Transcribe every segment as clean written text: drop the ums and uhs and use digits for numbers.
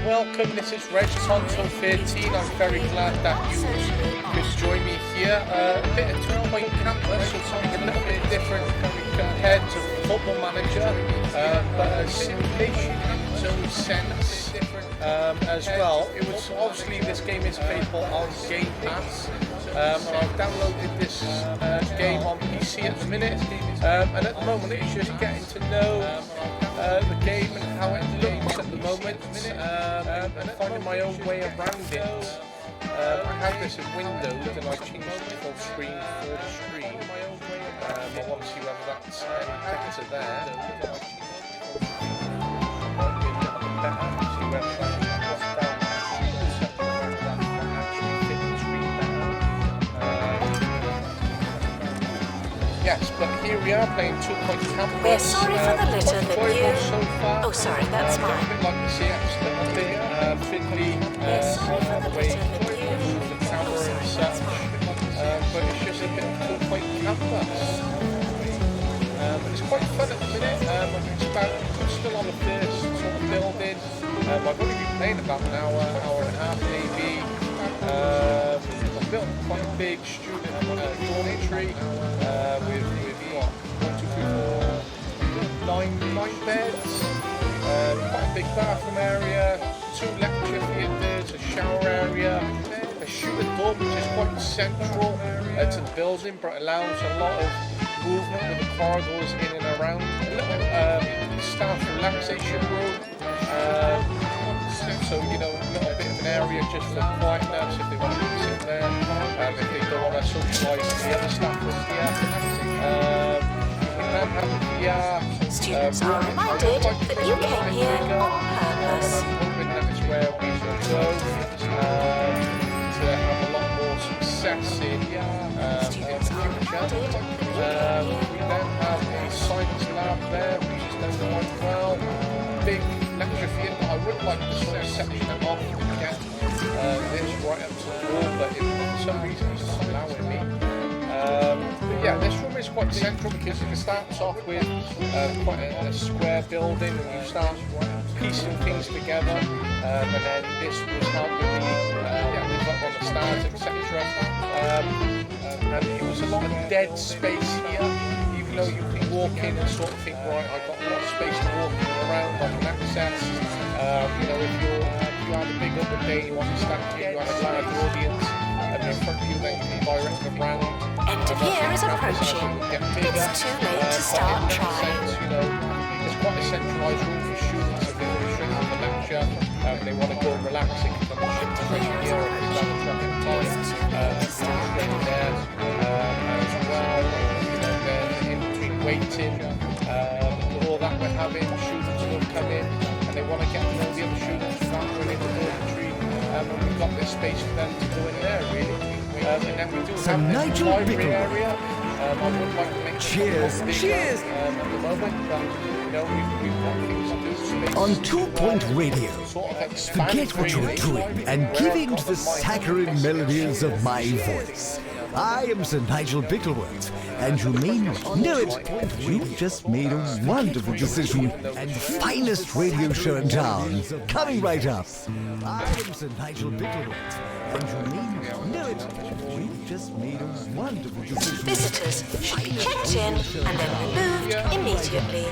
welcome. This is Reg Tonto 13. I'm very glad that you could join me here. A bit of 2-point campus, so something a little bit different compared to Football Manager, but a simulation in its own sense as well. It was obviously this game is available on Game Pass. And I've downloaded this game on PC at the minute, and at the moment it's just getting to know the game and how it looks at the moment, and finding my own way around it. I have this in Windows and I changed it full screen for the stream. I want to see whether that's any better there. Might be a little bit better, see whether that's down. Yes, but here we are playing 2-point campus. We're sorry for the litter that you... So far. Oh, sorry, that's mine. A bit like the CX little bit, fiddly, the way the camera and such. But it's just a bit of 2-point campus. It's quite fun at the minute. I'm still on the first sort of building. I've only been playing about an hour and a half maybe. I've built quite a big student dormitory with what, 1, 2, 3, 4, 9 beds, quite a big bathroom area, 2 lecture theatres, a shower area, a shooting door which is quite central to the building, but allows a lot of movement with the corridors in and around, a little staff relaxation room. So, you know, a little bit of an area just for quietness if they want to sit there, if they don't want to socialise with the other staff that's here. We can have the Students are reminded that you came here on purpose. Hoping that is where we will go to have a lot more success in the future. We then have a science lab there, which is done quite well. Big lecture theatre. I would like to sort of section them off to get this right up to the wall, but for some reason it's not allowing me. But yeah, this room is quite central because it starts off with quite a square building and you start piecing things together, and then this was helping me move up on the stars, etc. And it was a lot of dead space here. You know, you can walk in and sort of think, right, I've got a lot of space to walk around, I can access. You know, if you had a big open day, you want to stand here, you had a large audience, and in front of you, then you can direct around. End of year is approaching. It's too late to start trying. You know, it's quite a centralised room for students if they want to shrink up the lecture, they want to go and relax and come and shift to second year or just have a traffic time. There as well. Waiting, all that we're having, students will come in and they want to get to know the other students without going in the dormitory, and we've got this space for them to go in there really. And then we do have this library area. I would like to make it bigger at the moment, but you know, we've got things to do. Space on 2-Point Radio, sort of expand, forget what you're doing and give in to the saccharine melodies of my voice. I am Sir Nigel Bickleworth, and you may not know it, you've just made a wonderful decision, and the finest radio show in town, coming right up. I am Sir Nigel Bickleworth, and you may not know it, you've just made a wonderful decision. Visitors should be checked in and then removed immediately.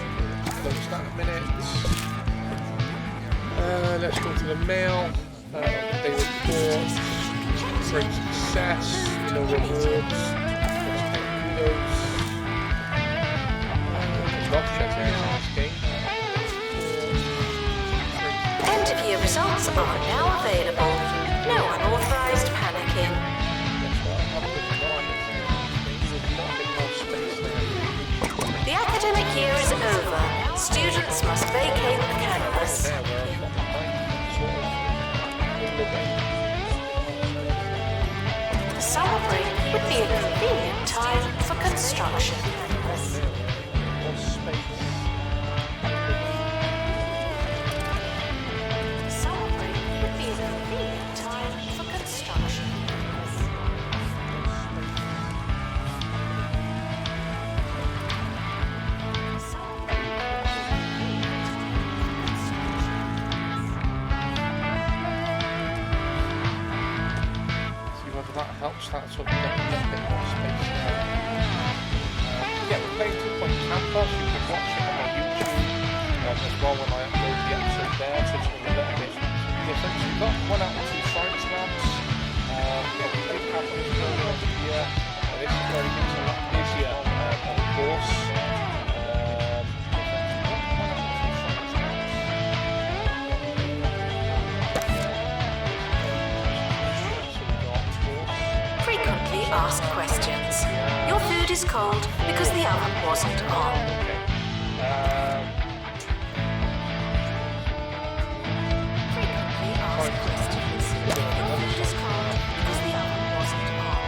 Close that a minute. Let's go to the mail. They report great success, no rewards. End of year results are now available. No unauthorized panicking. The academic year is over. Students must vacate the campus. The summer break would be a convenient time for construction. that sort of got a bit more space now. Yeah, we're playing 2 Point Campus. You can watch it on my YouTube as well when I upload the episode there, so it's all a little bit different. So we've got 1 out of 2 science labs. Yeah, we did have one earlier here. This is where it gets a lot busier, of course. Frequently asked questions. Your food is cold because the oven wasn't on. Frequently asked questions. Your food is cold because the oven wasn't on.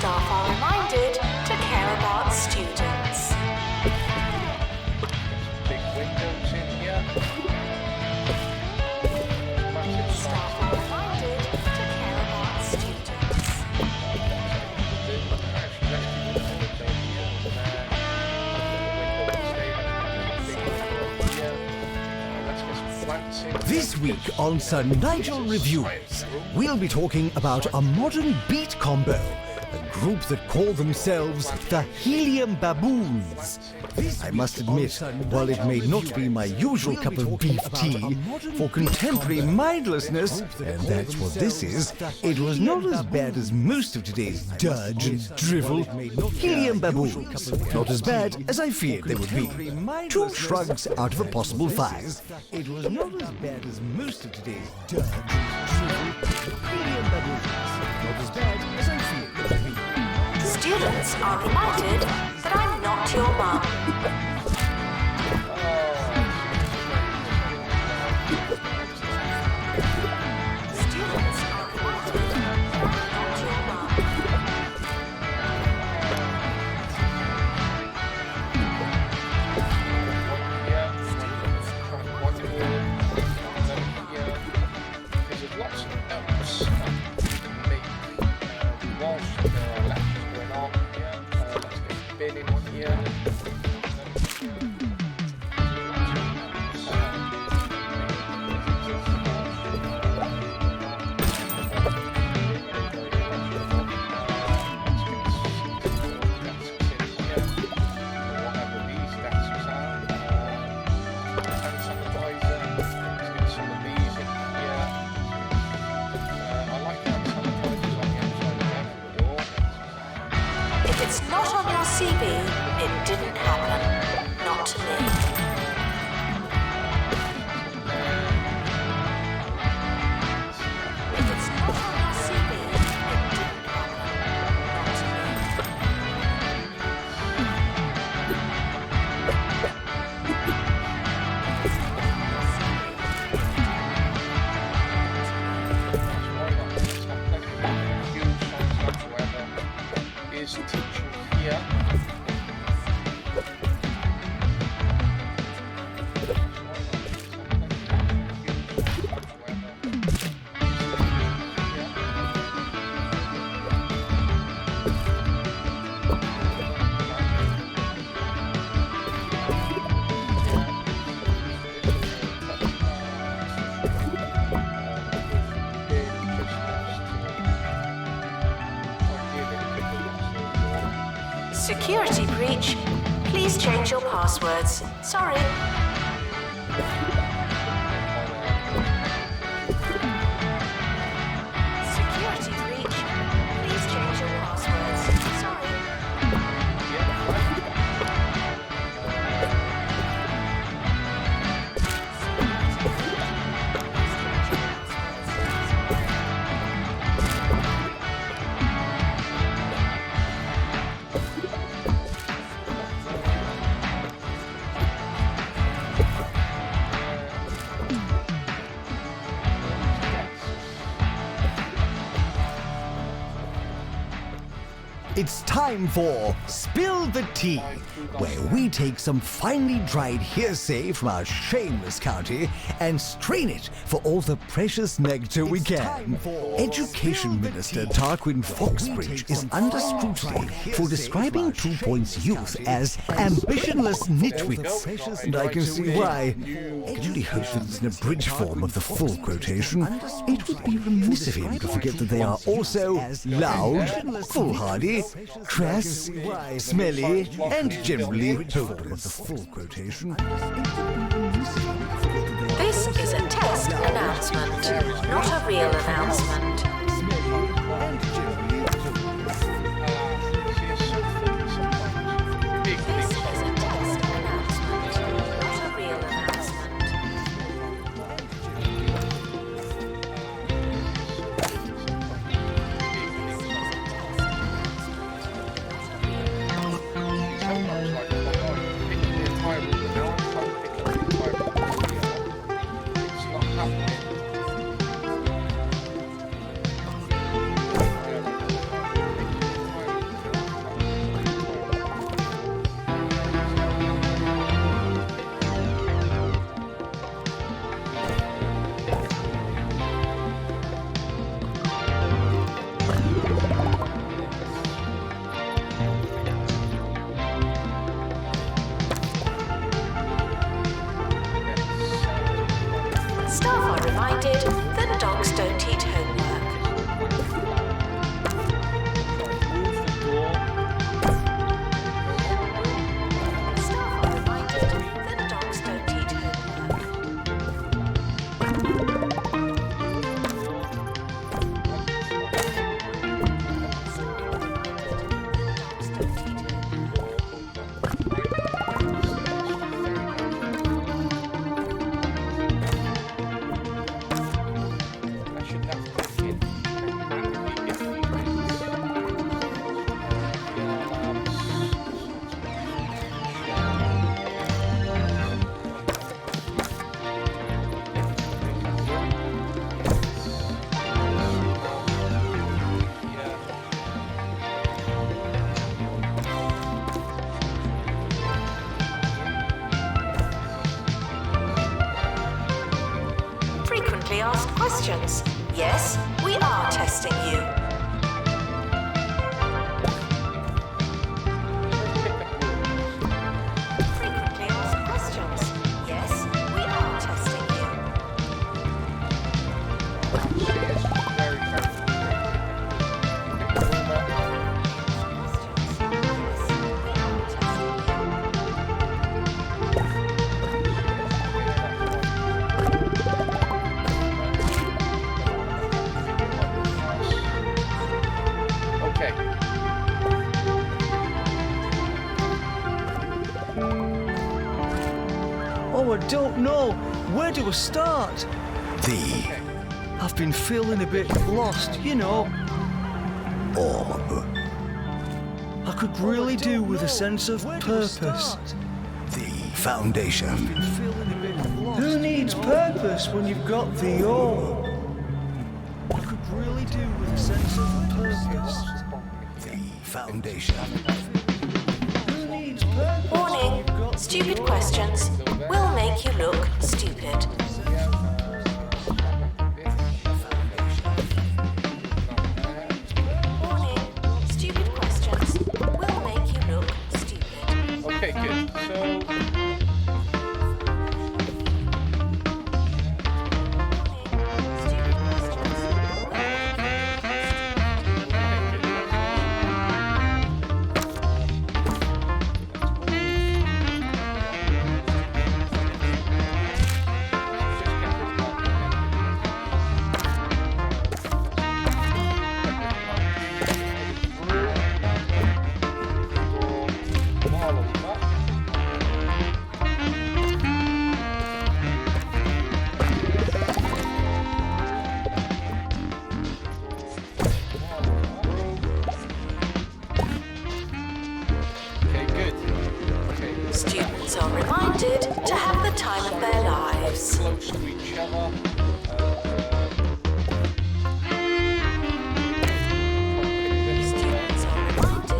Staff are reminded to care about students. Big windows in here. Massive Staff are reminded to care about students. This week on Sir Nigel Reviews, we'll be talking about a modern beat combo, a group that call themselves the Helium Baboons. I must admit, while it may not be my usual cup of beef tea, for contemporary mindlessness, and that's what this is, it was not as bad as most of today's dudge and drivel. Helium Baboons, not as bad as I feared they would be. 2 shrugs out of a possible 5. It was not as bad as most of today's dudge and drivel. Helium Baboons, not as bad as I feared they would be. Students are reminded that I'm not your mum. Students are reminded that I'm not your mum. There's lots of notes to make whilst there are lectures going on. Let's get a bin in here. Whatever these desks are. Hand sanitizer. Let's get some of these in here. I like hand sanitizers on the outside of the door. If it's not on your CV, it didn't happen. Not to me. If it's not on your CV, it didn't happen. Not to me. Is teaching here. Security breach. Please change your passwords. Sorry. Security breach. Please change your passwords. Sorry. It's time for Spill the Tea, where we take some finely dried hearsay from our shameless county and strain it for all the precious nectar we can. Education Minister Tarquin Foxbridge is under scrutiny for describing 2 Points youth as ambitionless nitwits, and I can see why. I really hope that it's an abridged form of the full quotation. It would be remiss of him to forget that they are also loud, foolhardy, crass, smelly, and generally total of the full quotation. This is a test announcement, not a real announcement. Big, This big is a test announcement, not a real announcement. sometimes like, oh, picking the entire room, but now I'm trying to pick up the entire room. It's not happening. Staff are reminded that dogs don't eat homework. Staff are reminded that dogs don't eat homework. Dogs don't eat homework. I should have to put in randomly get these bits. Frequently asked questions. Yes, we are testing you. Frequently asked questions. Yes, we are testing you. Okay. Oh, I don't know. Where do I start? I've been feeling a bit lost, you know. Orb. I could really do with a sense of purpose. The Foundation. Who needs purpose when you've got the orb? I could really do with a sense of purpose. The Foundation. Who needs purpose? Warning, stupid questions will make you look stupid. Warning, stupid questions will make you look stupid. Okay, good. So, Stupid questions will make you look okay, good. Okay, Students are reminded to have the time of their lives. close to each other. Students are reminded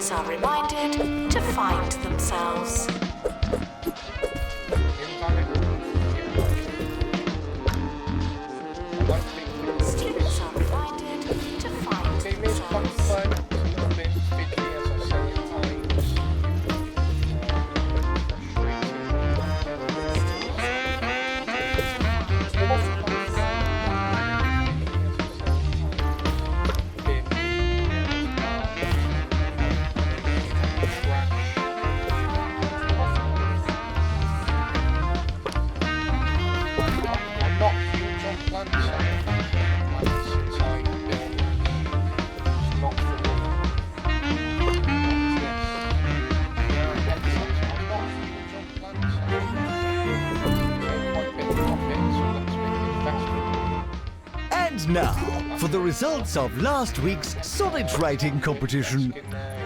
Students are reminded to find themselves. Invalid. Students are reminded to find Game is quite themselves. fun. It's a little bit fiddly, as I say at times. I'm not huge on plants. Plants inside buildings. It's not for me. Yeah, I'm not huge on plants. Quite a bit of profit, so let's make an investment. And now, for the results of last week's sonnet writing competition.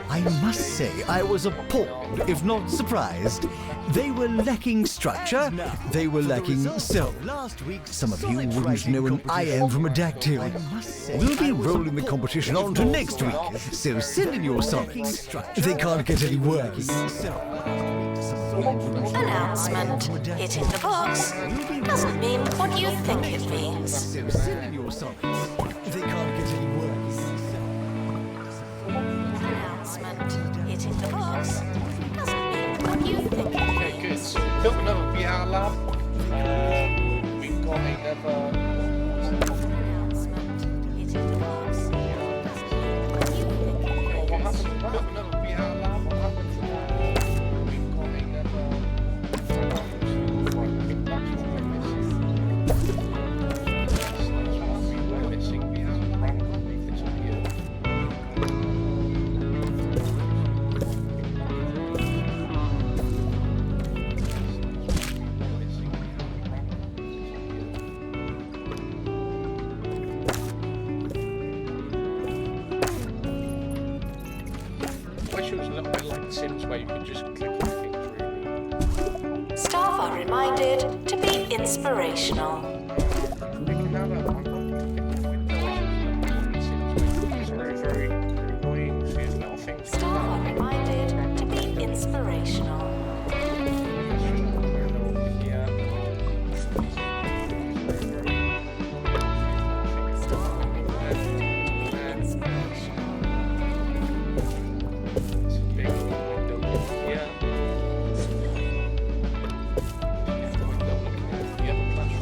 I must say I was appalled, if not surprised. They were lacking structure, they were lacking soul. Some of you wouldn't know an iron from a dactyl. We'll be rolling the competition on to next week, so send in your sonnets. They can't get any worse. Announcement. Hitting the box doesn't mean what you think it means. So send in your sonnets. They can't get any worse. Announcement. Hitting the box doesn't mean what you think it Okay, good. means. So we built another VR lab. We've got another. Announcement. Hitting the box doesn't mean what you think it What means. happened? We built another VR lab. What happened to that? We've got another. Right, I think that's what we're missing. That's what we were missing. VR lab. It's up here. Wish it was a little bit like Sims where you could just click on things really. Staff are reminded to be inspirational. We can have a It's very, very annoying. See these little things. Staff are reminded to be inspirational. Staff are reminded to be inspirational.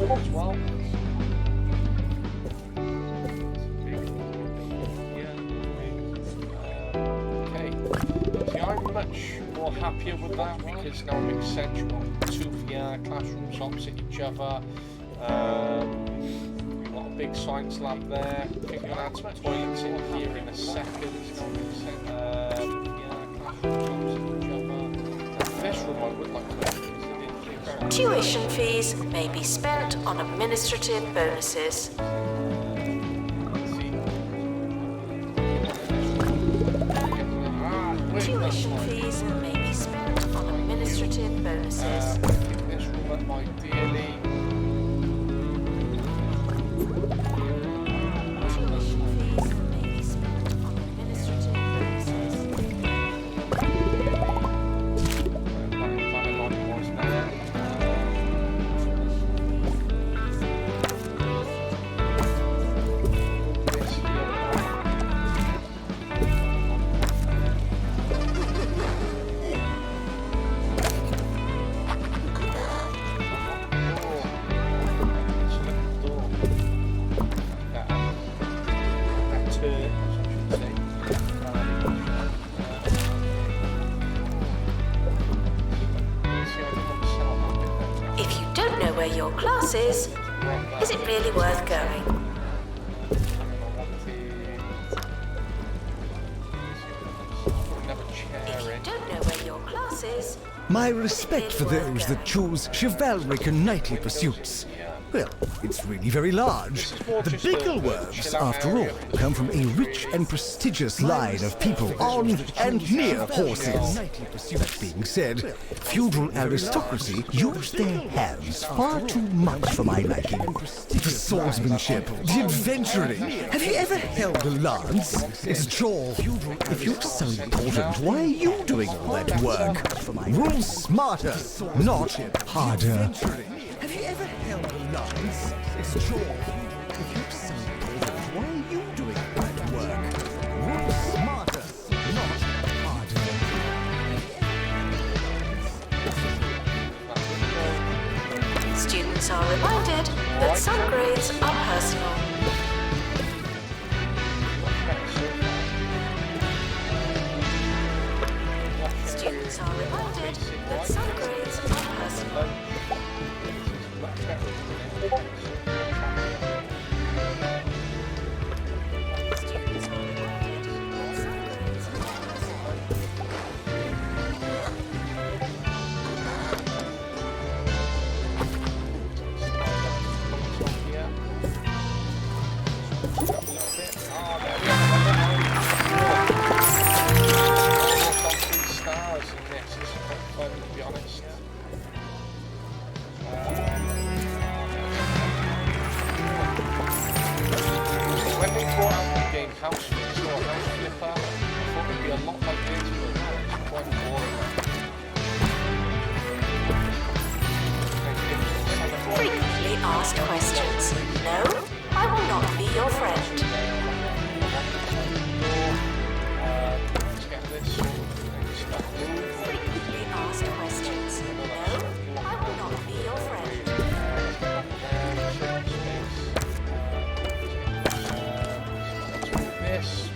As well. Okay. See, I'm much more happier with that because now it makes sense. You've got two VR classrooms opposite each other. We've got a big science lab there. I think we're going to add some toilets in here in a second. Now it makes sense. VR classrooms opposite each other. This room I would like to open because I didn't think so. Tuition fees may be spent on administrative bonuses. Tuition fees may be spent on administrative bonuses. This room up ideally. Tuition fees may be spent on administrative bonuses. If you don't know where your class is it really worth going? If you don't know where your class is, My respect for those that choose chivalric and knightly pursuits. Well, it's really very large. This is more The just a Bigglesworths, chill out after area all, for the come from a rich and prestigious line of people on and near horses. That being said, feudal aristocracy used their hands far too much for my liking. The swordsmanship, the adventuring. Have you ever held a lance? It's a chore. If you're so important, why are you doing all that work? Rule smarter, not harder. Have you ever held a lance? It's a chore. If you're so important, why are you doing all that work? Rule smarter, not harder. Students are reminded that some grades are personal. Students are reminded that some grades are personal. Students are reminded that some grades are personal. Stars in this. This is quite fun, to be honest. When they brought out the game House Flipper, I thought it'd be a lot like this, but no, it's quite boring. Frequently asked questions. No, I will not be your friend. Let's get this sort of thing started. Frequently asked questions. No, I will not be your friend. This.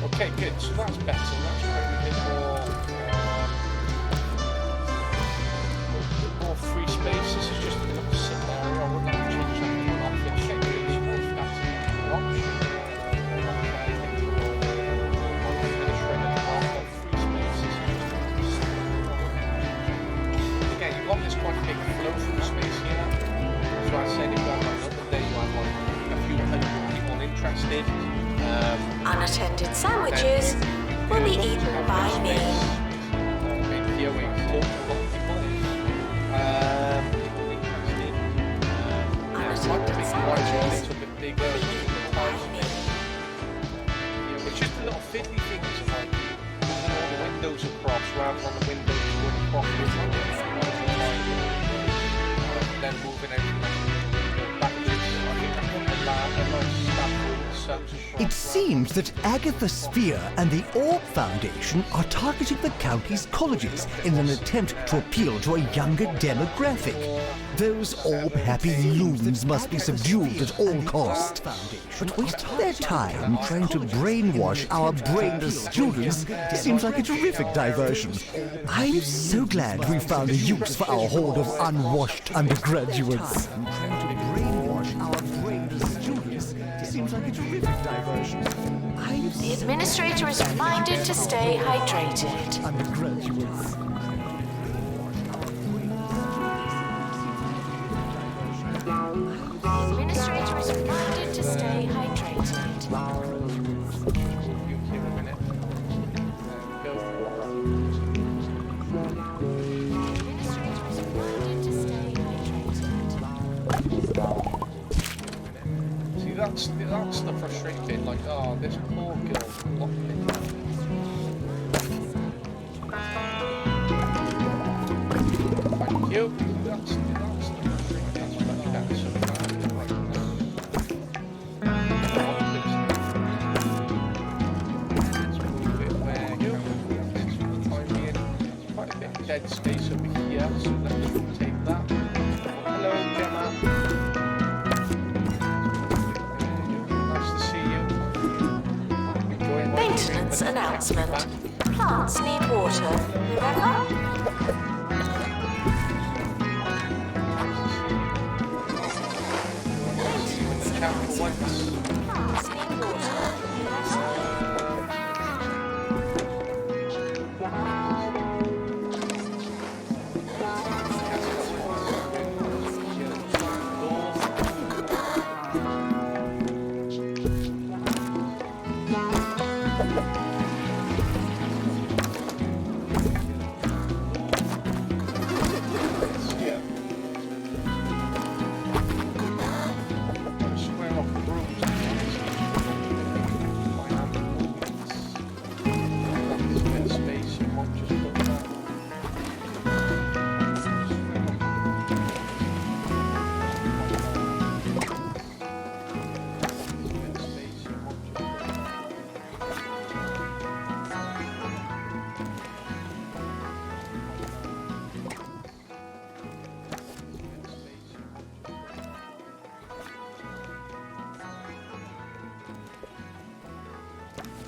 Okay, good. So that's better. That's probably a bit more free space. This is just a little sit area. I would like to change that off and check really more if that's an option. Again, you've got this quite big flow through space here. So I said if you have like another day, you have like a few hundred people interested. Unattended sandwiches will be eaten by me. In here we talk to a lot of people. People interested. Might make the white a little bit bigger. It's just the little fiddly things like all the windows across rather than the windows going across the then moving everything backwards. I think that's what a nice stuff with It seems that Agatha Sphere and the Orb Foundation are targeting the county's colleges in an attempt to appeal to a younger demographic. Those orb-happy loons must be subdued at all costs. But wasting their time trying to brainwash our brainless students seems like a terrific diversion. I'm so glad we found a use for our horde of unwashed undergraduates. Seems like a terrific diversion. The administrator is reminded to stay hydrated. Undergraduates. The administrator is reminded to stay hydrated. you here a minute. Go. The administrator is reminded to stay hydrated. See, that's the frustrating bit. Like, oh, this poor girl's locked in. Thank you. That's the frustrating bit. It's like that. So it's quite a bit of dead space over here, so let's take that. Hello, Gemma. Nice to see you. Enjoying my Maintenance announcement. Plants need water. Remember? Once. Plants need water. Remember?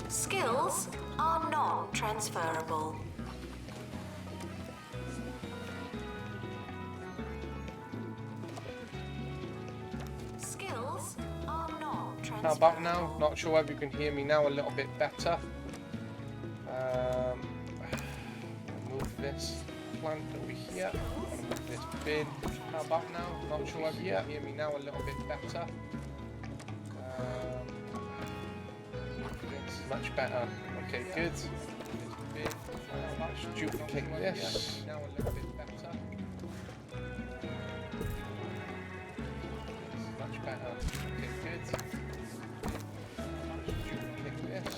Skills are non-transferable. Skills are non-transferable. How about now? Not sure whether you can hear me now a little bit better. Move this plant over here. Move this bin. How about now? Not sure whether you can hear me now a little bit better. It's much better. Okay, good. This bin. Let's duplicate this. Now a little bit better. It's much better. Okay, good. Duplicate this.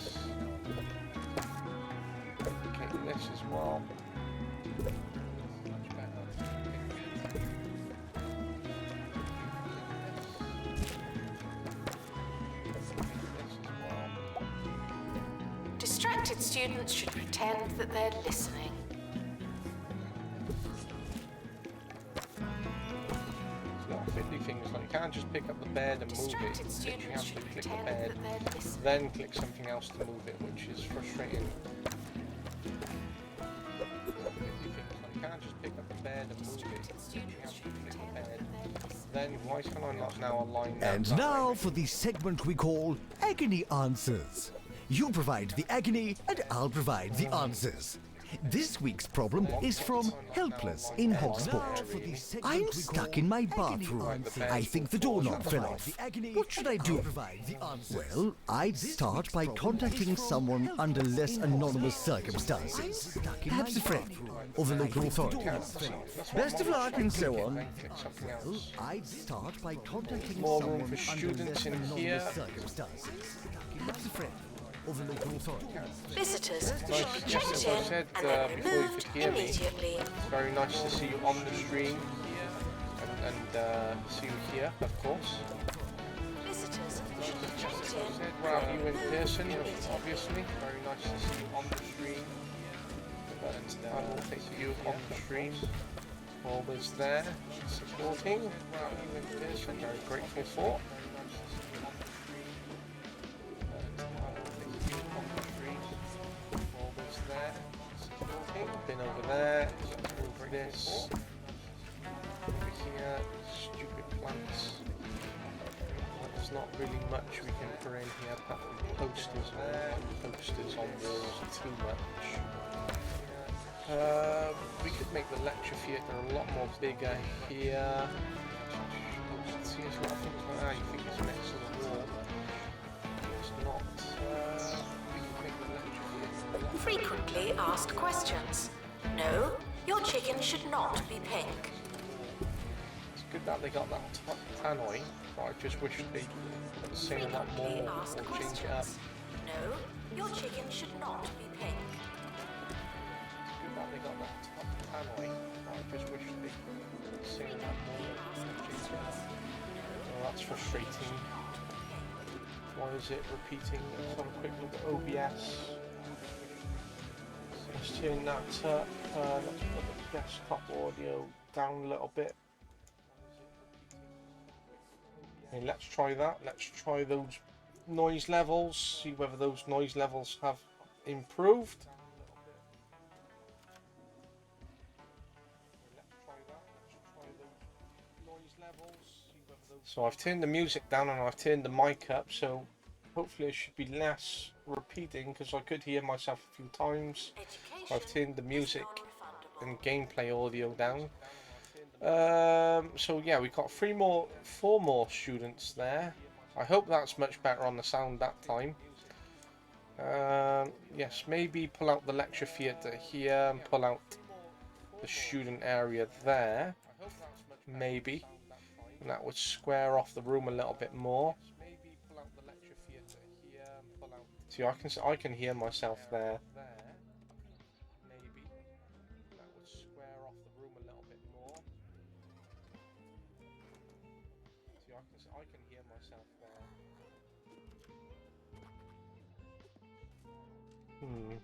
Duplicate this as well. Much better. Okay, good. This as well. Distracted students should pretend that they're listening. It's not fiddly things, like you can't just pick up the bed and move it. Distracted You literally students have to should click the pretend bed, that they're listening. then click something else to move it, which is frustrating. Fiddly things, like you can't just pick up the bed and move it. You literally have to click the bed, then why can I not now align that? And that now way? for the segment we call Agony Answers. You provide the agony and I'll provide the answers. This week's problem is from Helpless in Hotspot. I'm stuck in my bathroom. I think the doorknob fell off. What should I do? Well, I'd start by contacting someone under less anonymous circumstances. Perhaps a friend or the local authorities. Best of luck and so on. Then click something else. I'd start by contacting More room someone for under students less in anonymous here. circumstances. Perhaps a friend or the local authorities. Visitors should be Yes, checked as I in said and then before you removed could hear me, immediately. it's very nice to see you on the stream and see you here, of course. Visitors should be checked As I in said, we'll have you in person, obviously. Very nice to see you on the stream. And I will take you on the stream. Always there, supporting. We'll have you in person, very grateful for. Always there, supporting. Been over there, over this. Over here, stupid plants. There's not really much we can put in here apart from posters there, posters on walls, too much. We could make the lecture theatre a lot more bigger here. See, there's a lot of things like that. You think it's next to the wall. It's not. We could make the lecture theatre a lot frequently asked questions. No, your chicken should not be pink. It's good that they got that tannoy, but I just wish they'd sing a lot Frequently more or asked change it up. questions. No, your chicken should not be pink. It's good that they got that tannoy, but I just wish they'd sing a lot more or change it up. Oh, that's frustrating. Why is it repeating? Let's have a quick look at OBS. Let's turn that up. Let's put the desktop audio down a little bit. Okay, let's try that. Let's try those noise levels. See whether those noise levels have improved. So I've turned the music down and I've turned the mic up, so hopefully it should be less repeating because I could hear myself a few times. Education I've turned the is music non-refundable. and gameplay audio down. So yeah, we got four more students there. I hope that's much better on the sound that time. Yes, maybe pull out the lecture theatre here and pull out the student area there. Maybe. And that would square off the room a little bit more. See, I can hear myself there. Maybe that would square off the room a little bit more. See, I can hear myself there.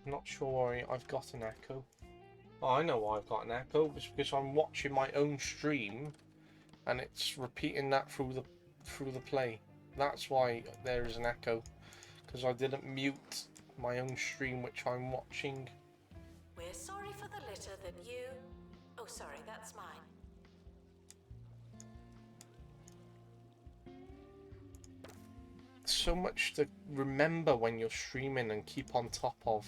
Not sure why I've got an echo. Oh, I know why I've got an echo. It's because I'm watching my own stream, and it's repeating that through the play. That's why there is an echo, because I didn't mute my own stream which I'm watching. We're sorry for the litter that you... Oh, sorry, that's mine. So much to remember when you're streaming and keep on top of.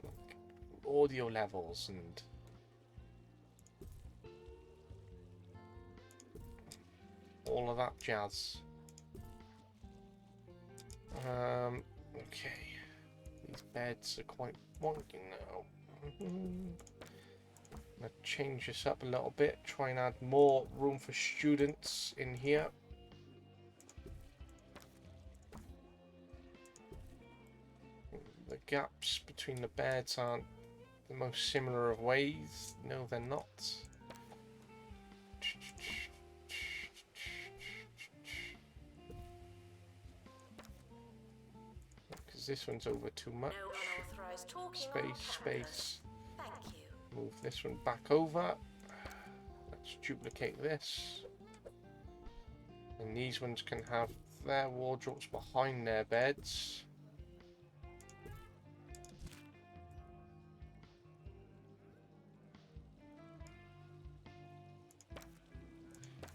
Like, audio levels and all of that jazz. Okay. These beds are quite wonky now. I'm gonna change this up a little bit, try and add more room for students in here. The gaps between the beds aren't the most similar of ways. No, they're not. Because this one's over too much. No unauthorized talking or Space, cameras. space. Thank you. Move this one back over. Let's duplicate this. And these ones can have their wardrobes behind their beds.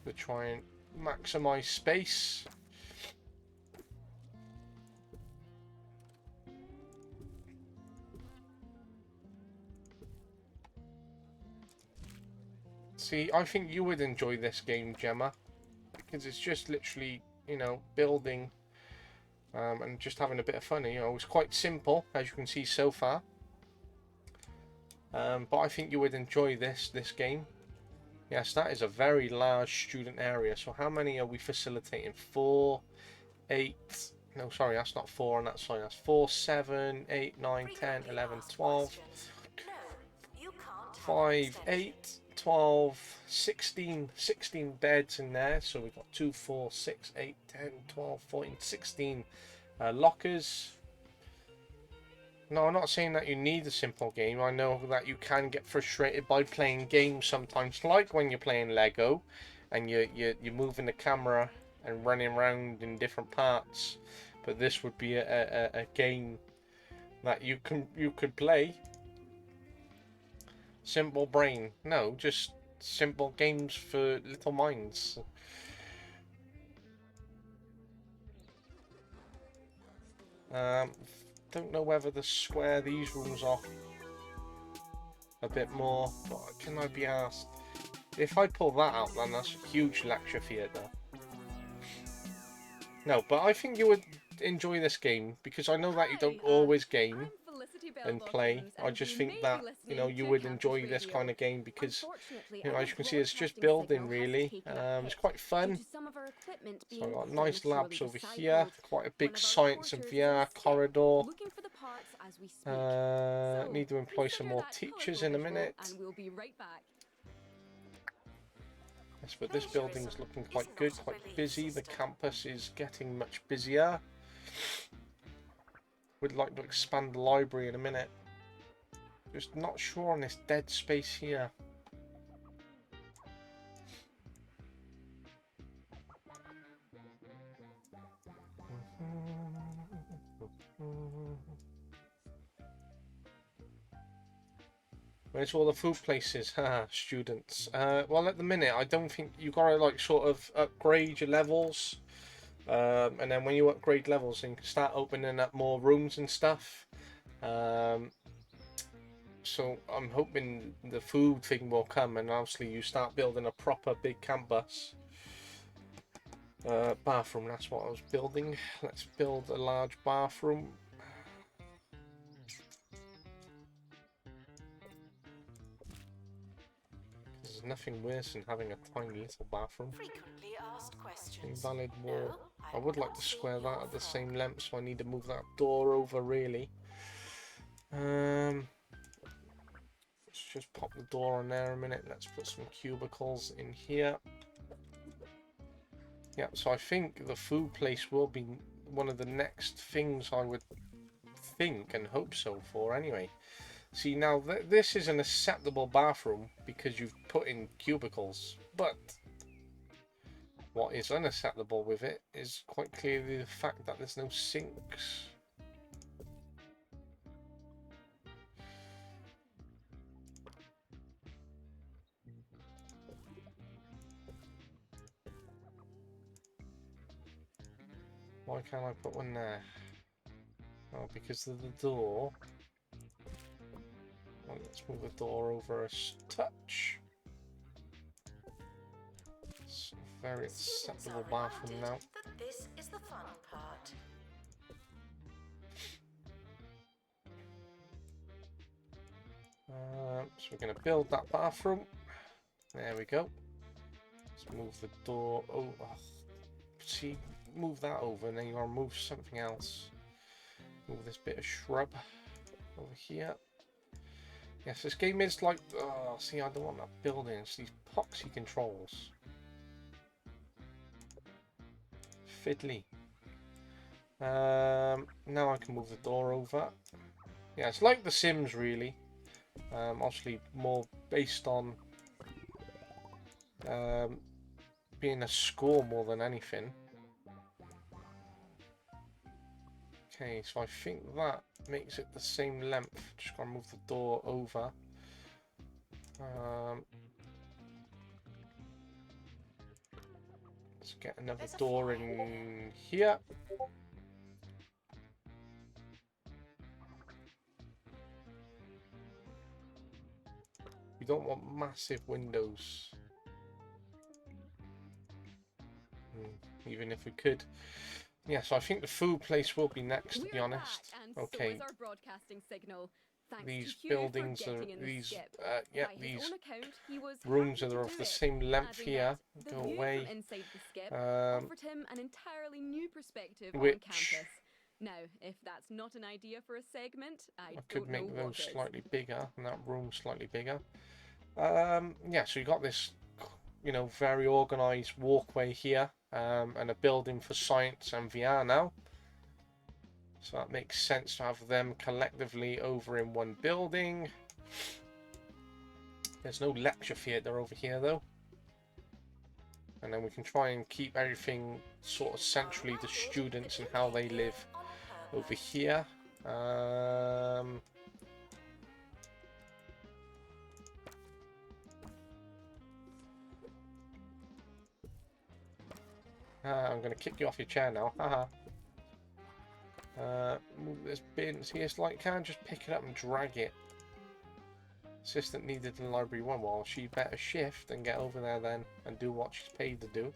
To try and maximize space. See, I think you would enjoy this game, Gemma, because it's just literally, you know, building and just having a bit of fun. You know, it's quite simple, as you can see so far. But I think you would enjoy this game. Yes, that is a very large student area. So how many are we facilitating? 4, 8... No, sorry, that's not 4 on that side. That's 4, 7, 8, 9, 10, 11, 12, 5, 8, 12, 16 beds in there. So we've got 2, 4, 6, 8, 10, 12, 14, 16 lockers. No, I'm not saying that you need a simple game. I know that you can get frustrated by playing games sometimes, like when you're playing Lego and you're moving the camera and running around in different parts. But this would be a game that you could play. Simple brain. No, just simple games for little minds. Don't know whether to square these rooms off a bit more, but can I be asked? If I pull that out, then that's a huge lecture theatre. No, but I think you would enjoy this game, because I know that you don't always game and play. I just think that, you know, you would enjoy this kind of game because, you know, as you can see, it's just building really. It's quite fun. So I've got nice labs over here, quite a big science and VR corridor. Need to employ some more teachers in a minute. Yes, but this building's looking quite good, quite busy. The campus is getting much busier. Would like to expand the library in a minute. Just not sure on this dead space here. Where's all the food places? Haha, students. Well, at the minute, I don't think you gotta like sort of upgrade your levels. And then when you upgrade levels, then you can start opening up more rooms and stuff. So I'm hoping the food thing will come, and obviously you start building a proper big campus. Bathroom, that's what I was building. Let's build a large bathroom. There's nothing worse than having a tiny little bathroom. Frequently asked questions. Invalid wall. No, I would like to square that at the same length, so I need to move that door over really. Let's just pop the door on there a minute. Let's put some cubicles in here. Yeah, so I think the food place will be one of the next things I would think and hope so for anyway. See, now this is an acceptable bathroom because you've put in cubicles, but What is unacceptable with it is quite clearly the fact that there's no sinks. Why can't I put one there? Oh, because of the door. Well, let's move the door over a touch. It's a very Students acceptable are bathroom reminded now. that this is the fun part. So we're going to build that bathroom. There we go. Let's move the door. Oh, see, move that over, and then you want to move something else. Move this bit of shrub over here. Yes, this game is like. Oh, see, I don't want that building. It's these poxy controls. Fiddly. Now I can move the door over. Yeah, it's like The Sims, really. Obviously more based on being a score more than anything. Okay, so I think that makes it the same length. Just gotta move the door over. Let's get another door in here. You don't want massive windows. Even if we could. Yeah, so I think the food place will be next, to be honest. Okay. So is our broadcasting signal. Thanks These to Hugh buildings for are getting in the these skip. yeah, By his these own account, he was rooms happy are to of do the it, same length adding here. that Go the view away. from inside the skip offered him an entirely new perspective on which campus. Now, if that's not an idea for a segment, I could don't know make what those is. slightly bigger, and that room slightly bigger. Yeah, so you got this, you know, very organized walkway here, and a building for science and VR now. So that makes sense to have them collectively over in one building. There's no lecture theatre over here though. And then we can try and keep everything sort of centrally to students and how they live over here. I'm going to kick you off your chair now. Haha. Move this bin. See, it's like, can't just pick it up and drag it. Assistant needed in library 1. Well, she better shift and get over there then and do what she's paid to do.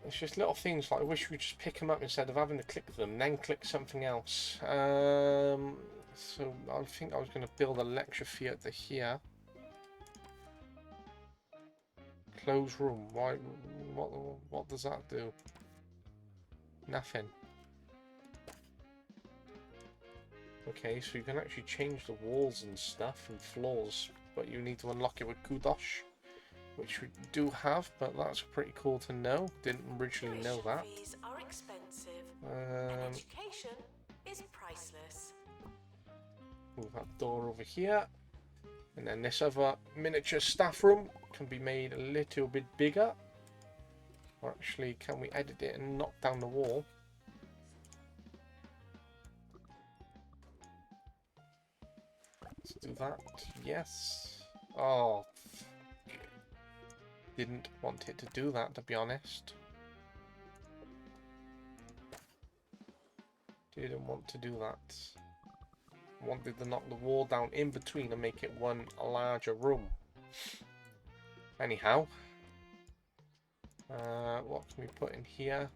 It's just little things like I wish we just pick them up instead of having to click them, then click something else. So I think I was going to build a lecture theatre here. Closed room. Why? What does that do? Nothing. Okay, so you can actually change the walls and stuff and floors, but you need to unlock it with Kudosh, which we do have, but that's pretty cool to know. Didn't originally know that. Fees are expensive, and education is priceless. Move that door over here, and then this other miniature staff room can be made a little bit bigger. Or actually, can we edit it and knock down the wall? Let's do that. Yes. Oh. Didn't want it to do that, to be honest. Didn't want to do that. Wanted to knock the wall down in between and make it one larger room. Anyhow. What can we put in here?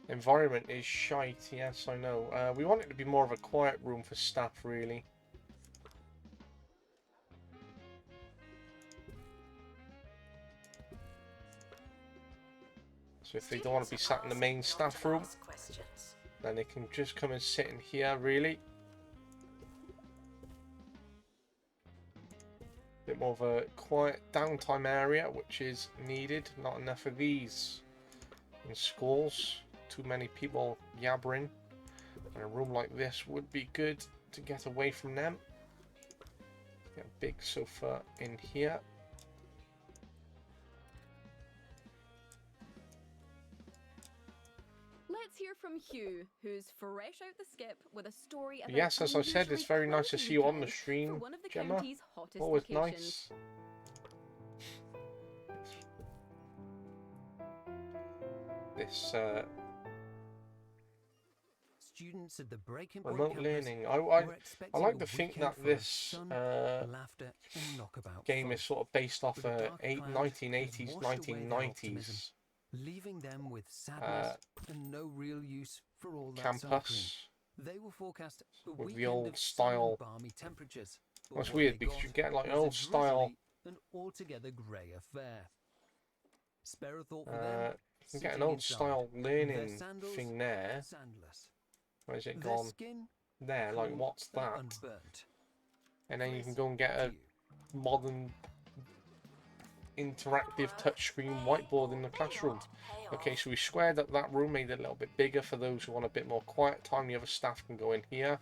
Environment is shite, yes, I know. We want it to be more of a quiet room for staff, really. So if they don't want to be sat in the main staff room, then they can just come and sit in here, really. Bit more of a quiet downtime area, which is needed. Not enough of these in schools. Too many people yabbering. And a room like this would be good to get away from them. Get a big sofa in here. Let's hear from Hugh, who's fresh out the skip with a story about Yes, as I said, it's very nice to see you on the UK stream, for one of the Gemma. county's hottest Always locations. nice. This Students of the Breaking Point remote campus learning. were I expecting like a to think weekend that full of this sun, laughter, and knockabout game fun, is sort of based off but a dark cloud 1980s, has washed away their 1990s leaving them with sadness and no real use for all that sun cream. campus. They will forecast a with the weekend old of style- sunny, balmy temperatures. but That's what weird they because got you get like an was a old style. drizzly and altogether grey affair. Spare a thought for You them. can get an sitting old inside, style their learning sandals thing there. sandless. Where's it Their gone? skin There, like cool what's and that? unburnt. And then you can go and get a Cute. modern interactive touchscreen whiteboard in the classroom. Okay, so we squared up that room, made it a little bit bigger for those who want a bit more quiet time. The other staff can go in here.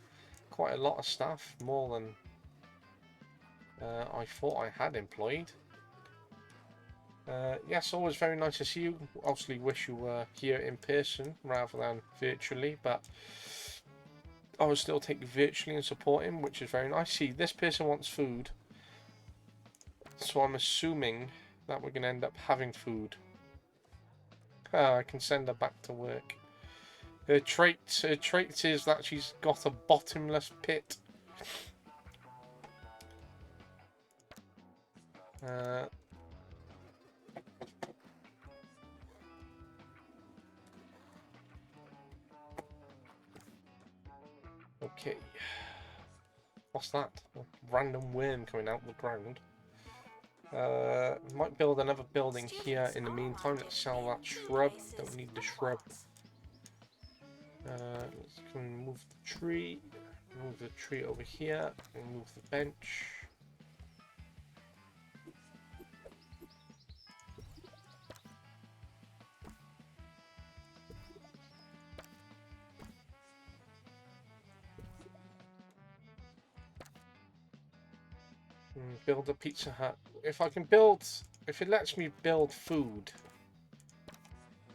Quite a lot of staff, more than I thought I had employed. Yes, always very nice to see you. Obviously wish you were here in person rather than virtually, but I will still take you virtually and support him, which is very nice. See, this person wants food, so I'm assuming that we're going to end up having food. I can send her back to work. Her trait is that she's got a bottomless pit. Okay. What's that? A random worm coming out of the ground. Might build another building here in the meantime. Let's sell that shrub. Don't need the shrub. Let's go and move the tree. Move the tree over here. And move the bench. Build a Pizza Hut. If it lets me build food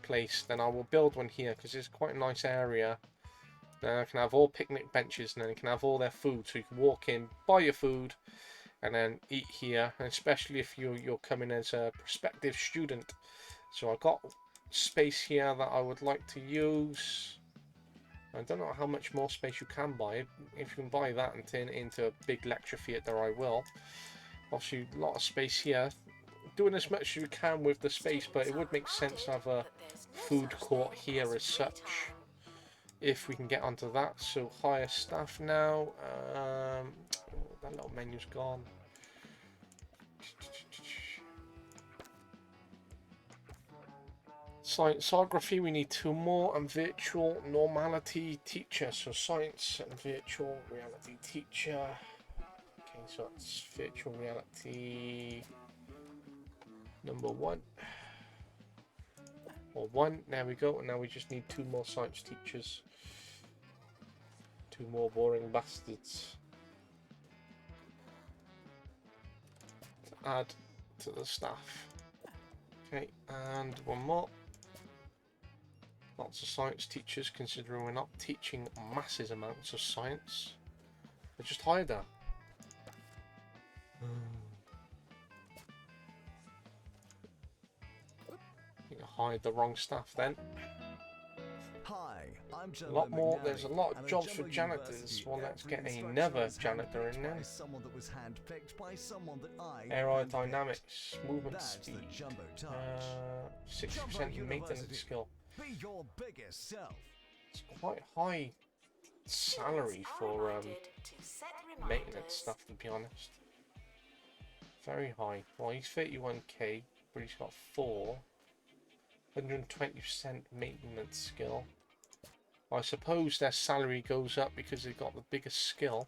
place, then I will build one here because it's quite a nice area. Then I can have all picnic benches, and then you can have all their food, so you can walk in, buy your food, and then eat here. And especially if you're coming as a prospective student. So I've got space here that I would like to use. I don't know how much more space you can buy. If you can buy that and turn it into a big lecture theatre, I will. Obviously, a lot of space here. Doing as much as you can with the space, but it would make sense to have a food court here as such. If we can get onto that. So, hire staff now. That little menu's gone. Scienceography, we need 2 more, and virtual normality teacher. So science and virtual reality teacher. Okay, so that's virtual reality number 1. Or 1, there we go, and now we just need 2 more science teachers. 2 more boring bastards to add to the staff. Okay, and 1 more. Lots of science teachers, considering we're not teaching massive amounts of science. I just hired her. You hired the wrong staff then. Hi, I'm A lot Jumbo more. McNally, There's a lot of and at jobs for Jumbo janitors. University, Well, let's every get instructor another is janitor handpicked in by there. someone that was handpicked by someone that I Aerodynamics, movement That's speed, the Jumbo Touch. 60% Jumbo maintenance University. skill. Be your biggest self. It's quite high salary for maintenance stuff, to be honest. Very high. Well, he's 31k, but he's got 120% maintenance skill. I suppose their salary goes up because they've got the biggest skill.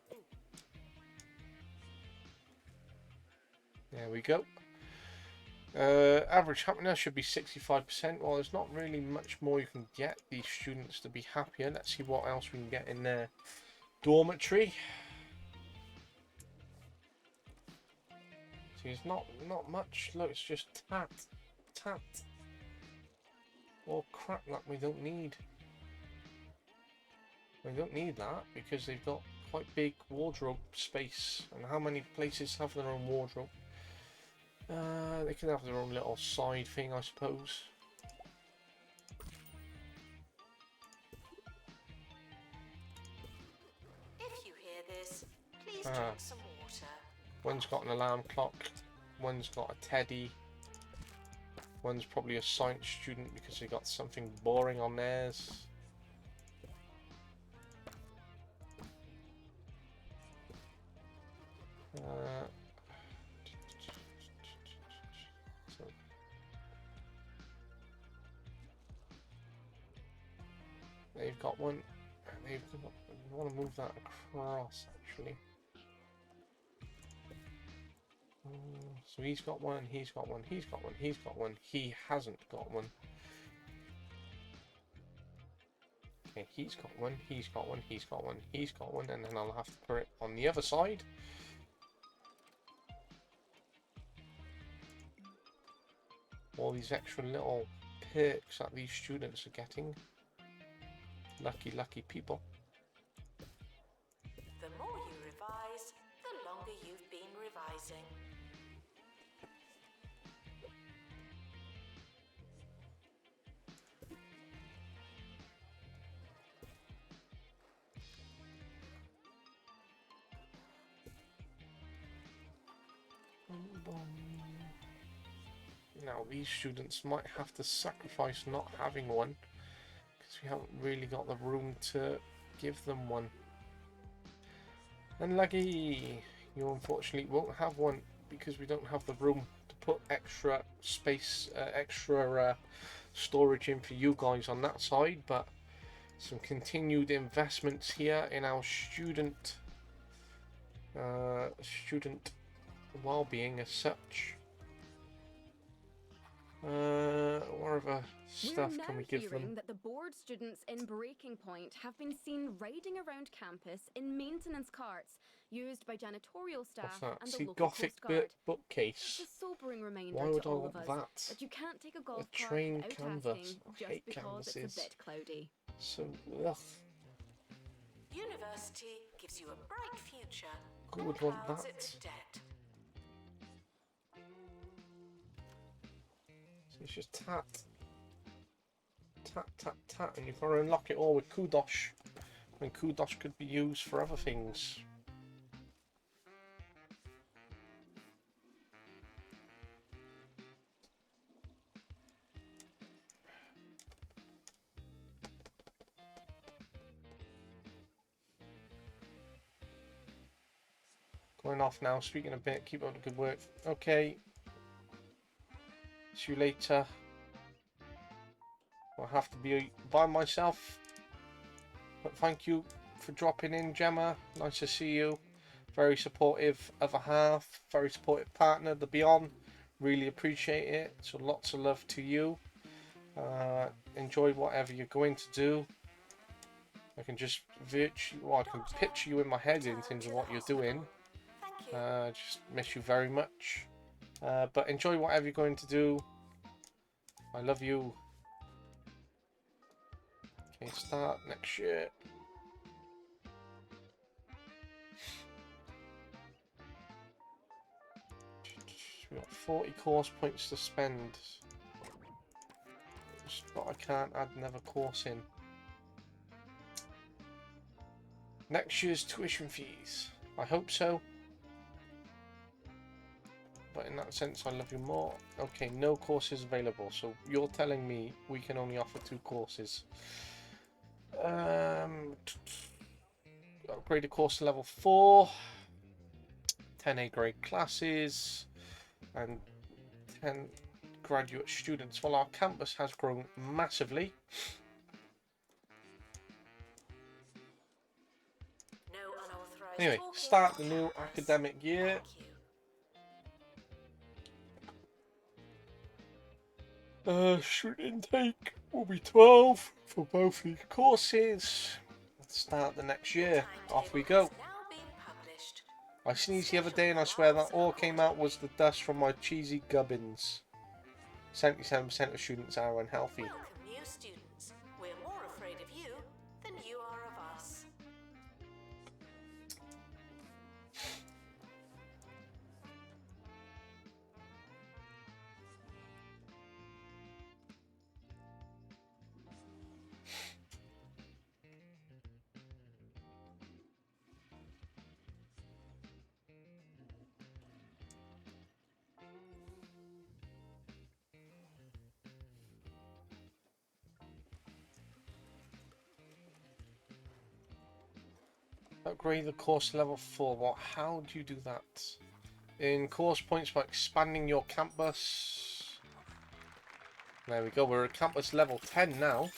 There we go. Average happiness should be 65%. Well, there's not really much more you can get these students to be happier. Let's see what else we can get in their dormitory. See, it's not much. Look, it's just tat. Or crap that we don't need. They don't need that because they've got quite big wardrobe space. And how many places have their own wardrobe? They can have their own little side thing, I suppose. If you hear this, please drink some water. One's got an alarm clock. One's got a teddy. One's probably a science student because they got something boring on theirs. So they've got one. They've got, I want to move that across actually. So he's got one, he's got one, he's got one, he's got one, he hasn't got one. Okay, he's got one, he's got one, he's got one, he's got one, and then I'll have to put it on the other side. All these extra little perks that these students are getting. Lucky, lucky people. The more you revise, the longer you've been revising. Now these students might have to sacrifice not having one because we haven't really got the room to give them one. Unlucky, you unfortunately won't have one because we don't have the room to put extra space, extra storage in for you guys on that side. But some continued investments here in our student well-being as such. What other stuff can we give them? We're now hearing that the board students in Breaking Point have been seen riding around campus in maintenance carts used by janitorial staff What's that? and the See, local Gothic Coast Guard. bookcase. It's a sobering reminder Why would to I all want of us that? that you can't take a golf A cart train without canvas. asking I just hate because canvases. it's a bit cloudy. So, ugh. University gives you a bright future. Who and would want clouds that? it with debt. So it's just tat. Tat, tat, tat. And you've got to unlock it all with Kudosh. When Kudosh could be used for other things. Going off now, speaking a bit, keep up the good work. Okay. See you later. I'll have to be by myself. But thank you for dropping in, Gemma. Nice to see you. Very supportive other half. Very supportive partner, the Beyond. Really appreciate it. So lots of love to you. Enjoy whatever you're going to do. I can just I can picture you in my head in terms of what you're doing. Just miss you very much. But enjoy whatever you're going to do. I love you. Okay, start next year. We've got 40 course points to spend. But I can't add another course in. Next year's tuition fees. I hope so. But in that sense, I love you more. Okay, no courses available. So you're telling me we can only offer 2 courses. Upgraded course to level 4. 10 A grade classes. And 10 graduate students. Well, our campus has grown massively. No unauthorized Anyway, talking start the on new campus. academic year. Thank you. Student intake will be 12 for both these courses. Let's start the next year. Off we go. Timetable has now been published. I sneezed the other day and I swear that all came out was the dust from my cheesy gubbins. 77% of students are unhealthy. Welcome, new students. We're more afraid of you than you are of us. Upgrade the course to level 4. Well, how do you do that? In course points by expanding your campus. There we go. We're at campus level 10 now.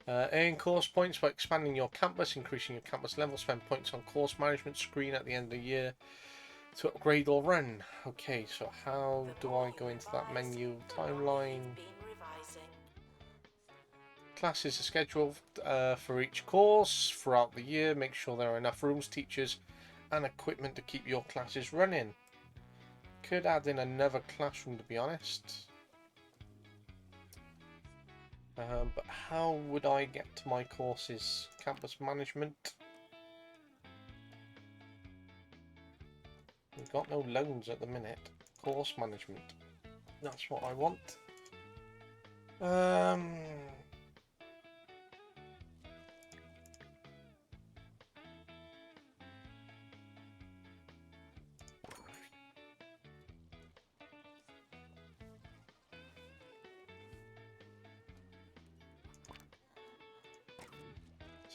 Earn course points by expanding your campus, increasing your campus level. Spend points on course management screen at the end of the year to upgrade or run. Okay, so how do I go into that menu? Timeline. Classes are scheduled for each course throughout the year. Make sure there are enough rooms, teachers, and equipment to keep your classes running. Could add in another classroom, to be honest. But how would I get to my courses? Campus management. We've got no loans at the minute. Course management. That's what I want.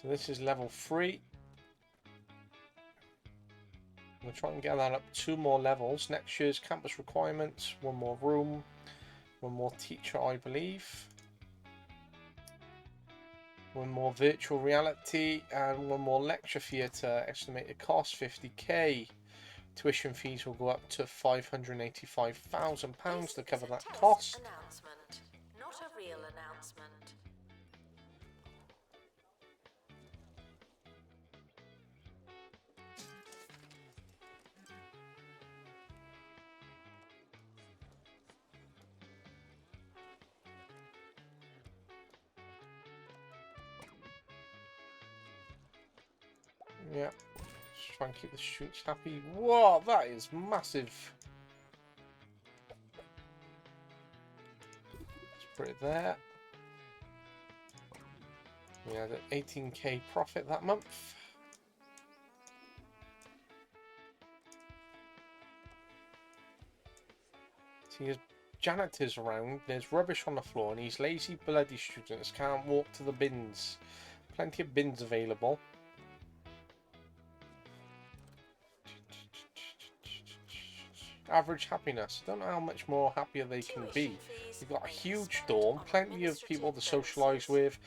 So this is level 3. I'm going to try and get that up 2 more levels. Next year's campus requirements, 1 more room, 1 more teacher, I believe. 1 more virtual reality and 1 more lecture theatre. Estimated cost £50k. Tuition fees will go up to £585,000 to cover that cost. Announcement, not a real announcement. Yeah, just try and keep the students happy. Whoa, that is massive. Let's put it there. We had an 18k profit that month. See, there's janitors around, there's rubbish on the floor, and these lazy bloody students can't walk to the bins. Plenty of bins available. Average happiness. I don't know how much more happier they can be. You've got a huge dorm, plenty of people to socialise with,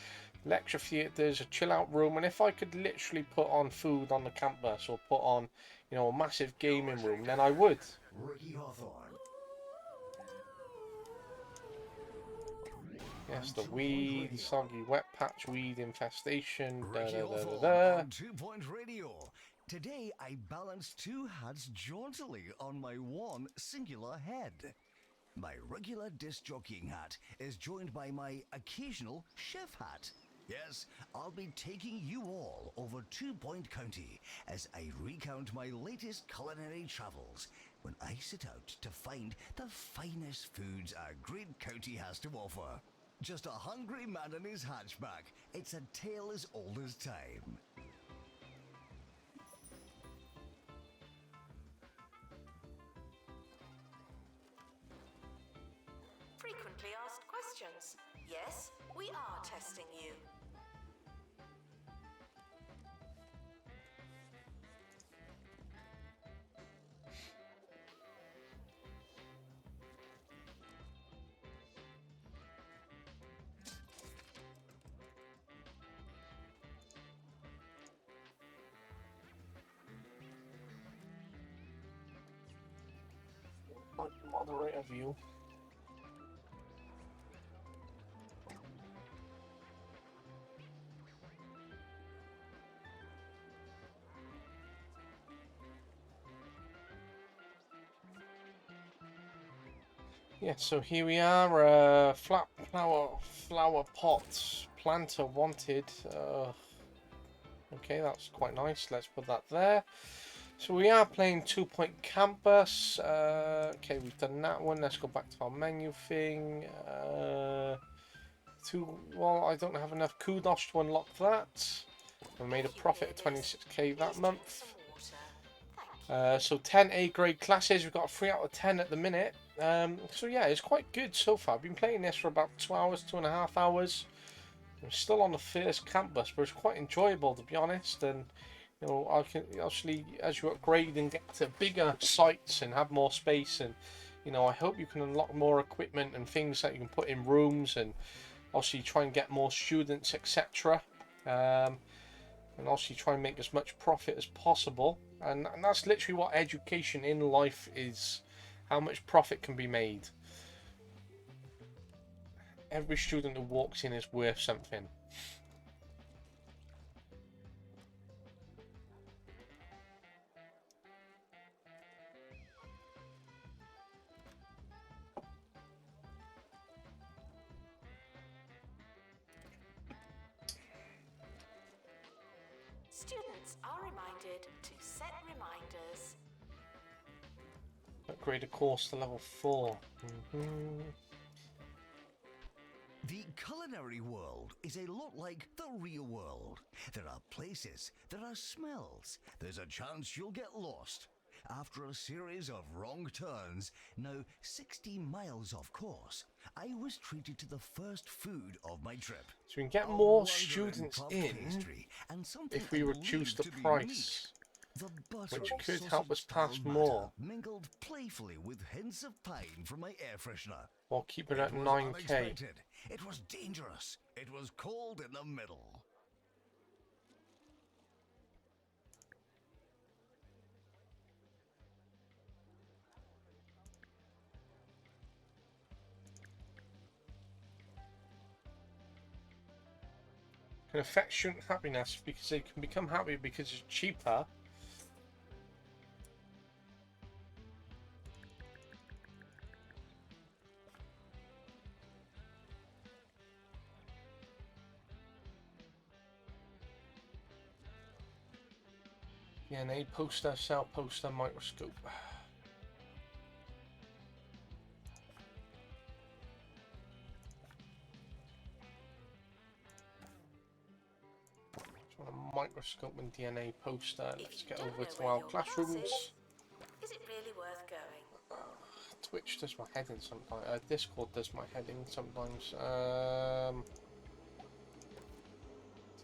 lecture theatres, a chill out room, and if I could literally put on food on the campus or put on, you know, a massive gaming room, then I would. Ricky Hawthorne. Yes, the weed, soggy wet patch weed infestation. Ricky Da, da, da, Hawthorne da, da. on 2 Point Radio. Today I balance 2 hats jauntily on my one singular head. My regular disc jockeying hat is joined by my occasional chef hat. Yes, I'll be taking you all over 2 Point County as I recount my latest culinary travels when I set out to find the finest foods our great county has to offer. Just a hungry man in his hatchback. It's a tale as old as time. Frequently asked questions. Yes, we are testing you. Moderator view. Yeah, so here we are, flat flower pot planter wanted. Okay, that's quite nice. Let's put that there. So we are playing 2 Point Campus. Okay, we've done that one. Let's go back to our menu thing. Well, I don't have enough kudos to unlock that. We made a profit of 26k that month. So 10 A grade classes. We've got a 3 out of 10 at the minute. So yeah, it's quite good so far. I've been playing this for about 2 hours, 2.5 hours. I'm still on the first campus, but it's quite enjoyable to be honest. And you know, I can actually, as you upgrade and get to bigger sites and have more space, and you know, I hope you can unlock more equipment and things that you can put in rooms, and also try and get more students, etc. And also try and make as much profit as possible. And that's literally what education in life is: how much profit can be made. Every student who walks in is worth something. Students are reminded to set reminders. Upgrade a course to level 4. The culinary world is a lot like the real world. There are places, there are smells, there's a chance you'll get lost. After a series of wrong turns, now 60 miles off course, I was treated to the first food of my trip. So we can get A more wondering students puff in pastry and something if we I reduce the believe to be price. The buttery Which could help us sausage-style pass batter more. mingled playfully with hints of pine from my air freshener. Or keep it at was 9k. unexpected. It was dangerous. It was cold in the middle. Can affect student happiness because they can become happy because it's cheaper. DNA poster, cell poster, microscope. So a microscope and DNA poster. Let's get over to our classrooms. Is it really worth going? Twitch does my head in sometimes. Discord does my head in sometimes.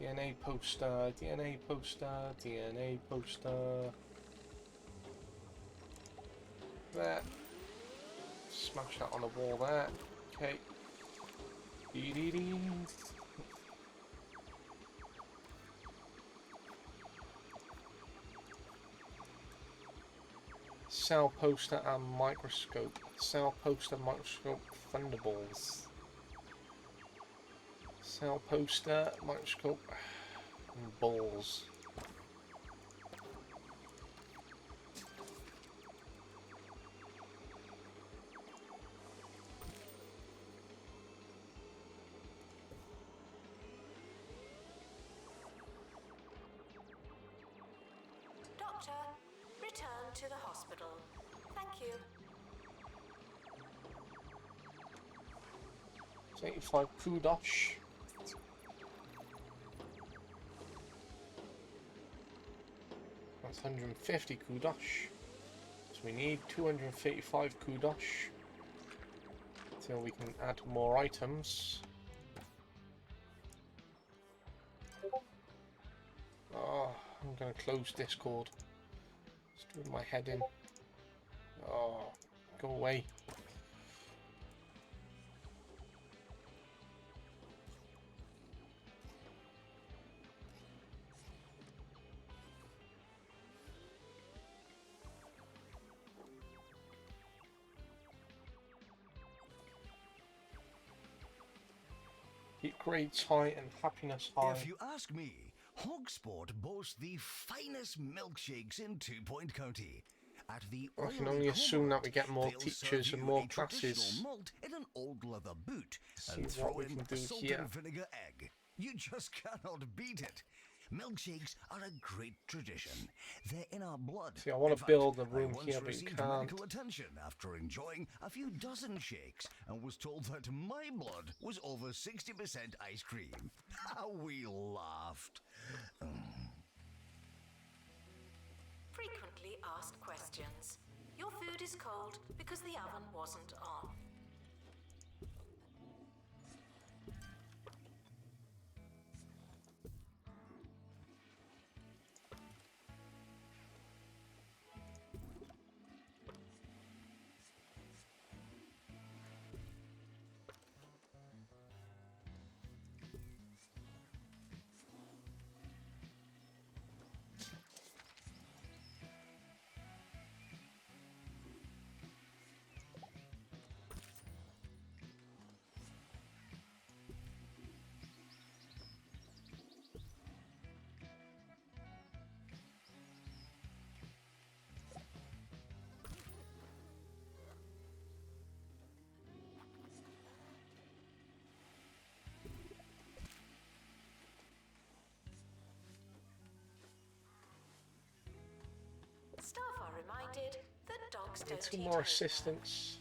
DNA poster, DNA poster, DNA poster. There. Smash that on the wall there. Okay. Dee-dee-dee. Cell poster and microscope. Cell poster, microscope, thunderballs. Cell poster, microscope, and balls. Doctor, return to the hospital. Thank you. It's 85 kudosh. That's 150 kudosh. So we need 235 kudosh till we can add more items. Oh, I'm gonna close Discord. Just doing my head in. Oh, go away. Keep grades high and happiness high. If you ask me, Hogsport boasts the finest milkshakes in 2 Point County. At the I can Oily only assume that we get more they'll teachers serve and you more a traditional classes. malt in an old leather boot See and what throw we in can a do salt here. and vinegar egg. You just cannot beat it. Milkshakes are a great tradition. They're in our blood. See, I want In to fact, build a I room once here, but you received can't. medical attention after enjoying a few dozen shakes and was told that my blood was over 60% ice cream. How we laughed. Frequently asked questions. Your food is cold because the oven wasn't on. decided that dogs Need don't two eat more homework. assistants.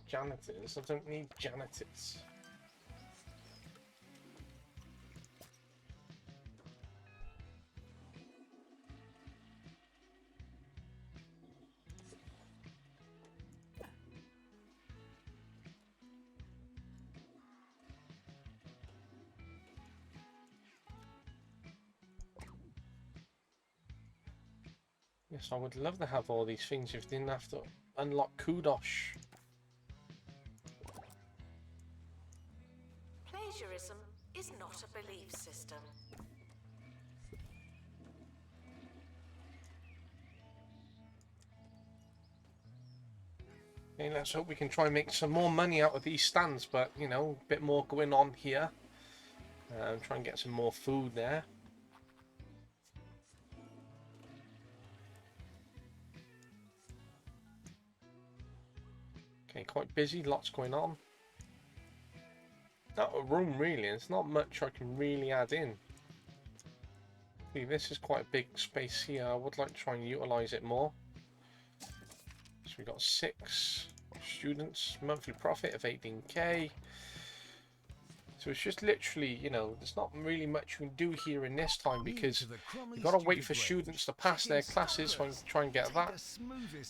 Janitors. I don't need janitors. Yes, I would love to have all these things if I didn't have to unlock Kudosh. Plagiarism is not a belief system. Okay, let's hope we can try and make some more money out of these stands, but you know, a bit more going on here. Try and get some more food there. Okay, quite busy, lots going on. Not a room really, there's not much I can really add in. See, this is quite a big space here, I would like to try and utilise it more. So we've got 6 students, monthly profit of 18k. So it's just literally, you know, there's not really much you can do here in this time because you've got to wait for students to pass their classes so I can try and get that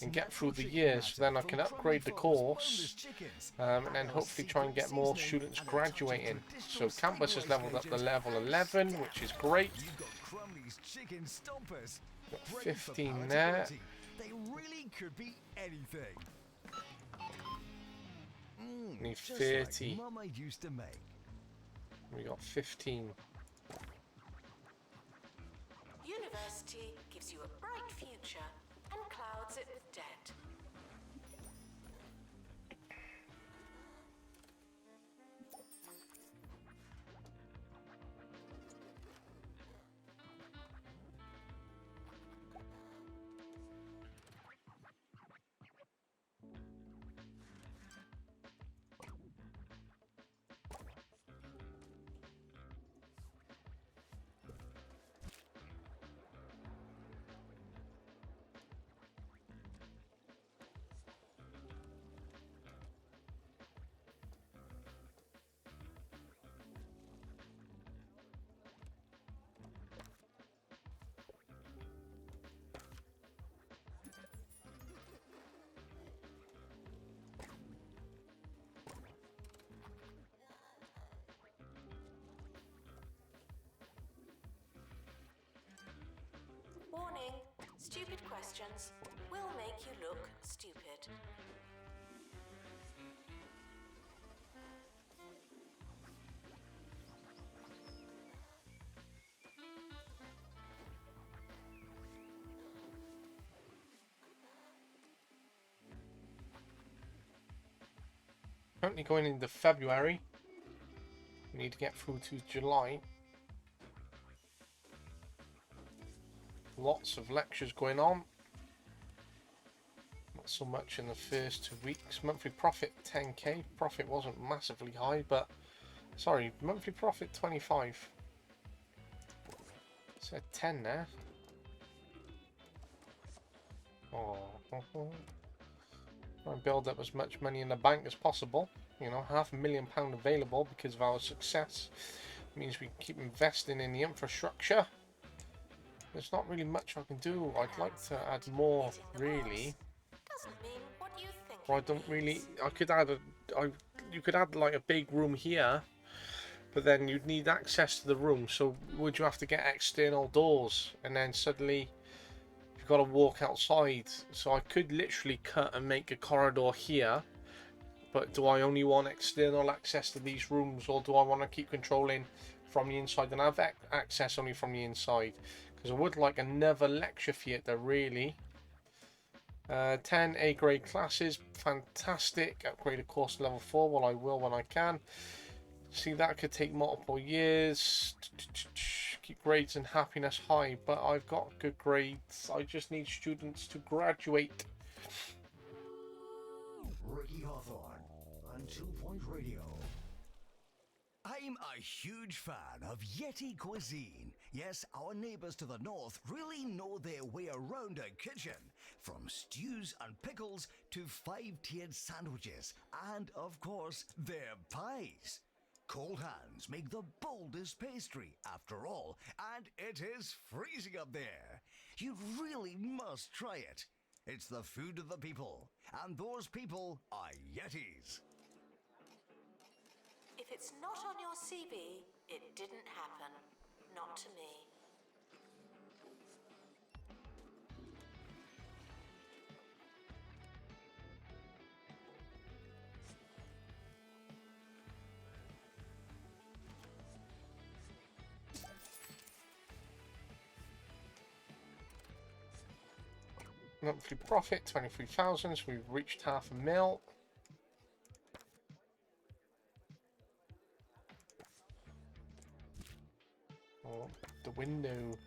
and get through the years. So then I can upgrade the course and then hopefully try and get more students graduating. So campus has leveled up to level 11, which is great. Got 15 there. They really could be anything. Need Just 30. like Mama used to make. We got 15. University gives you a bright future and clouds it with debt. Warning, stupid questions will make you look stupid. Currently going into February. We need to get through to July. Lots of lectures going on. Not so much in the first 2 weeks. Monthly profit 10k. Profit wasn't massively high, but sorry, monthly profit 25. Said 10 there. Oh, try and build up as much money in the bank as possible. You know, £500,000 available because of our success. It means we keep investing in the infrastructure. There's not really much I can do. I'd like to add more, really. Doesn't mean what you think. Or I don't really. I could add you could add like a big room here, but then you'd need access to the room. So would you have to get external doors, and then suddenly you've got to walk outside? So I could literally cut and make a corridor here. But do I only want external access to these rooms, or do I want to keep controlling from the inside and have access only from the inside? Because I would like another lecture theatre, really. 10 A grade classes, fantastic. Upgrade a course to level 4, well I will when I can. See, that could take multiple years. Keep grades and happiness high, but I've got good grades. I just need students to graduate. Ricky Hawthorne on 2 Point Radio. I'm a huge fan of Yeti cuisine. Yes, our neighbors to the north really know their way around a kitchen. From stews and pickles to 5-tiered sandwiches, and of course, their pies. Cold Hands make the boldest pastry, after all, and it is freezing up there. You really must try it. It's the food of the people, and those people are Yetis. If it's not on your CB, it didn't happen. Not to me. Monthly profit 23,000. So we've reached $500,000. Oh, the window.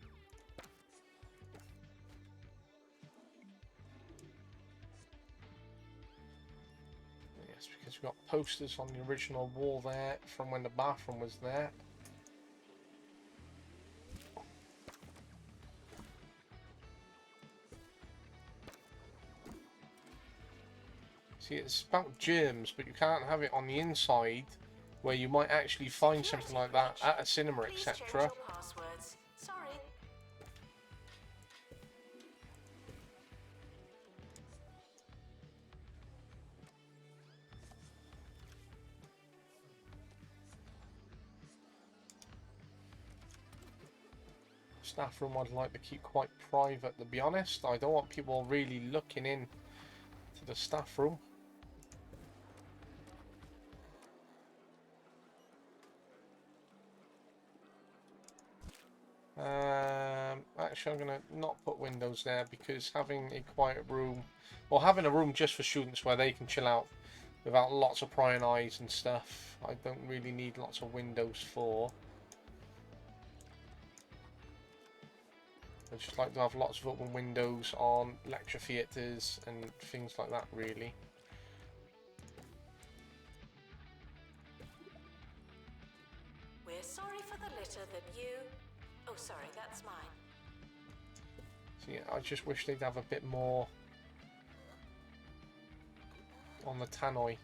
Yes, because we've got posters on the original wall there from when the bathroom was there. See, it's about germs, but you can't have it on the inside where you might actually find something like that at a cinema, Please change etc. your passwords. Sorry. Staff room I'd like to keep quite private, to be honest. I don't want people really looking in to the staff room. Actually, I'm going to not put windows there because having a quiet room, or having a room just for students where they can chill out without lots of prying eyes and stuff, I don't really need lots of windows for. I just like to have lots of open windows on lecture theatres and things like that, really. We're sorry for the litter that you... Oh, sorry, that's mine. So yeah, I just wish they'd have a bit more on the tannoy.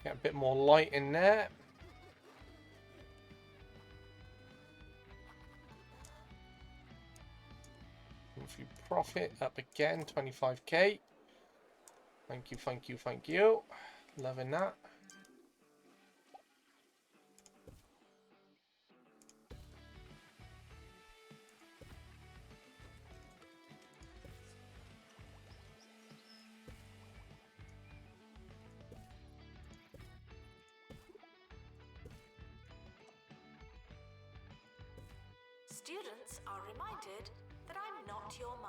Get a bit more light in there. Monthly profit up again, 25k. Thank you, thank you, thank you. Loving that. Students are reminded that I'm not your mum.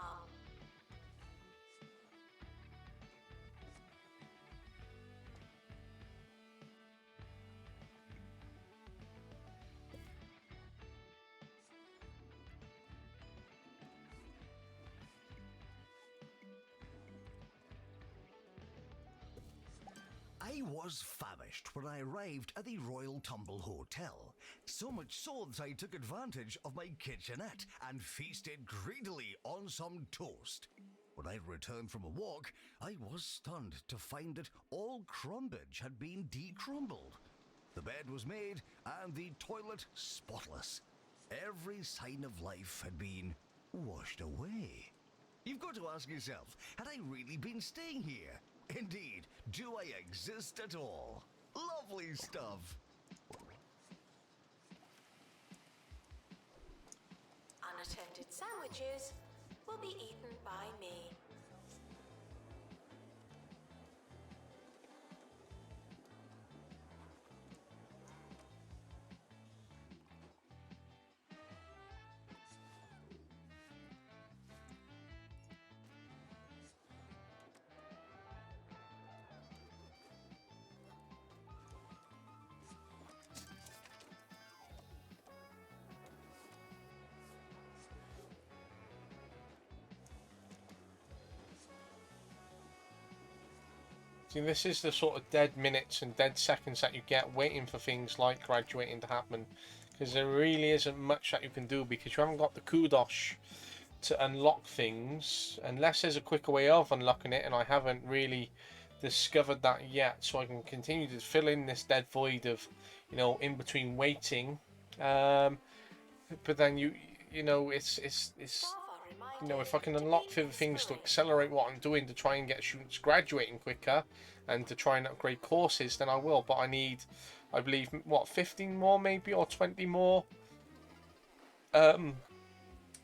I was famished when I arrived at the Royal Tumble Hotel. So much so that I took advantage of my kitchenette and feasted greedily on some toast. When I returned from a walk, I was stunned to find that all crumbage had been decrumbled. The bed was made and the toilet spotless. Every sign of life had been washed away. You've got to ask yourself, had I really been staying here? Indeed, do I exist at all? Lovely stuff. Unattended sandwiches will be eaten by me. See, this is the sort of dead minutes and dead seconds that you get waiting for things like graduating to happen. Because there really isn't much that you can do because you haven't got the kudos to unlock things. Unless there's a quicker way of unlocking it, and I haven't really discovered that yet. So I can continue to fill in this dead void of, you know, in between waiting. But then you know, it's you know, if I can unlock further things to accelerate what I'm doing to try and get students graduating quicker and to try and upgrade courses, then I will. But I need, I believe, what, 15 more maybe, or 20 more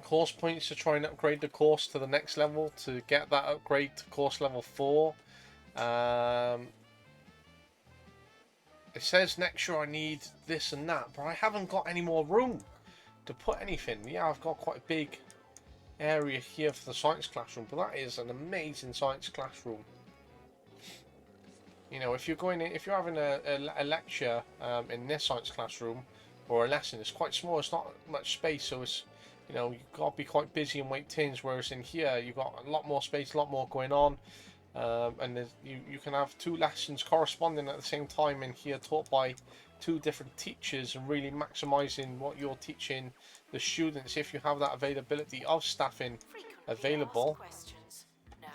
course points to try and upgrade the course to the next level to get that upgrade to course level 4. It says next year I need this and that, but I haven't got any more room to put anything. Yeah, I've got quite a big area here for the science classroom, but that is an amazing science classroom. You know, if you're going in, if you're having a lecture in this science classroom or a lesson, it's quite small. It's not much space, so it's, you know, you've got to be quite busy and wait turns. Whereas in here, you've got a lot more space, a lot more going on, and you can have 2 lessons corresponding at the same time in here, taught by 2 different teachers, and really maximizing what you're teaching the students if you have that availability of staffing available.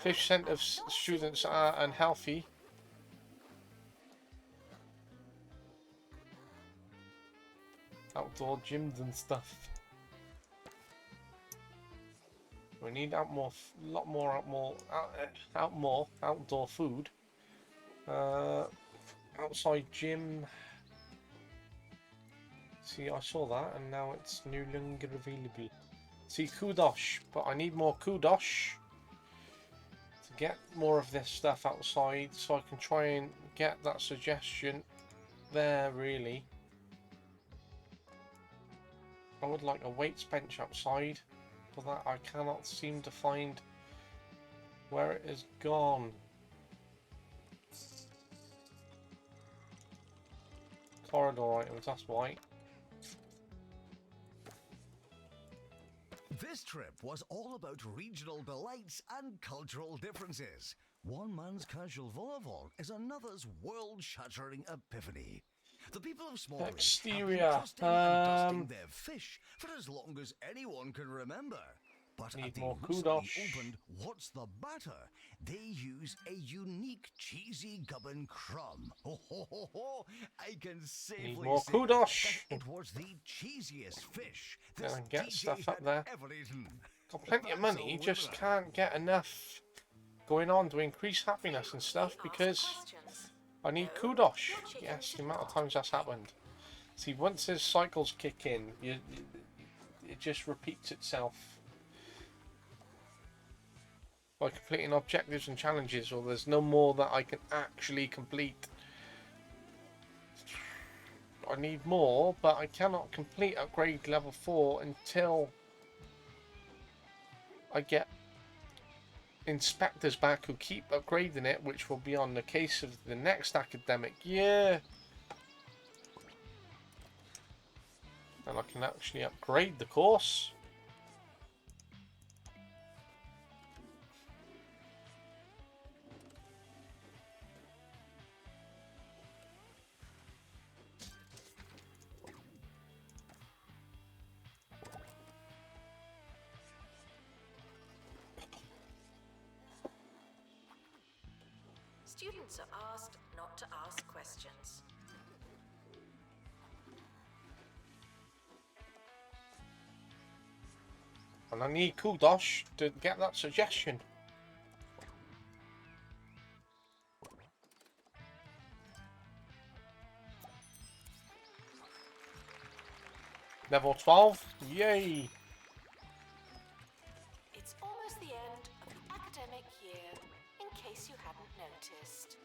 50% of students are unhealthy. Outdoor gyms and stuff. We need more outdoor food. Outside gym. See, I saw that, and now it's no longer available. See, kudos, but I need more kudos to get more of this stuff outside, so I can try and get that suggestion there, really. I would like a weights bench outside, but that I cannot seem to find where it is gone. Corridor items, that's why. This trip was all about regional delights and cultural differences. One man's casual vol is another's world-shattering epiphany. The people of Smallridge Exterior, have been trusting and dusting their fish for as long as anyone can remember. But Need at the more recently kudos. opened What's the Batter, they use a unique cheesy gubbin crumb. Ho ho ho ho! I can safely more say kudos. that it was the cheesiest fish Go this and get DJ stuff up had there. ever eaten. Got plenty of That's money, all just with can't get enough going on to increase happiness and stuff because I need kudos. Yes, the amount of times that's happened. See, once those cycles kick in, it just repeats itself. By completing objectives and challenges, or there's no more that I can actually complete. I need more, but I cannot complete upgrade level 4 until I get inspectors back who keep upgrading it, which will be on the case of the next academic year. And I can actually upgrade the course. Students are asked not to ask questions. And I need kudos to get that suggestion. Level 12, yay! It's almost the end of the academic year, in case you hadn't noticed.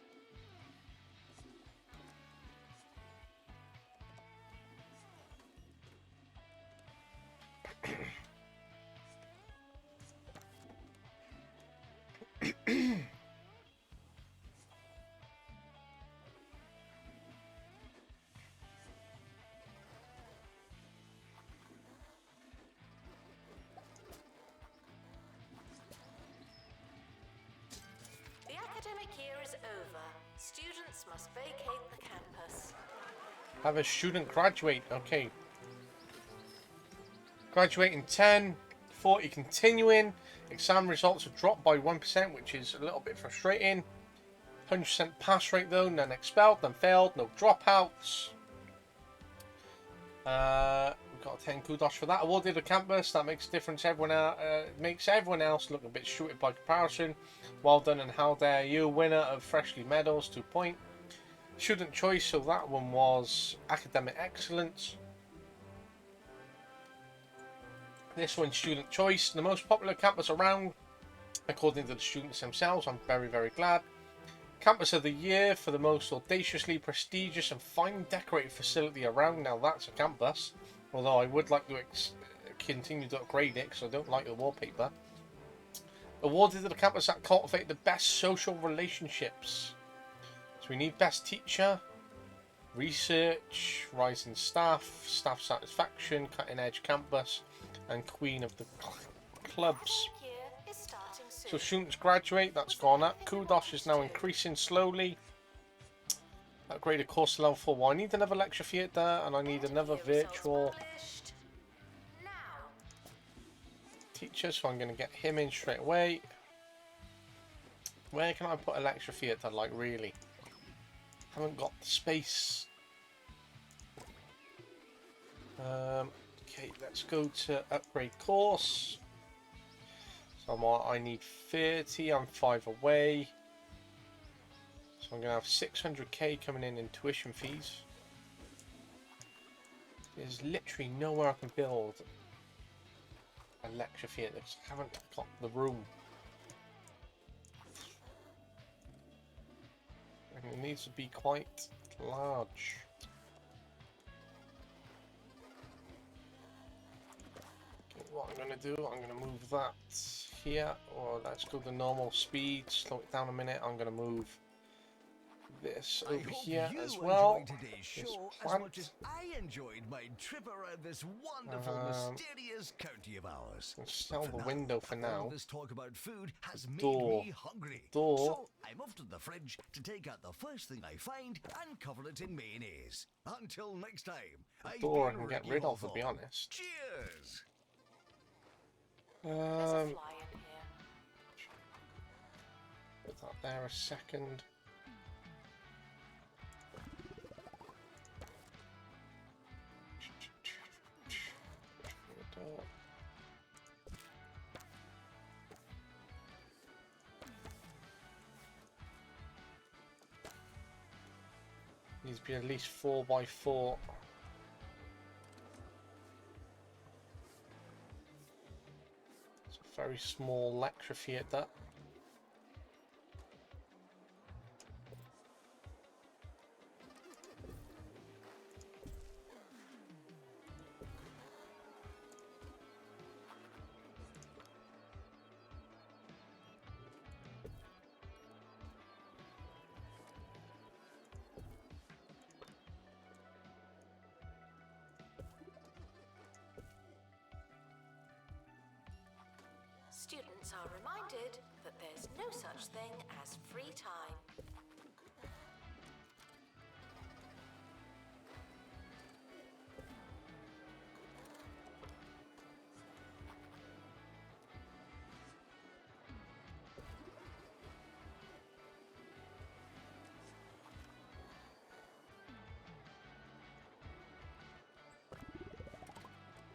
The academic year is over, Students must vacate the campus. Have a student graduate. Okay. Graduate in 10. 40 continuing. Exam results have dropped by 1%, which is a little bit frustrating. 100% pass rate though. None expelled, none failed, no dropouts. We've got a 10 kudos for that. Awarded a campus. That makes a difference. Makes everyone else look a bit shorted by comparison. Well done, and how dare you. Winner of freshly medals, 2 point. Student choice, so that one was academic excellence. This one's student choice. The most popular campus around, according to the students themselves. I'm very, very glad. Campus of the year for the most audaciously prestigious and finely decorated facility around. Now that's a campus. Although I would like to continue to upgrade it because I don't like the wallpaper. Awarded to the campus that cultivate the best social relationships. So we need best teacher, research, rising staff, staff satisfaction, cutting edge campus, and queen of the clubs. Academic year is starting soon. So students graduate, that's gone up. Kudos is now increasing slowly. Upgraded course to level 4. Well, I need another lecture theatre and I need another virtual Published now. teacher, so I'm going to get him in straight away. Where can I put a lecture theatre, like, really? Haven't got the space. Okay, let's go to upgrade course. So I need 30, I'm 5 away. So I'm going to have 600k coming in tuition fees. There's literally nowhere I can build a lecture theatre because I haven't got the room. And it needs to be quite large. Okay, what I'm going to do, I'm going to move that here, or let's go to normal speed, slow it down a minute. I'm going to move this I over hope here you as well. enjoyed today's This show as plant. much as I enjoyed my trip around this wonderful, mysterious county of ours. Let's But sell for the now, window for all now. This talk about food has made Door. me hungry. Door. So I'm off to the fridge to take out the first thing I find and cover it in mayonnaise. Until next time, I've Door I been can get Ricky rid of, to be Hawthorne. honest. Cheers. There's a fly in here. Put that there a second. Needs to be at least 4x4. It's a very small lecture theatre. Students are reminded that there's no such thing as free time.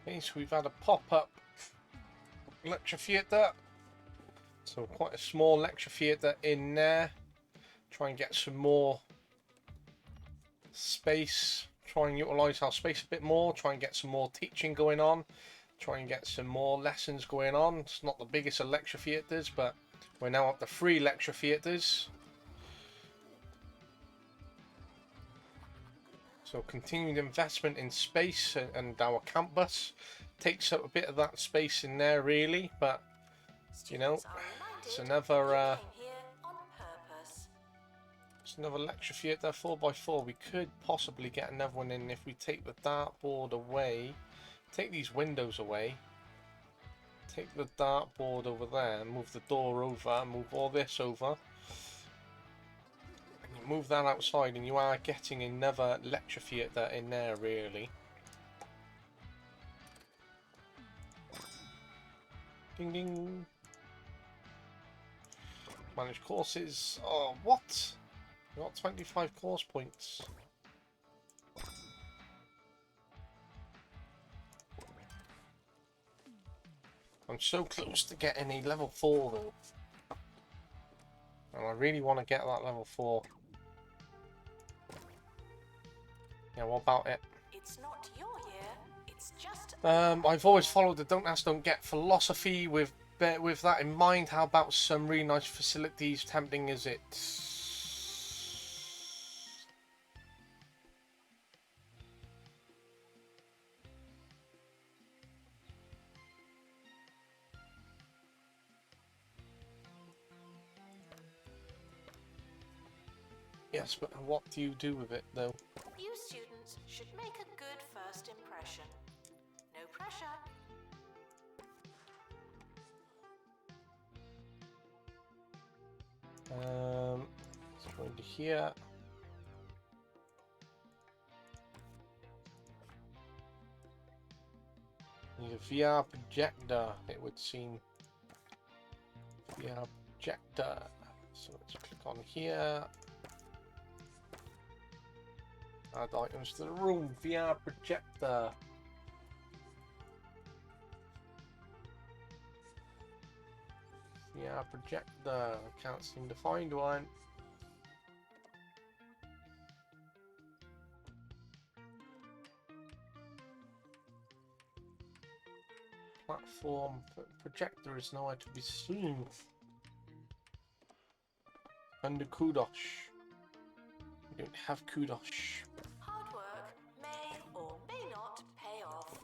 Okay, so we've had a pop-up lecture theatre. So quite a small lecture theatre in there. Try and get some more space. Try and utilise our space a bit more. Try and get some more teaching going on. Try and get some more lessons going on. It's not the biggest of lecture theatres, but we're now up to 3 lecture theatres. So continued investment in space and our campus takes up a bit of that space in there, really, but you know, Students are reminded it's another you came here on purpose. it's another lecture theatre 4x4. We could possibly get another one in if we take the dartboard away, take these windows away, take the dartboard over there, move the door over, move all this over, and you move that outside and you are getting another lecture theatre in there, really. Ding ding. Manage courses. Oh, what? We got 25 course points. I'm so close to getting a level 4 though. And I really want to get that level 4. Yeah, what about it? It's not your year, it's just I've always followed the don't ask, don't get philosophy with that in mind. How about some really nice facilities? Tempting is it? Yes, but what do you do with it though? you students should make a good first impression. No pressure. Let's go into here. Need a VR projector, it would seem. VR projector. So let's click on here. Add items to the room. VR projector. VR projector. Can't seem to find one. Platform projector is nowhere to be seen. Under Kudosh. We don't have Kudosh. Hard work may or may not pay off.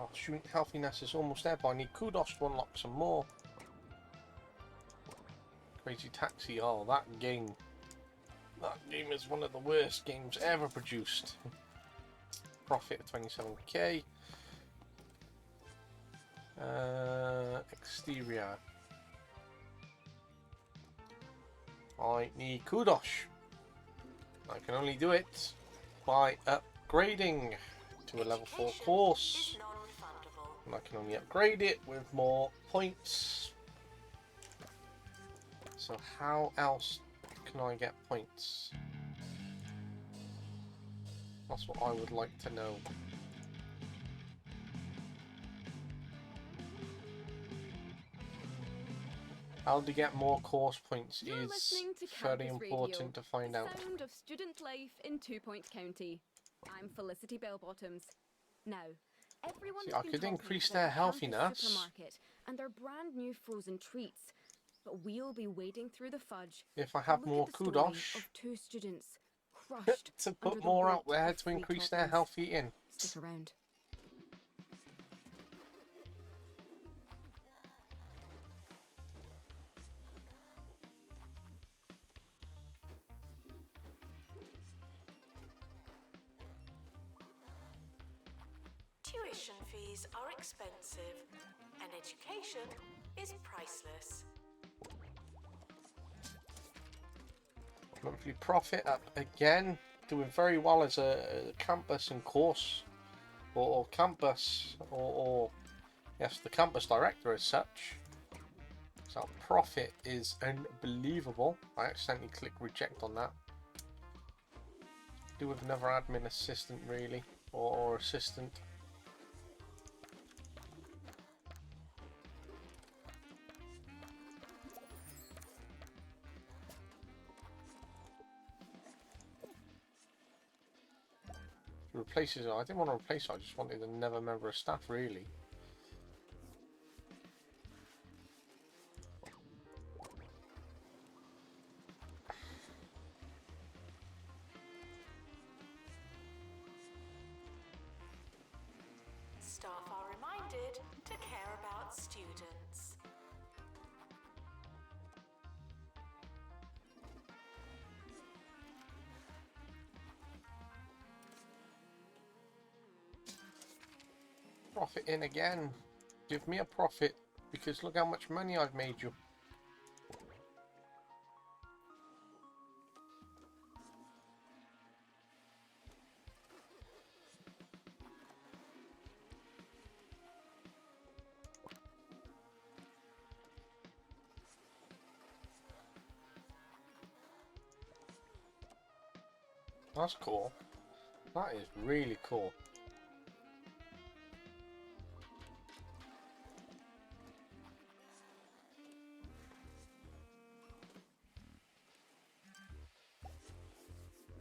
Oh, student healthiness is almost there, but I need Kudos to unlock some more. Crazy Taxi, oh, that game. That game is one of the worst games ever produced. Profit of 27k. Exterior. I need Kudos. I can only do it by upgrading to a level 4 course. Is non-refundable. And I can only upgrade it with more points. So how else can I get points? That's what I would like to know. How to get more course points You're is listening to very Campus important Radio, to find the out. sound of student life in 2 Point County. I'm Felicity Bellbottoms. Now, everyone's See, I been could talking increase about their the campus healthiness. supermarket and their brand new frozen treats. But we'll be wading through the fudge. If I have Look more at the story Kudos of 2 students crushed to under put the more weight out there of to free increase their toppings. health eating. Stick around. Tuition fees are expensive, and education is priceless. Monthly profit up again, doing very well as a campus and course, or campus, or yes, the campus director as such. So profit is unbelievable. I accidentally clicked reject on that. Do with another admin assistant really, or assistant. Replaces it. I didn't want to replace it, I just wanted another member of staff really. reminded to care about students. Profit in again. Give me a profit, because look how much money I've made you. That's cool. That is really cool.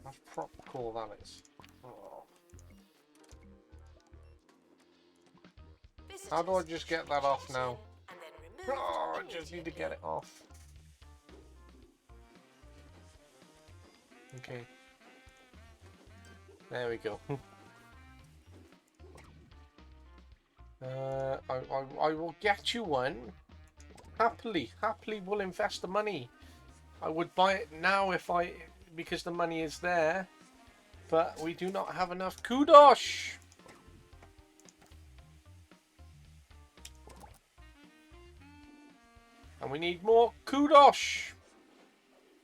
That's proper cool, that is. Oh. How do I just get that off now? And then remove Oh, I just need to get it off. Okay. There we go. I will get you one. Happily will invest the money. I would buy it now because the money is there, but we do not have enough kudos. And we need more kudos.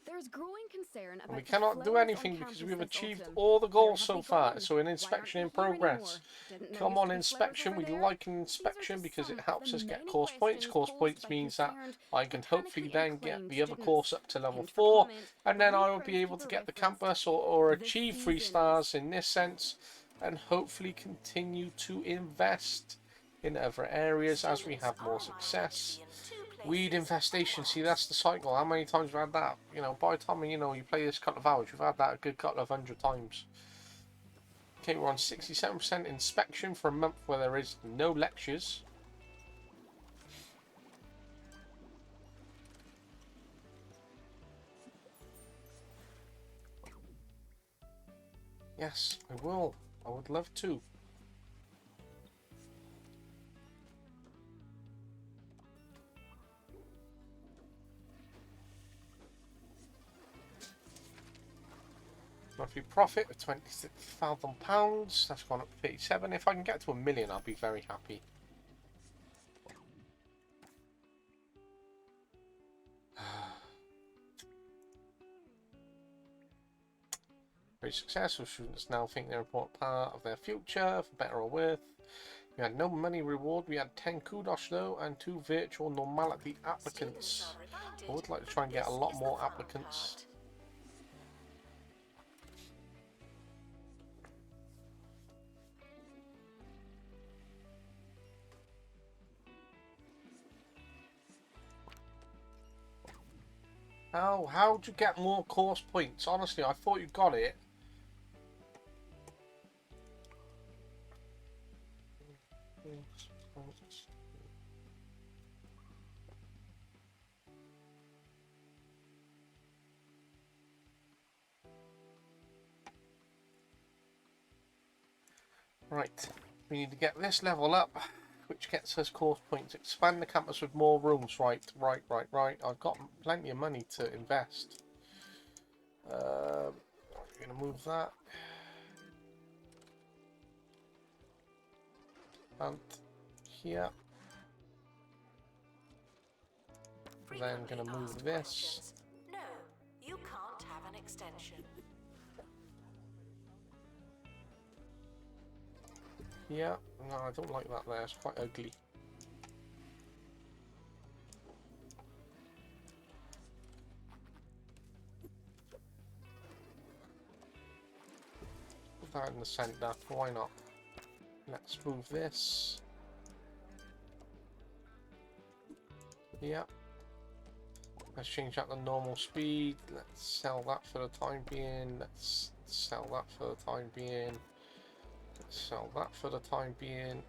There's growing concern about And we the cannot do flowers on anything because campus we've this achieved autumn. all the goals Where so have they far. gone? So an Why inspection in aren't we here progress. anymore? Didn't Come know on, there was inspection. flowers We over there? like an These are inspection just because it some of helps the us get many course points. questions Course posed points by means that concerned, I can hopefully botanically then get inclined the other students. course up to level Hint for 4. comment, And then I will reference be to able the to get the reference. campus or This achieve 3 season stars in this sense. And hopefully continue to invest in other areas as we have more success. Weed infestation, see, that's the cycle. How many times have we had that? You know, by the time you play this couple of hours, you've had that a good couple of 100 times. Okay, we're on 67% inspection for a month where there is no lectures. Yes, I will. I would love to. Monthly profit of £26,000. That's gone up to 57. If I can get to 1 million, I'll be very happy. Very successful students now think they're an important part of their future, for better or worse. We had no money reward. We had 10 kudos though, and 2 virtual normality applicants. I would like to try and get a lot more applicants. How'd you get more course points? Honestly, I thought you got it. Right, we need to get this level up, which gets us course points. Expand the campus with more rooms. Right. I've got plenty of money to invest. We're going to move that. And here. Then I'm going to move this. No, you can't have an extension. Yeah, no, I don't like that there. It's quite ugly. Put that in the centre. Why not? Let's move this. Yeah. Let's change that to normal speed. Let's sell that for the time being. Let's sell that for the time being. Let's sell that for the time being.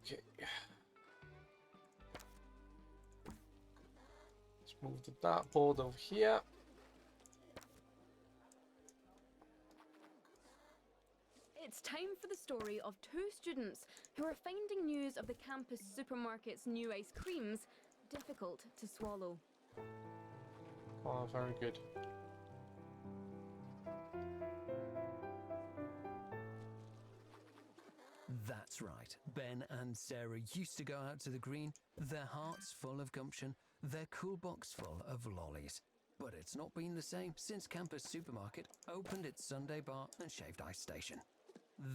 Okay. Let's move the dartboard over here. It's time for the story of two students who are finding news of the campus supermarket's new ice creams difficult to swallow. Oh, very good. That's right. Ben and Sarah used to go out to the green, their hearts full of gumption, their cool box full of lollies. But it's not been the same since Campus Supermarket opened its Sunday bar and shaved ice station.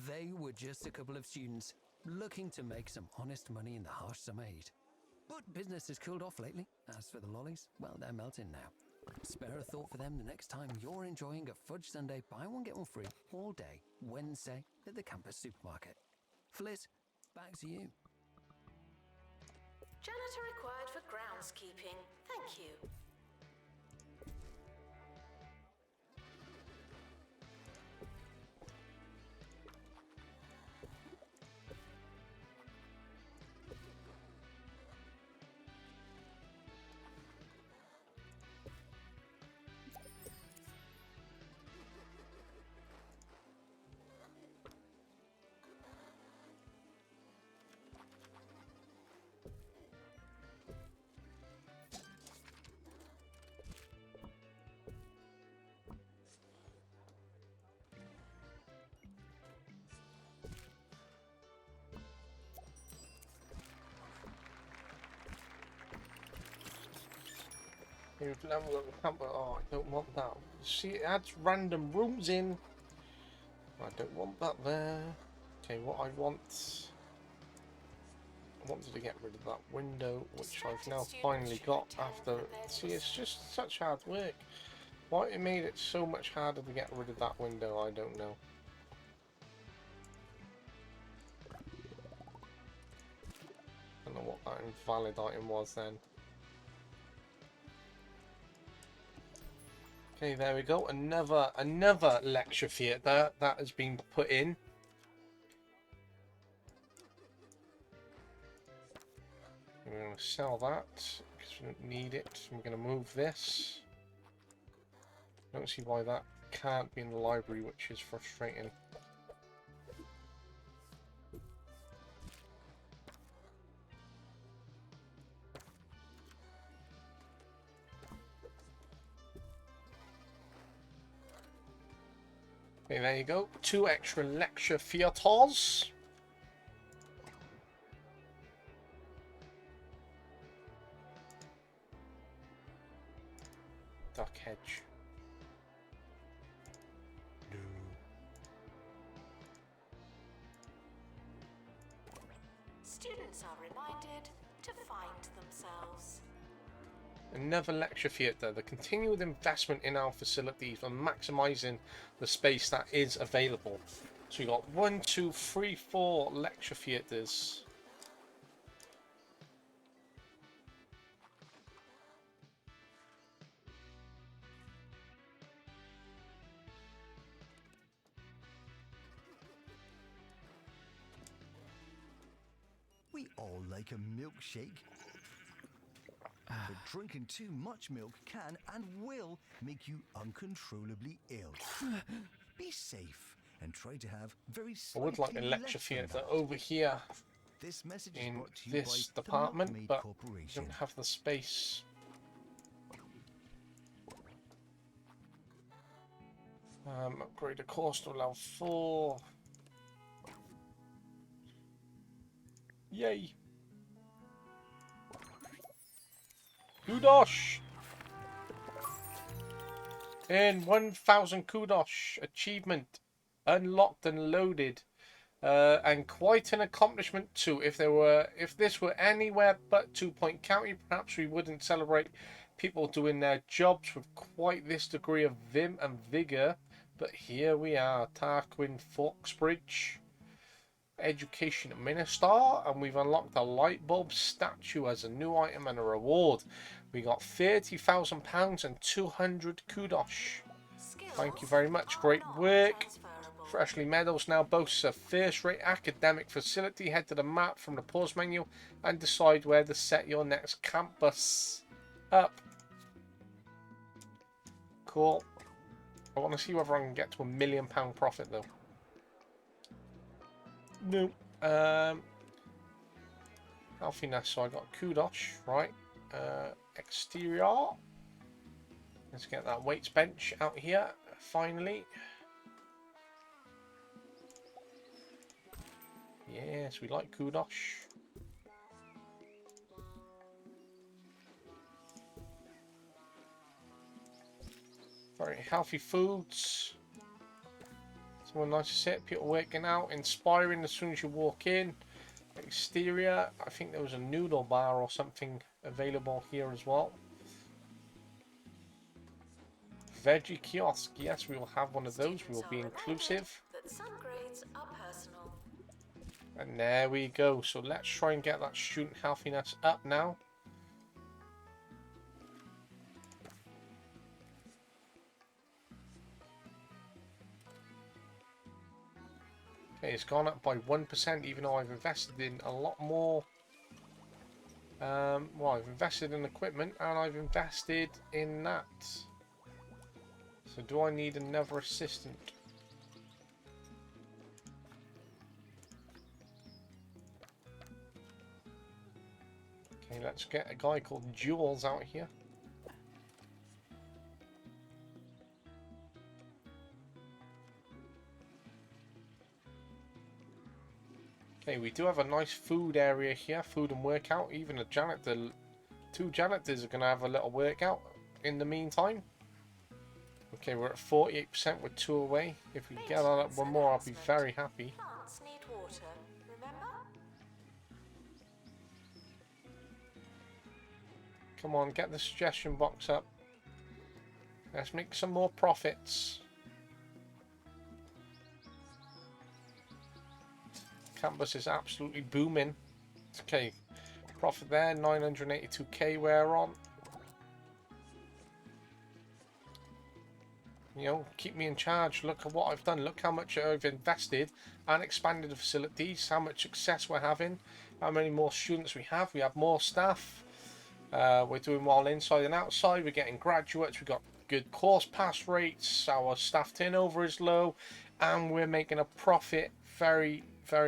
They were just a couple of students looking to make some honest money in the harsh summer heat. But business has cooled off lately. As for the lollies, well, they're melting now. Spare a thought for them the next time you're enjoying a fudge sundae buy one get one free all day Wednesday at the Campus Supermarket. Fliss, back to you. Janitor required for groundskeeping. Thank you. You've never got the camper. Oh, I don't want that. See, it adds random rooms in. I don't want that there. Okay, what I wanted to get rid of that window, which I've now finally got after. See, it's just such hard work. Why it made it so much harder to get rid of that window, I don't know. I don't know what that invalid item was then. Okay, there we go. Another lecture theatre that has been put in. We're going to sell that because we don't need it. We're going to move this. I don't see why that can't be in the library, which is frustrating. Okay, there you go. 2 extra lecture theatres. Duck hedge. No. Students are reminded to find themselves. Another lecture theatre. The continued investment in our facilities and maximising the space that is available. So you got 1, 2, 3, 4 lecture theatres. We all like a milkshake. But drinking too much milk can and will make you uncontrollably ill. Be safe and try to have very I would like a slightly lecture less theatre than that. over here This message is in brought to you this by the department, Milkmaid but Corporation. don't have the space. Upgrade a course to level 4. Yay! Kudos! And 1000 kudos achievement unlocked and loaded, and quite an accomplishment too. If this were anywhere but 2 Point County, perhaps we wouldn't celebrate people doing their jobs with quite this degree of vim and vigor. But here we are, Tarquin Foxbridge, Education Minister, and we've unlocked a light bulb statue as a new item and a reward. We got £30,000 and 200 kudos. Thank you very much. Great work. Freshley Meadows now boasts a first-rate academic facility. Head to the map from the pause menu and decide where to set your next campus up. Cool. I want to see whether I can get to £1 million profit though. No. Healthiness, so I got kudos, right? Exterior. Let's get that weights bench out here, finally. Yes, we like kudos. Very healthy foods. Somewhere nice to sit, people working out, inspiring as soon as you walk in. Exterior, I think there was a noodle bar or something available here as well. Veggie kiosk, yes, we will have one of those. We will be inclusive. That some grades are personal. And there we go. So let's try and get that student healthiness up now. Okay, it's gone up by 1%, even though I've invested in a lot more. Well, I've invested in equipment and I've invested in that. So do I need another assistant? Okay, let's get a guy called Jules out here. Okay, we do have a nice food area here, food and workout. Even a janitor, 2 janitors are going to have a little workout in the meantime. Okay, we're at 48% with 2 away. If we can get that up 1 more, I'll be very happy. Plants need water, remember? Come on, get the suggestion box up. Let's make some more profits. Campus is absolutely booming. Okay, profit there, 982k we're on. You know, keep me in charge. Look at what I've done. Look how much I've invested and expanded the facilities. How much success we're having. How many more students we have. We have more staff. We're doing well inside and outside. We're getting graduates. We've got good course pass rates. Our staff turnover is low. And we're making a profit very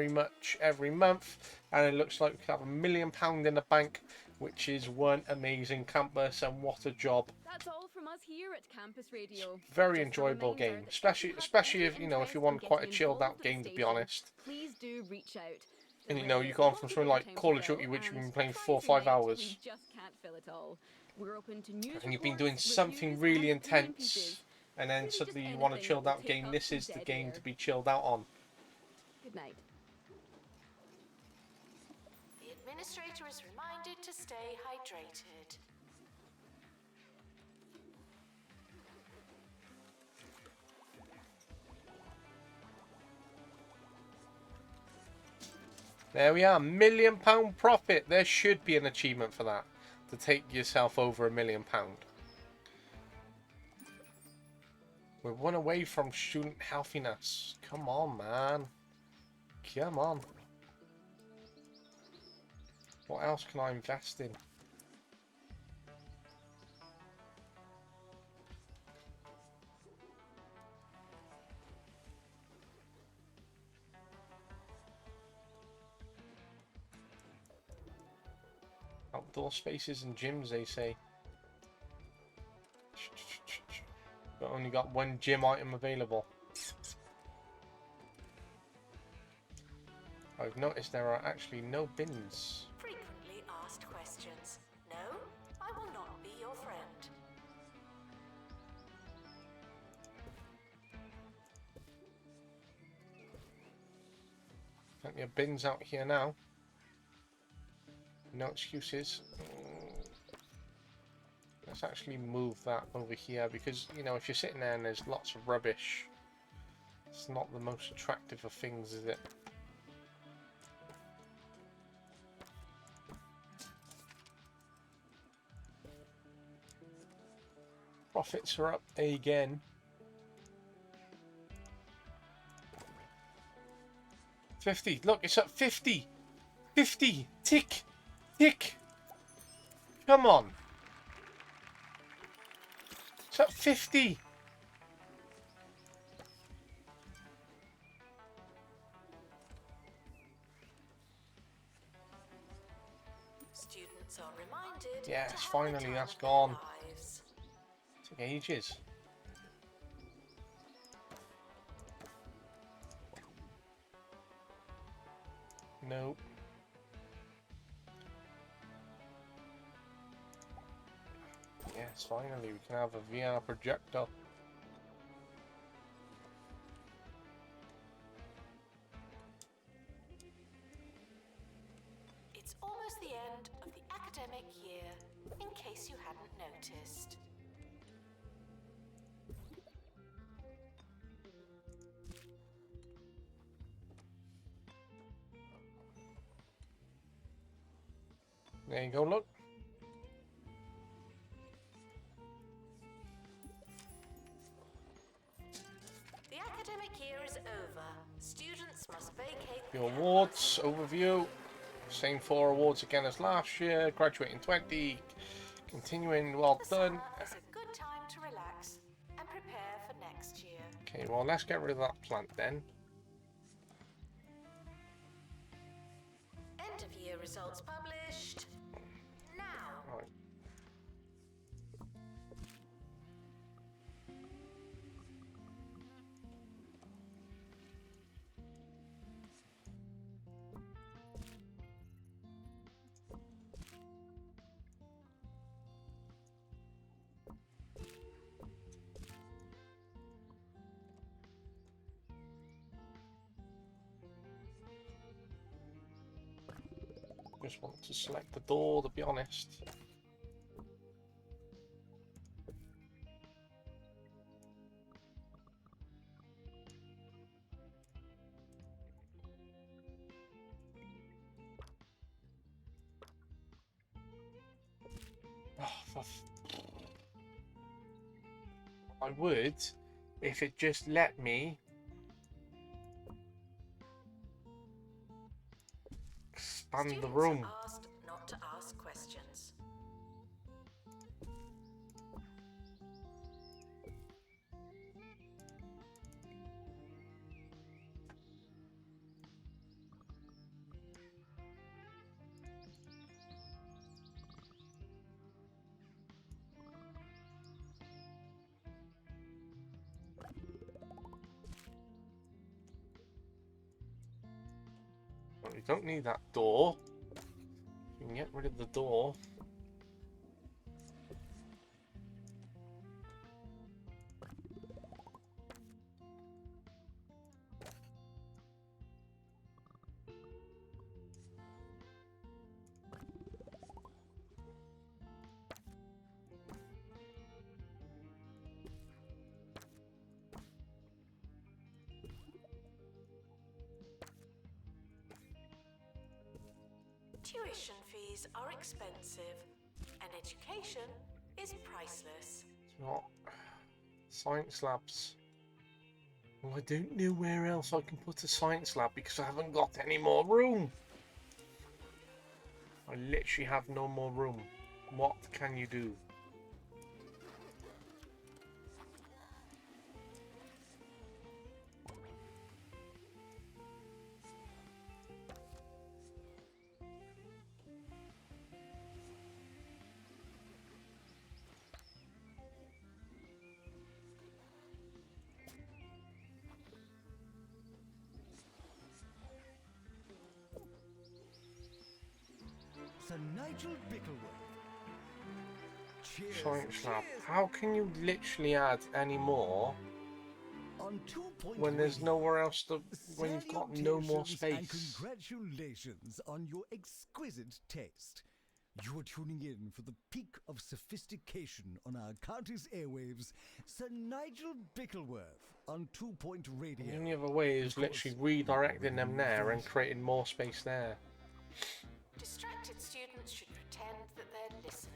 much every month. And it looks like we have £1 million in the bank, which is one amazing campus, and what a job. That's all from us here at Campus Radio. Very Just a enjoyable reminder game, that especially if you know, if you want quite a chilled out game, to be honest. Please do reach out. And you know, you go on from something like Call of Duty, which you've been playing 4 or 5 hours, We just can't fill it all. We're open to news and you've been reports, doing something reviews, really and opinion intense, pieces. and then Really suddenly just you want a anything chilled that out will game. take This up is some the dead game air. to be chilled out on. Good night. The administrator is reminded to stay hydrated. There we are, £1 million profit. There should be an achievement for that, to take yourself over £1 million. We're 1 away from student healthiness. Come on, man. Come on. What else can I invest in? Outdoor spaces and gyms, they say. But only got 1 gym item available. I've noticed there are actually no bins. Frequently asked questions. No, I will not be your friend. Plenty of bins out here now. No excuses. Let's actually move that over here, because, you know, if you're sitting there and there's lots of rubbish, it's not the most attractive of things, is it? Profits are up again. 50. Look, it's at 50. 50. Tick. Tick. Come on. It's at 50. Students are reminded Yes, to have finally, the time that's of their gone. lives. Took ages. Nope. Yes, finally, we can have a VR projector. It's almost the end of the academic year, in case you hadn't noticed. There you go, look. The academic year is over. Students must vacate The awards overview. Same 4 awards again as last year. Graduating 20. Continuing, well The done. summer is a good time to relax and prepare for next year. Okay, well, let's get rid of that plant then. End of year results published. Now. Right. Just want to select the door, to be honest. Oh, I would, if it just let me expand the Students room. are asked not to ask questions. Well, you don't need that door. You can get rid of the door. Tuition fees are expensive, and education is priceless. It's not science labs. Well, I don't know where else I can put a science lab because I haven't got any more room. I literally have no more room. What can you do? Sir Nigel Bickleworth. Cheers. Science lab. cheers. How can you literally add any more On 2 Point when there's Radio, nowhere else to, when you've got no more salutations space? And congratulations on your exquisite taste. You're tuning in for the peak of sophistication on our county's airwaves. Sir Nigel Bickleworth on 2 Point Radio. The only other way is literally redirecting them there and creating more space there. Distracted students should pretend that they're listening.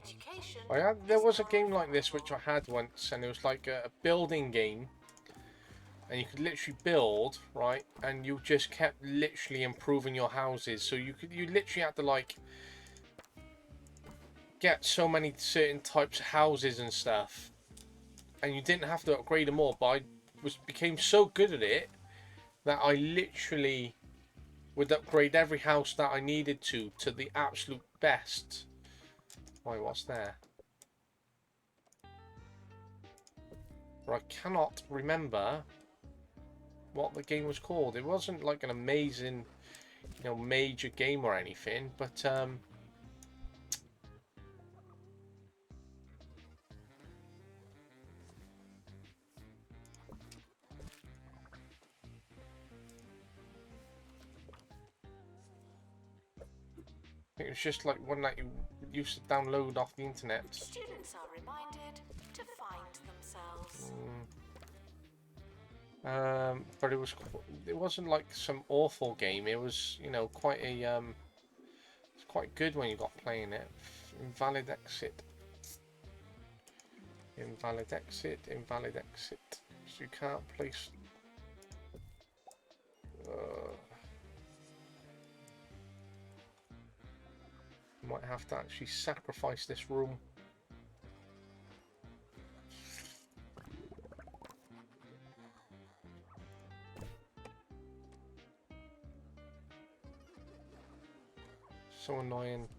education. There is was a now game like this which I available. had once, and it was like a building game, and you could literally build, right, and you just kept literally improving your houses. So you literally had to like get so many certain types of houses and stuff, and you didn't have to upgrade them all. But I became so good at it that I literally would upgrade every house that I needed to the absolute best. Wait, what's there? But I cannot remember what the game was called. It wasn't like an amazing, major game or anything, but it was just like one that you used to download off the internet. Students are reminded to find themselves. But it wasn't like some awful game. It was, quite a it's quite good when you got playing it. Invalid exit. Invalid exit. Invalid exit. So you can't place. Might have to actually sacrifice this room. So annoying.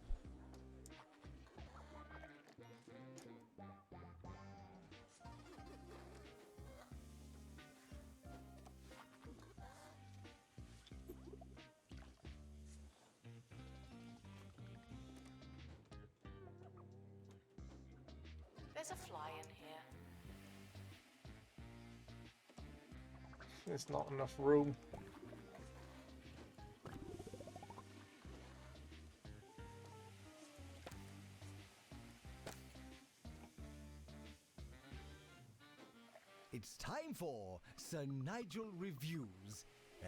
There's a fly in here. There's not enough room. It's time for Sir Nigel Reviews.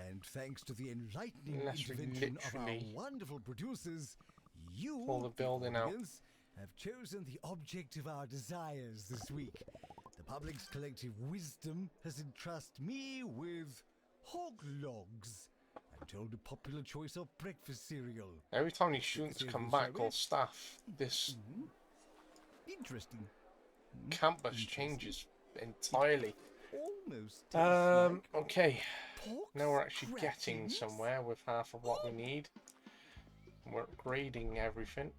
And thanks to the enlightening Unless we intervention of our literally wonderful producers, you, pull the building out. audience, have chosen the object of our desires this week. The public's collective wisdom has entrusted me with hog logs. I'm told a popular choice of breakfast cereal. Every time these students Serious, come back, shall we? all staff, this Interesting. campus changes entirely. Almost tastes like Okay. pork Now we're actually getting scratchings. somewhere with half of what we need. We're upgrading everything.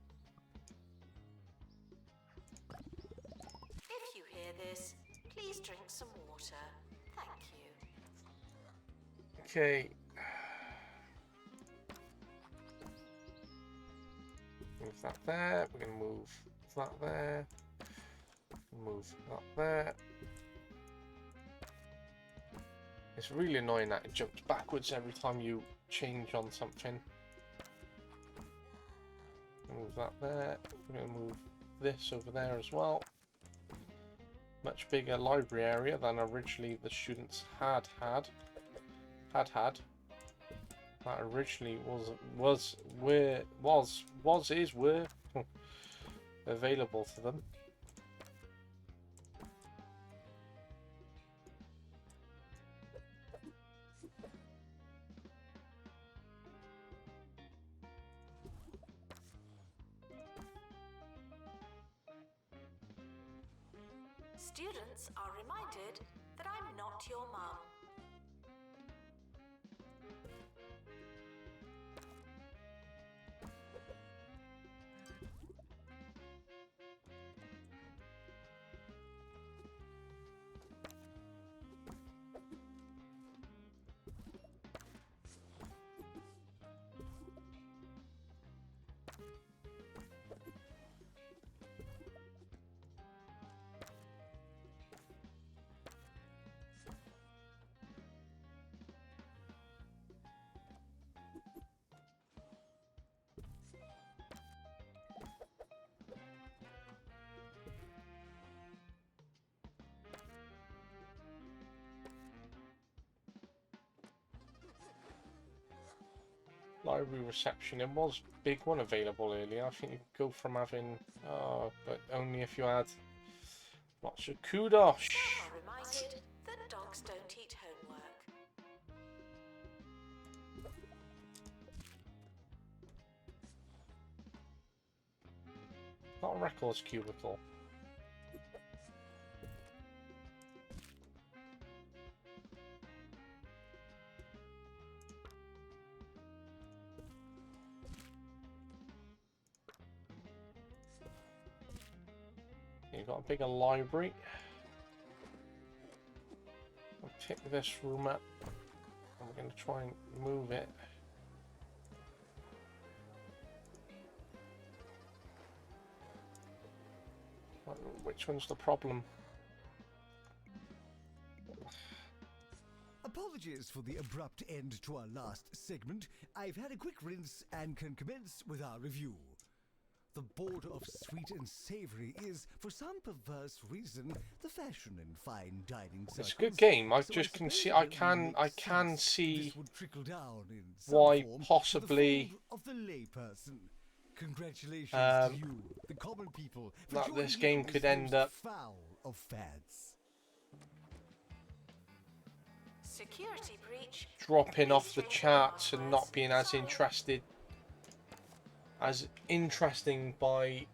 If you hear this, please drink some water. Thank you. Okay. Move that there. We're going to move that there. Move that there. It's really annoying that it jumps backwards every time you change on something. Move that there. We're going to move this over there as well. Much bigger library area than originally the students had. That originally were available to them. Students are reminded that I'm not your mum. library reception. There was a big one available earlier. I think you could go from having, but only if you had lots of kudos. Staff are reminded that dogs don't eat homework. Not a records cubicle. You've got a bigger library. I'll pick this room up. I'm going to try and move it. Which one's the problem? Apologies for the abrupt end to our last segment. I've had a quick rinse and can commence with our review. The border of sweet and savory is, for some perverse reason, the fashion in fine dining circles. It's a good game. I So just can suppose see. it I only can makes sense see this would trickle down in some why form to the possibly fold of the layperson. Congratulations Um, to you, the common people, for that joining this in game on could this end most up foul of fads. Security breach. dropping off the charts and not being as interesting by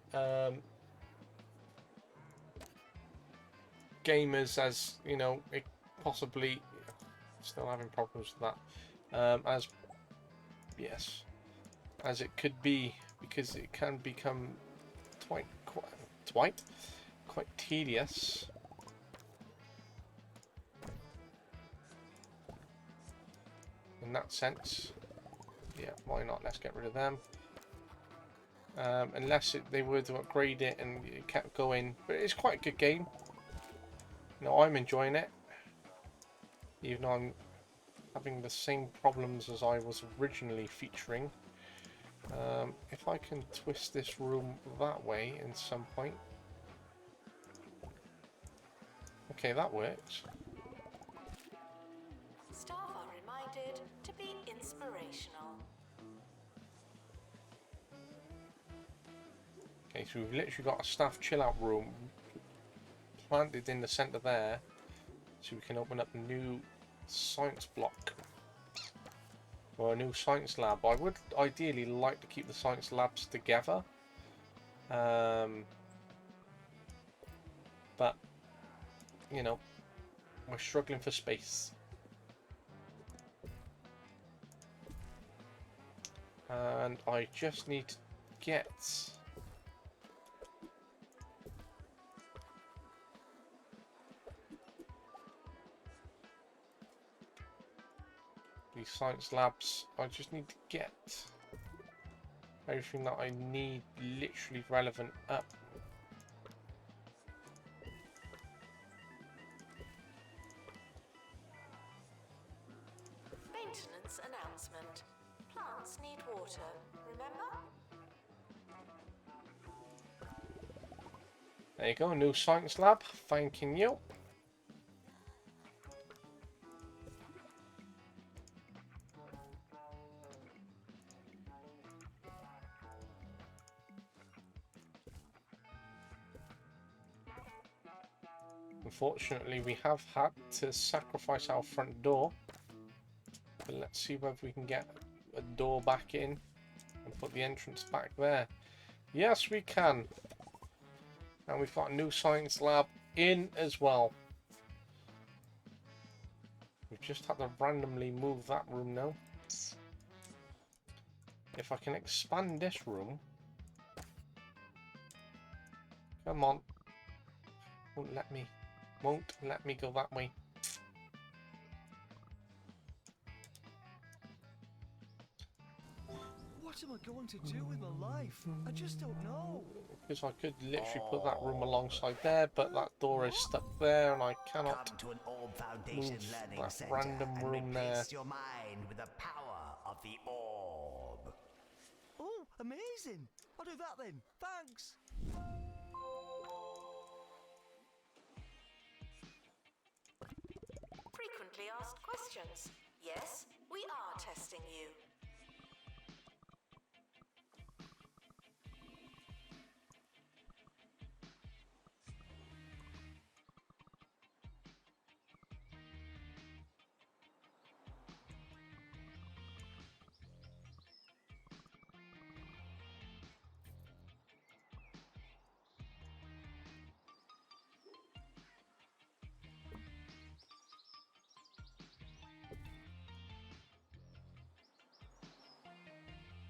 gamers as, you know, it possibly still having problems with that, as it could be, because it can become quite tedious. In that sense. Yeah, why not? Let's get rid of them. Unless they were to upgrade it and it kept going. But it's quite a good game. No, I'm enjoying it. Even though I'm having the same problems as I was originally featuring. If I can twist this room that way in some point. Okay, that works. Staff are reminded to be inspirational. Okay, so we've literally got a staff chill out room planted in the centre there, so we can open up a new science block or a new science lab. I would ideally like to keep the science labs together, but you know, we're struggling for space. And I just need to get these science labs. I just need to get everything that I need literally relevant up. Maintenance announcement. Plants need water, remember? There you go, new science lab. Thanking you. Unfortunately, we have had to sacrifice our front door. But let's see whether we can get a door back in and put the entrance back there. Yes, we can. And we've got a new science lab in as well. We've just had to randomly move that room now. If I can expand this room. Come on. Won't let me go that way. What am I going to do with my life? I just don't know. Because I could literally put that room alongside there, but that door is stuck there and I cannot Come to an Orb Foundation move learning that center random and room there. replace your mind with the power of the orb. Oh, amazing. I'll do that then. Thanks. Frequently asked questions. Yes, we are testing you.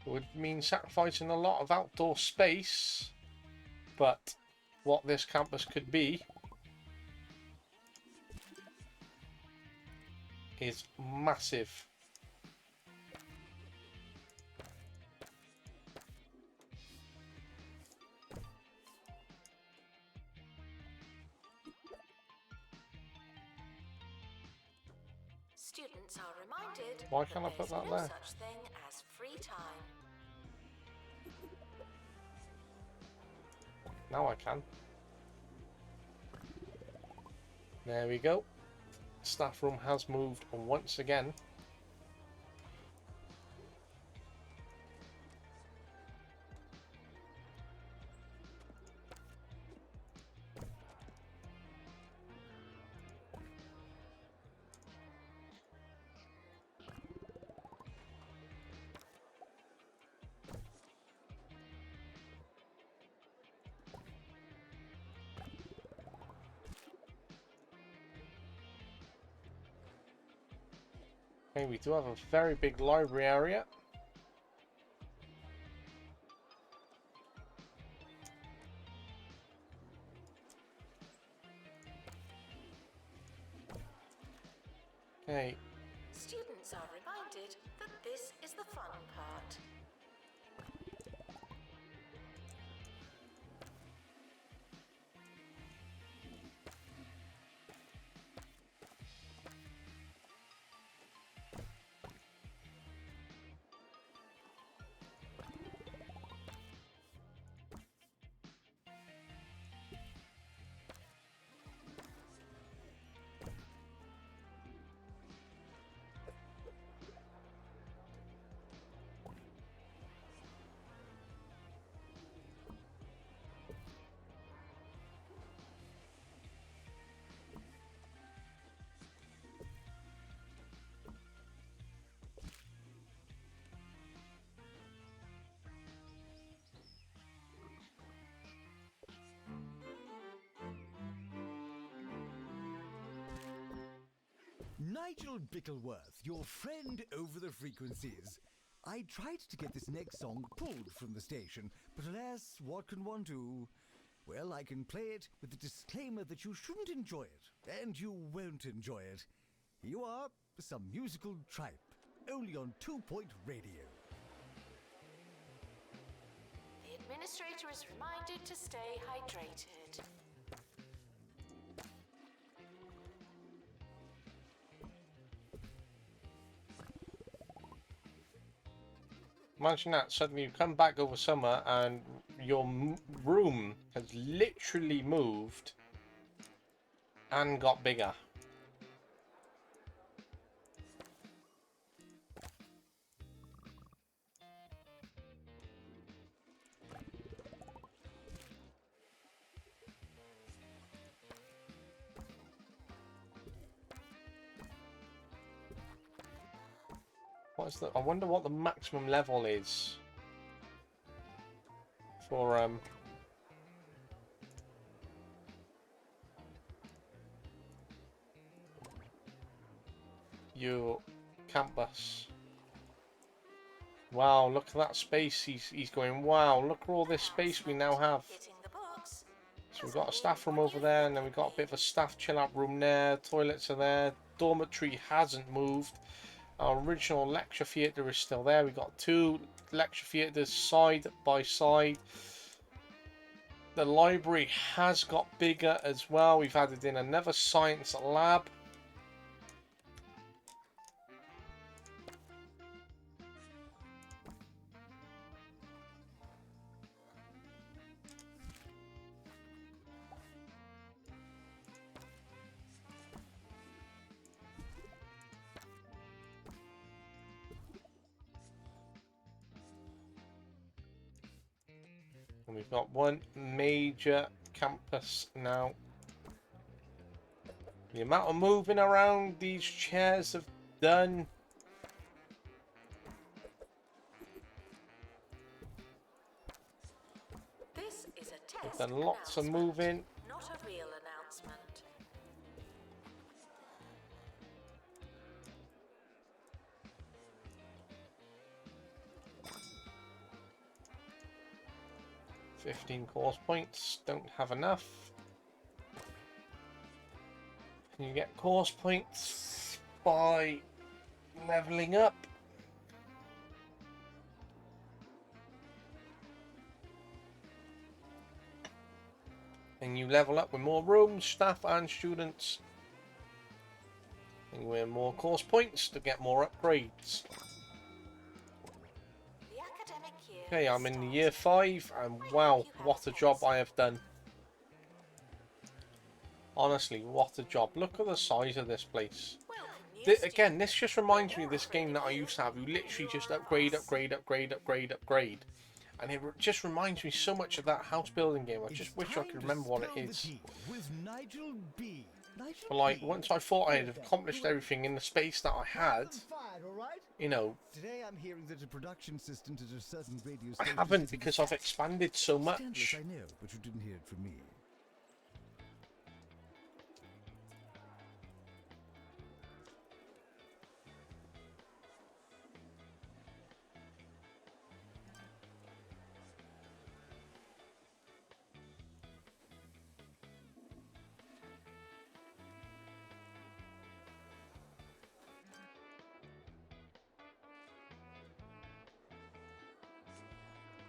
would mean sacrificing a lot of outdoor space, but what this campus could be is massive. Students are reminded Why can't I that put there's that no there? such thing as free time. Now I can. There we go. Staff room has moved once again. Okay, we do have a very big library area. Okay, Students are reminded that this is the fun part. Nigel Bickleworth, your friend over the frequencies. I tried to get this next song pulled from the station, but alas, what can one do? Well, I can play it with the disclaimer that you shouldn't enjoy it, and you won't enjoy it. Here you are, some musical tripe, only on 2 Point Radio. The administrator is reminded to stay hydrated. imagine that suddenly you come back over summer and your room has literally moved and got bigger. What's the? I wonder what the maximum level is for your campus. Wow, look at that space. He's going, wow, look at all this space we now have. Hitting the books. So we've got a staff room over there, and then we've got a bit of a staff chill out room there. Toilets are there. Dormitory hasn't moved. Our original lecture theatre is still there. We've got 2 lecture theatres side by side. The library has got bigger as well. We've added in another science lab. And we've got 1 major campus now. The amount of moving around these chairs have done. This is a test. Done lots of announcement, moving. not a real announcement. 15 course points. Don't have enough. You get course points by leveling up. And you level up with more rooms, staff and students. And you win more course points to get more upgrades. The academic year Okay, I'm in year 5 and wow, what a job I have done. Honestly, what a job. Look at the size of this place. Again, this just reminds me of this game that I used to have. You literally just upgrade. And it just reminds me so much of that house building game. I just wish I could remember what it is. With Nigel B. But like, once I thought I had accomplished everything in the space that I had, you know, Today I'm hearing that a production assistant at a certain radio I station haven't is in because I've expanded so much. Scandalous, I know, but you didn't hear it from me.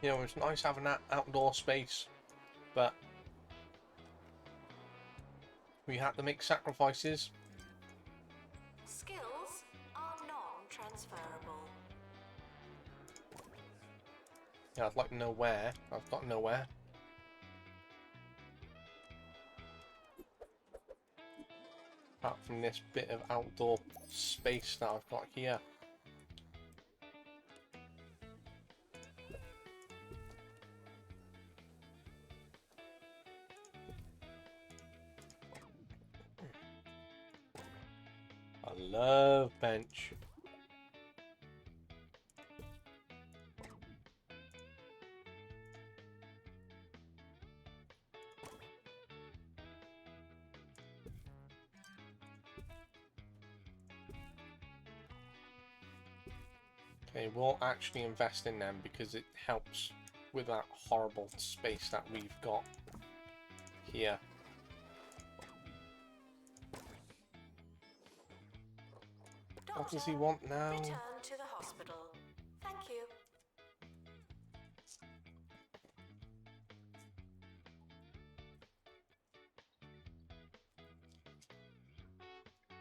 You know, it's nice having that outdoor space, but we had to make sacrifices. Skills are non-transferable. Yeah, I'd like to know where. I've got nowhere. Apart from this bit of outdoor space that I've got here. I love bench. Okay, we'll actually invest in them because it helps with that horrible space that we've got here. What does he want now? Return to the hospital. Thank you.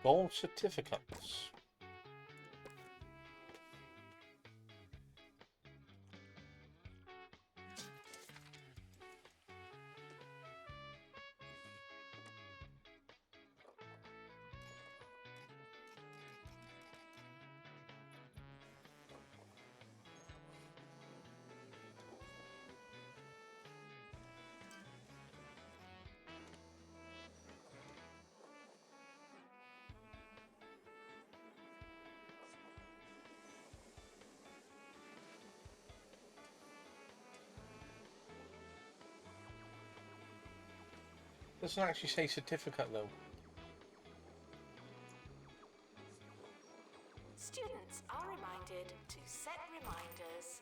Gold certificates. Doesn't actually say certificate though. Students are reminded to set reminders.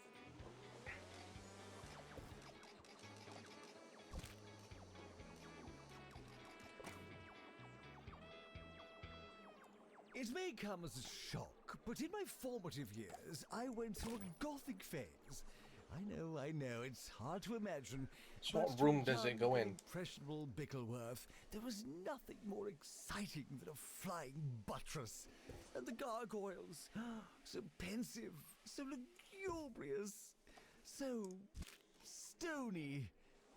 It may come as a shock, but in my formative years, I went through a gothic phase. I know, it's hard to imagine. So but what to room a does it young, go in? Impressionable Bickleworth, there was nothing more exciting than a flying buttress. And the gargoyles, so pensive, so lugubrious, so stony.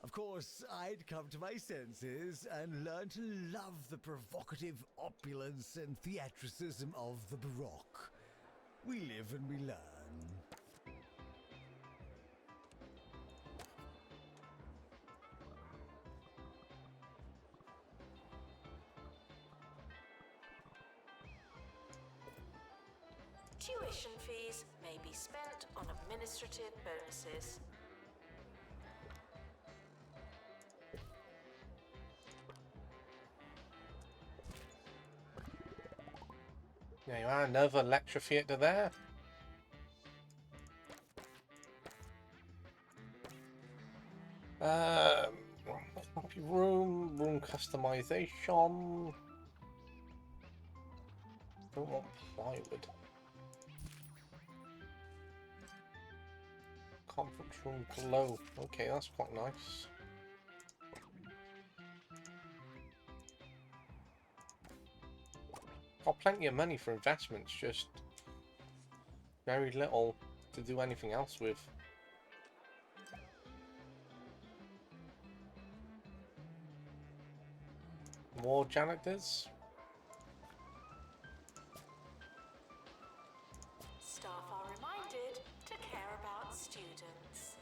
Of course, I'd come to my senses and learn to love the provocative opulence and theatricism of the Baroque. We live and we learn. Tuition fees may be spent on administrative bonuses. There you are, another lecture theatre there. customization. Don't want plywood. Conference room glow. Okay, that's quite nice. Got plenty of money for investments, just very little to do anything else with. More janitors. Staff are reminded to care about students.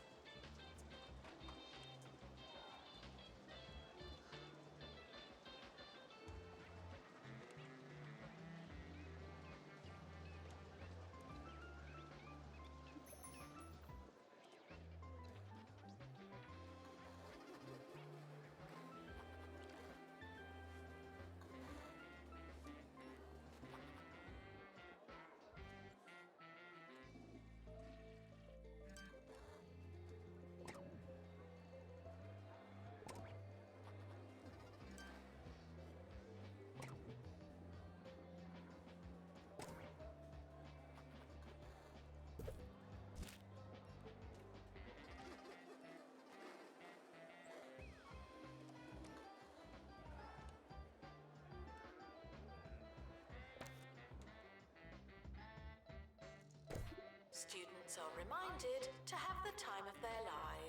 Students are reminded to have the time of their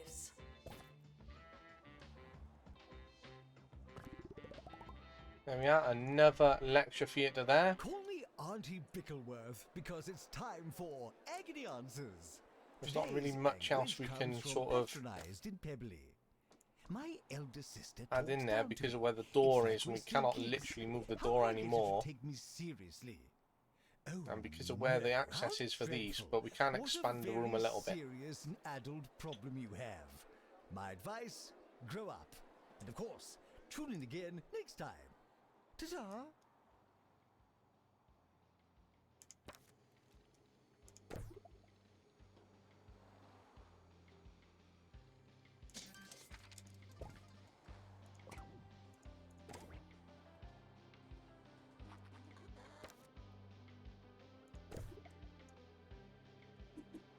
lives. There we are, another lecture theatre there. Call me Auntie Bickleworth because it's time for Agony Answers. There's not really Today's much else language we can comes from sort of patronised in Pebbly. My elder sister add in talks there down because to of where the me. door It's is, like and we we're cannot still kids. literally move the How door I guess if you anymore. take me seriously. Oh, And because of where the no, access how is for these, dreadful. but we can What expand the room a very little bit. serious and adult problem you have. My advice, grow up. And of course, tune in again next time. Ta-ta!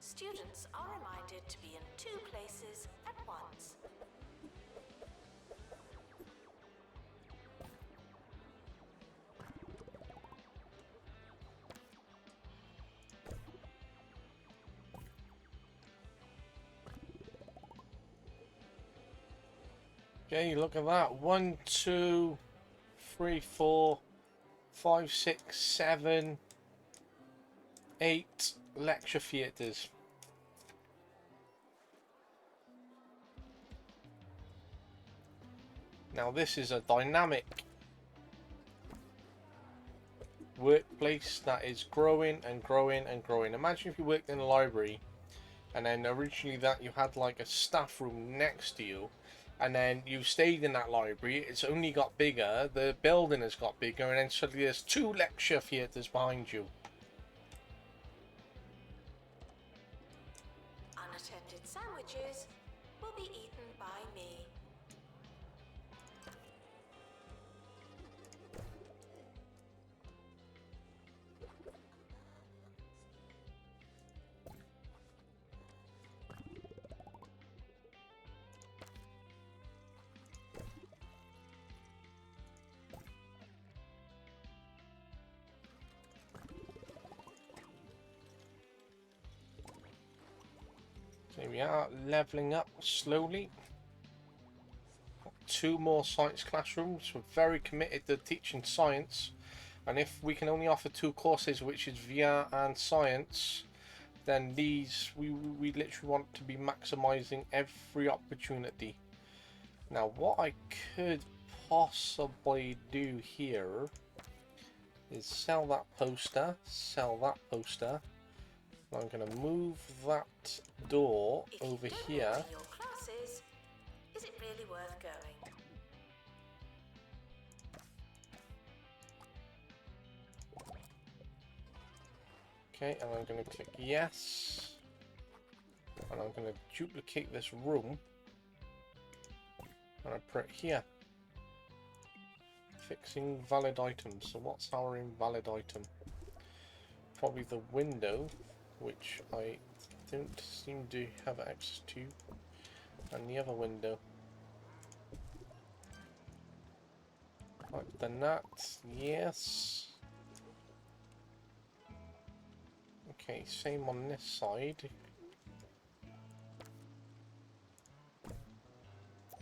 Students are reminded to be in two places at once. Okay, look at that. 1, 2, 3, 4, 5, 6, 7, 8 lecture theatres. Now this is a dynamic workplace that is growing and growing and growing. Imagine if you worked in a library and then originally that you had like a staff room next to you, and then you stayed in that library, it's only got bigger, the building has got bigger, and then suddenly there's 2 lecture theatres behind you. Unattended sandwiches will be eaten by me. Here we are, levelling up slowly. 2 more science classrooms. We're very committed to teaching science, and if we can only offer 2 courses, which is VR and science, then these we literally want to be maximizing every opportunity. Now what I could possibly do here is sell that poster, sell that poster. I'm going to move that door If you over donate here. to your classes, is it really worth going? Okay, and I'm going to click yes. And I'm going to duplicate this room. And I put it here. Fixing valid items. So what's our invalid item? Probably the window, which I don't seem to have access to. And the other window. Like the nuts, yes. Okay, same on this side.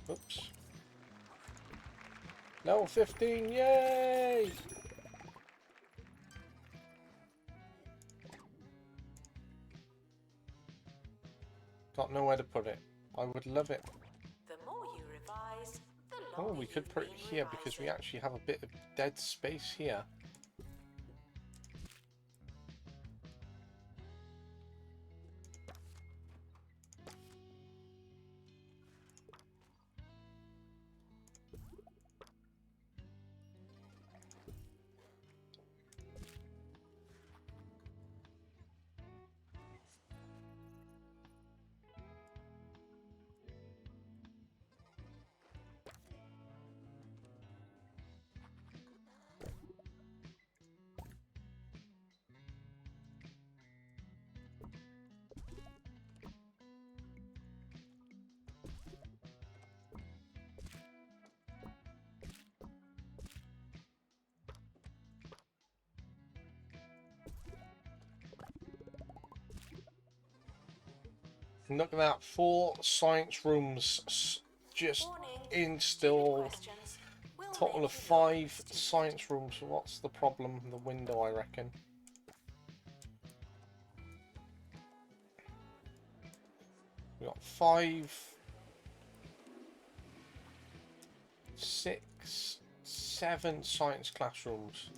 Oops. Level 15, yay! Got nowhere to put it. I would love it. The more you revise, the Oh, longer we could you've put it been here because we revising. actually have a bit of dead space here. Look at that, 4 science rooms just Warning, installed. questions will Total make of you 5 stupid. science rooms. What's the problem? The window, I reckon. We got 5, 6, 7 science classrooms.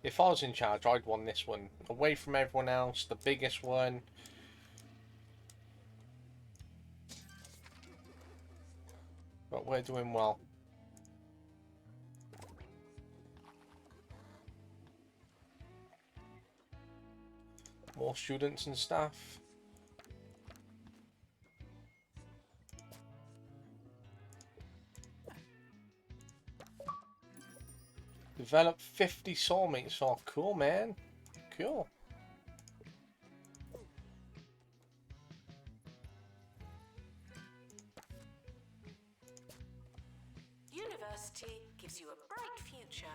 If I was in charge, I'd want this one. Away from everyone else, the biggest one. But we're doing well. More students and staff. Develop 50 soulmates. Oh, cool, man. Cool. University gives you a bright future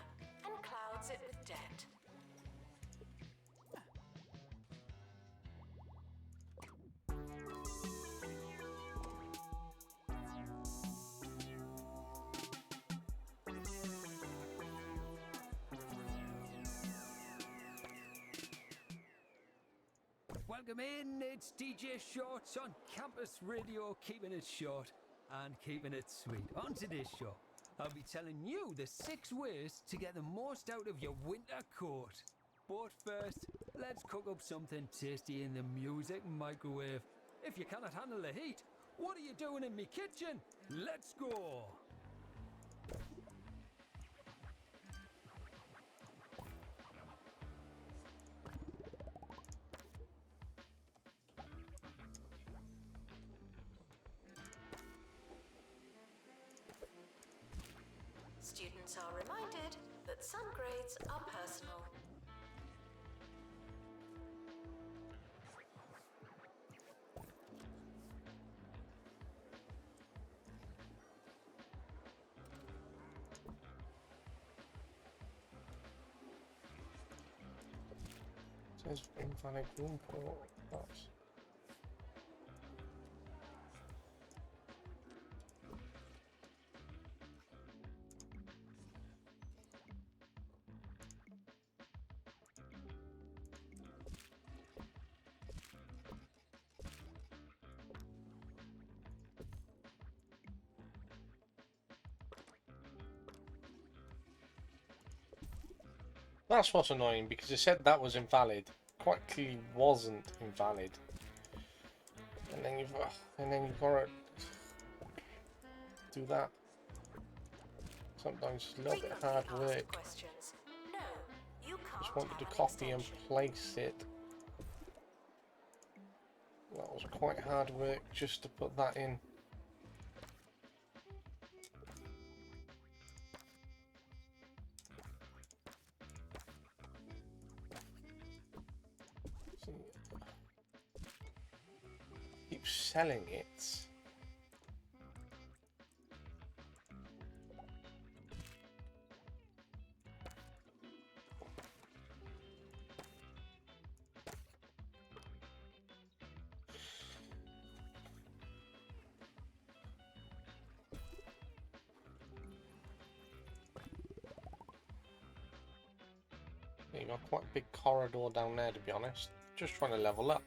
and clouds it with debt. Welcome in, it's DJ Shorts on Campus Radio, keeping it short and keeping it sweet. On today's show, I'll be telling you the 6 ways to get the most out of your winter coat. But first, let's cook up something tasty in the music microwave. If you cannot handle the heat, what are you doing in me kitchen? Let's go! Students are reminded that some grades are personal. Says invalid room port. That's... That's what's annoying, because it said that was invalid. Quite clearly wasn't invalid. And then you've got to do that. Sometimes it's a little bit hard Frequently asked work. questions. No, you can't Just wanted to have an copy and extension. place it. That was quite hard work just to put that in. keep selling it. You got quite a big corridor down there, to be honest. Just trying to level up.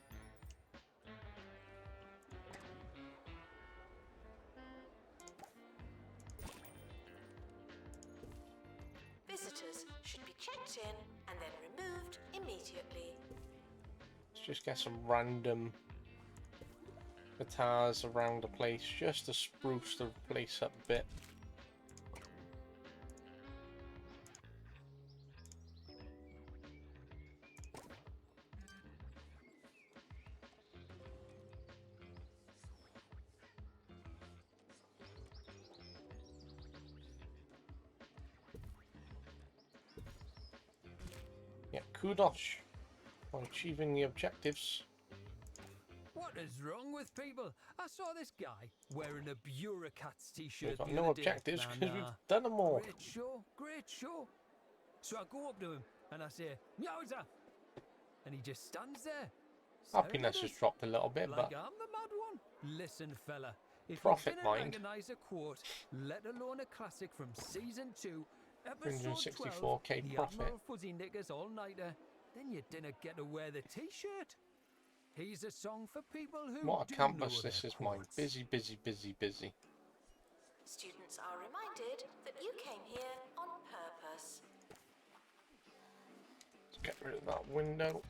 Visitors should be checked in and then removed immediately. Let's just get some random guitars around the place just to spruce the place up a bit. Yeah, kudos on achieving the objectives. What is wrong with people? I saw this guy wearing a Bureaucrats t-shirt. We've got the no other day, objectives and, because we've done them all. Great show, great show. So I go up to him and I say, "Yowza!" And he just stands there. Happiness staring has at us dropped a little bit, like but I'm the mad one. Listen, fella, if Profit you didn't mind. recognise a quote, let alone a classic from season 2, episode 164K 12, the profit. Admiral Fuzzy Knickers all-nighter, then you didn't get to wear the t-shirt. He's a song for people who what a do campus know this their is mine. quotes. Busy, busy, busy, busy. Students are reminded that you came here on purpose. Let's get rid of that window.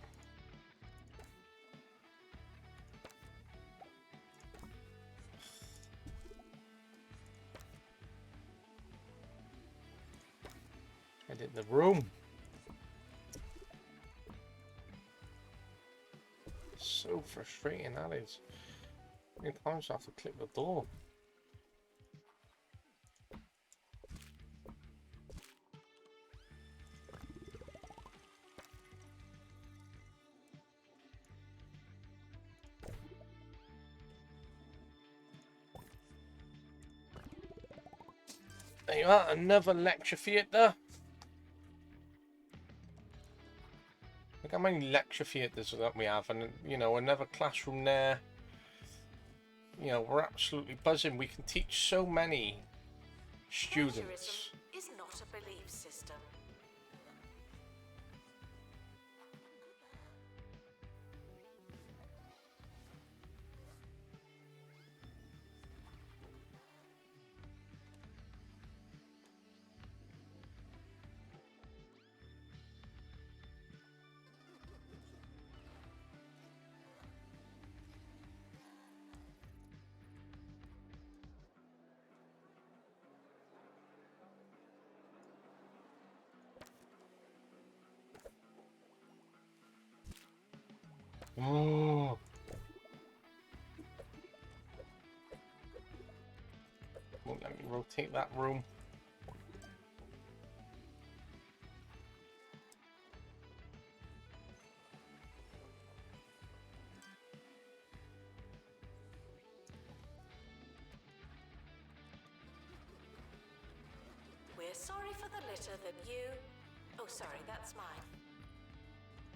Edit the room. So frustrating that is. How many times do I have to click the door? There you are, another lecture theatre. Look how many lecture theatres that we have, and you know, another classroom there. You know, we're absolutely buzzing. We can teach so many students. Plagiarism is not a belief system. Oh. Won't let me rotate that room. We're sorry for the litter that you... Oh, sorry, that's mine.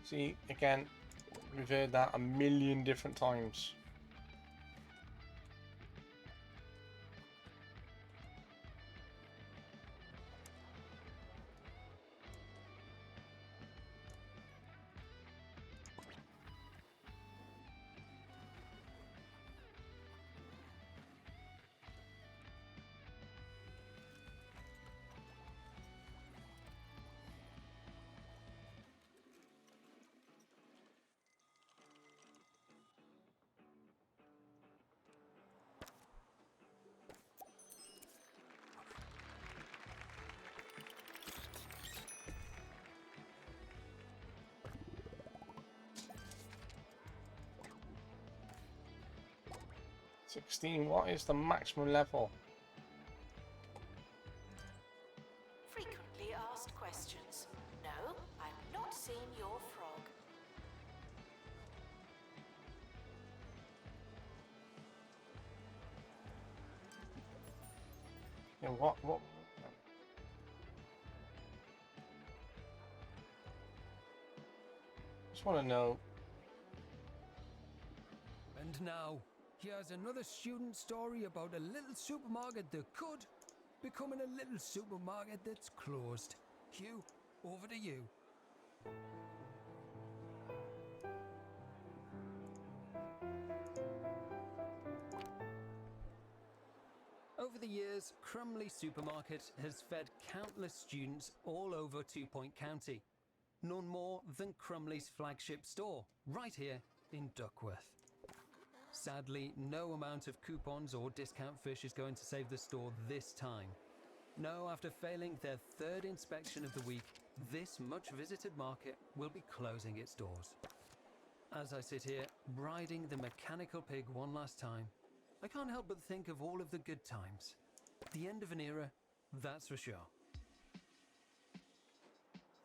See, again, we've heard that a million different times. What is the maximum level? Frequently asked questions. No, I've not seen your frog. What? Just want to know. And now, here's another student story about a little supermarket that could becoming a little supermarket that's closed. Hugh, over to you. Over the years, Crumley Supermarket has fed countless students all over 2 Point County. None more than Crumley's flagship store, right here in Duckworth. Sadly, no amount of coupons or discount fish is going to save the store this time. No, after failing their third inspection of the week, this much visited market will be closing its doors. As I sit here, riding the mechanical pig one last time, I can't help but think of all of the good times. The end of an era, that's for sure.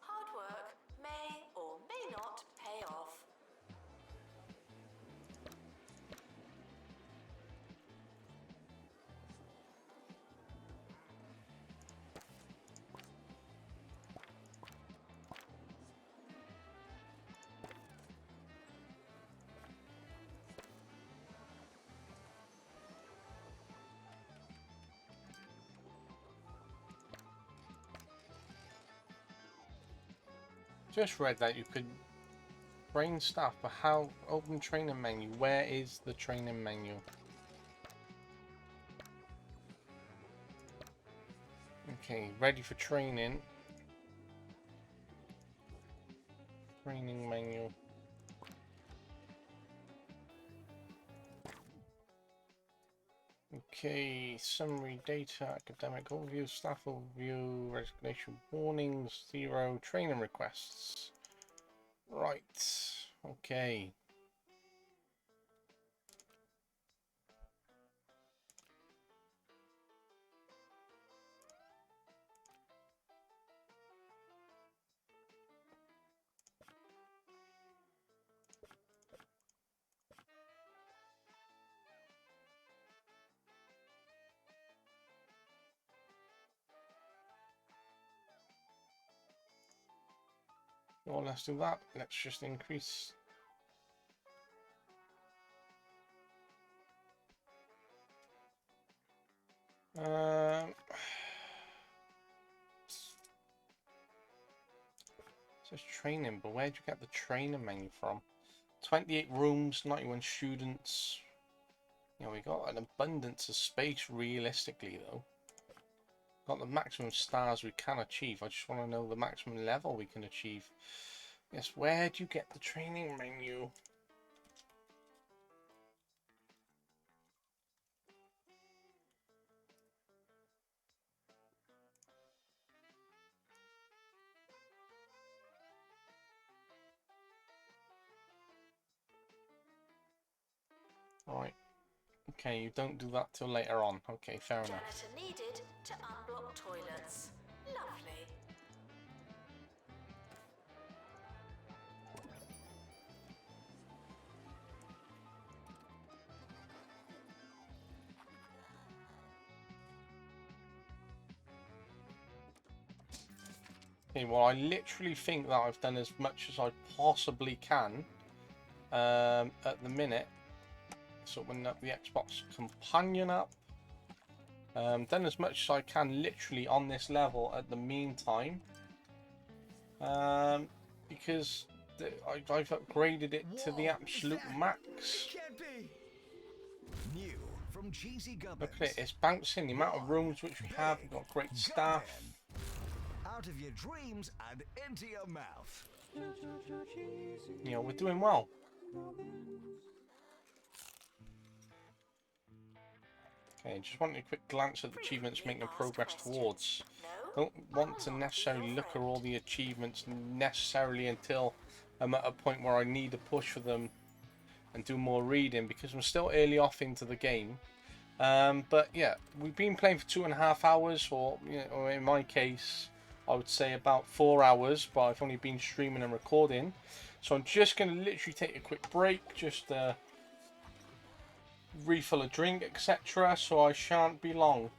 Hard work may or may not pay off. Just read that you could train staff, but how? Open training menu. Where is the training menu? Okay, ready for training. Training menu. Okay, summary data, academic overview, staff overview, resignation warnings, 0, training requests. Right, okay. Well, let's do that. Let's just increase. Says training, but where'd you get the training menu from? 28 rooms, 91 students. You know, we got an abundance of space realistically, though. Got the maximum stars we can achieve. I just want to know the maximum level we can achieve. Yes, where do you get the training menu? Right. Okay, you don't do that till later on. Okay, fair enough. Janitor needed to unblock toilets. Lovely. Okay, well, I literally think that I've done as much as I possibly can at the minute. So when up the Xbox companion up, done as much as I can literally on this level at the meantime, because I've upgraded it to the absolute max. Can't be. New from Cheesy Gubbins. Look at it, it's bouncing the amount of rooms which we have. We've got great staff. Out of your dreams and into your mouth. You know, we're doing well. Okay, just wanting a quick glance at the achievements making progress towards. Don't want to necessarily look at all the achievements necessarily until I'm at a point where I need a push for them and do more reading, because I'm still early off into the game. But yeah, we've been playing for 2.5 hours, or, you know, or in my case, I would say about 4 hours, but I've only been streaming and recording. So I'm just going to literally take a quick break, just refill a drink, etc. So I shan't be long.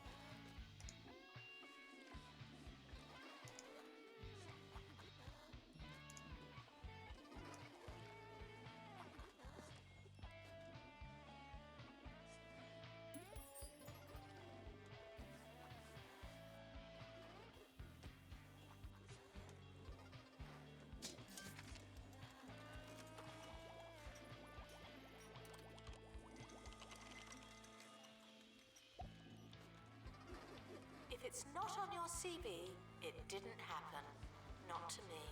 it's not on your CV, it didn't happen. Not to me.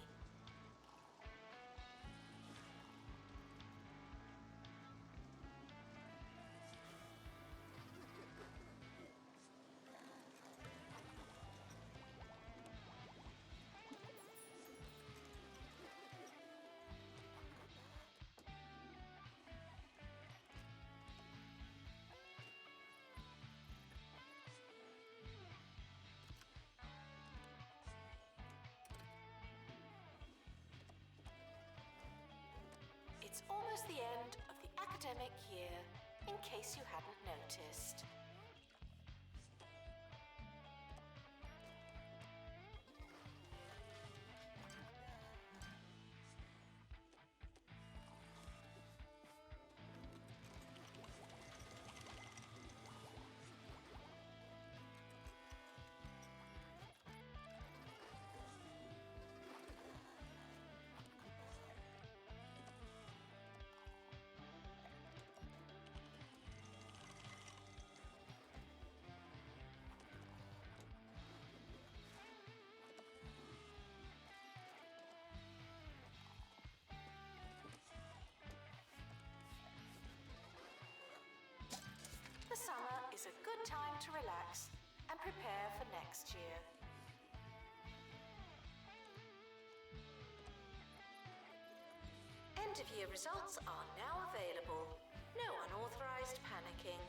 It's almost the end of the academic year, in case you hadn't noticed. The summer is a good time to relax and prepare for next year. End of year results are now available. No unauthorized panicking.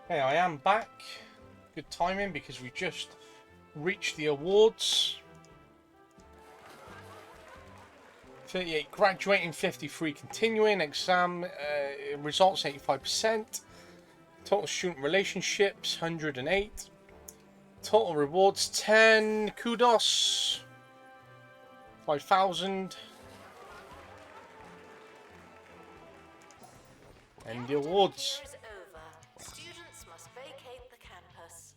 Hey, I am back. Good timing because we just reached the awards. 38 graduating, 53 continuing, exam results 85%, total student relationships 108, total rewards 10, kudos 5,000, and the awards. Year is over. Students must vacate the campus.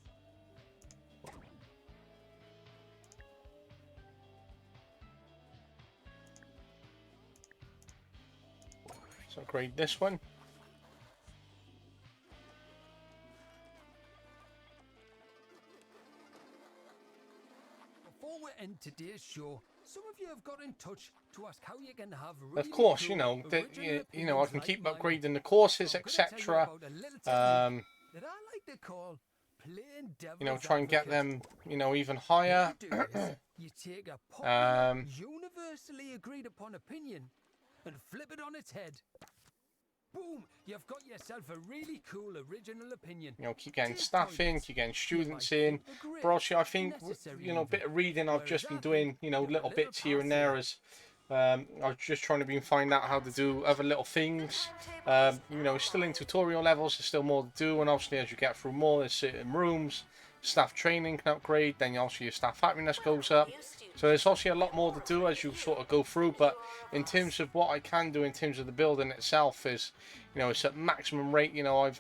So grade this one. Before we end today's show, some of you have got in touch to ask how you can have really Of course, cool you know, original you know, I opinions can keep like mine. upgrading the courses, I'm gonna tell you etc. about a little technique that I like to call playing devil's You know, try and get advocate. them, you know, even higher. What you do is, you take a popular, Um, universally agreed upon opinion and flip it on its head. Boom! You've got yourself a really cool original opinion. You know, keep getting Take staff in, points. keep getting You students might in. think they're great, But also, I think, necessary you know, a bit even. of reading I've Whereas just been I doing, think you know, you're a little little bits here and there passive. as I was just trying to be find out how to do other little things. You know, still in tutorial levels, there's still more to do, and obviously as you get through more, there's certain rooms, staff training can upgrade, then also your staff happiness goes up. So there's obviously a lot more to do as you sort of go through, but in terms of what I can do in terms of the building itself is, you know, it's at maximum rate. You know, I've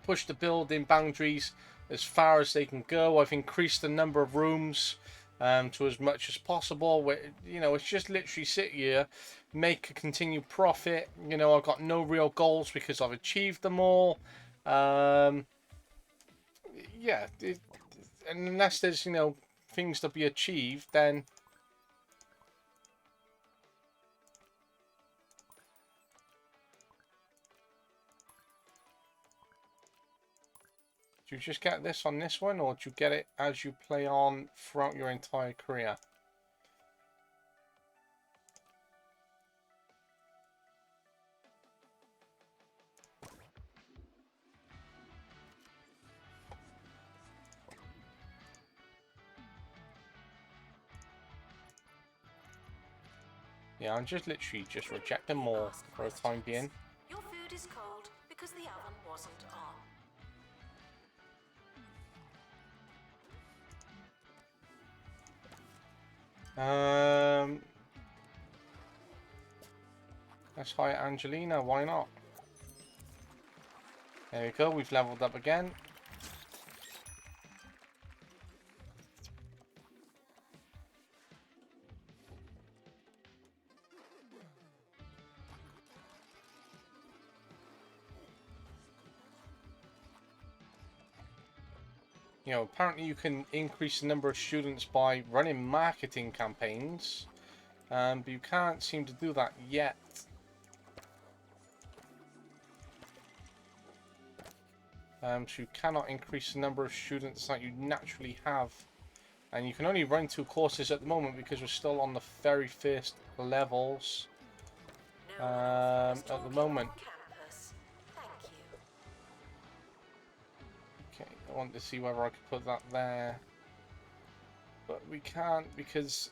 pushed the building boundaries as far as they can go. I've increased the number of rooms to as much as possible. You know, it's just literally sit here, make a continued profit. You know, I've got no real goals because I've achieved them all. Yeah, and unless there's, you know, things to be achieved, then do you just get this on this one, or do you get it as you play on throughout your entire career? Yeah, I'm just literally just reject them all for the time being. Your food is cold because the oven wasn't on. Let's hire Angelina, why not? There we go, we've leveled up again. You know, apparently you can increase the number of students by running marketing campaigns, but you can't seem to do that yet. So you cannot increase the number of students that you naturally have. And you can only run 2 courses at the moment because we're still on the very first levels at the moment. Okay, I want to see whether I could put that there. But we can't because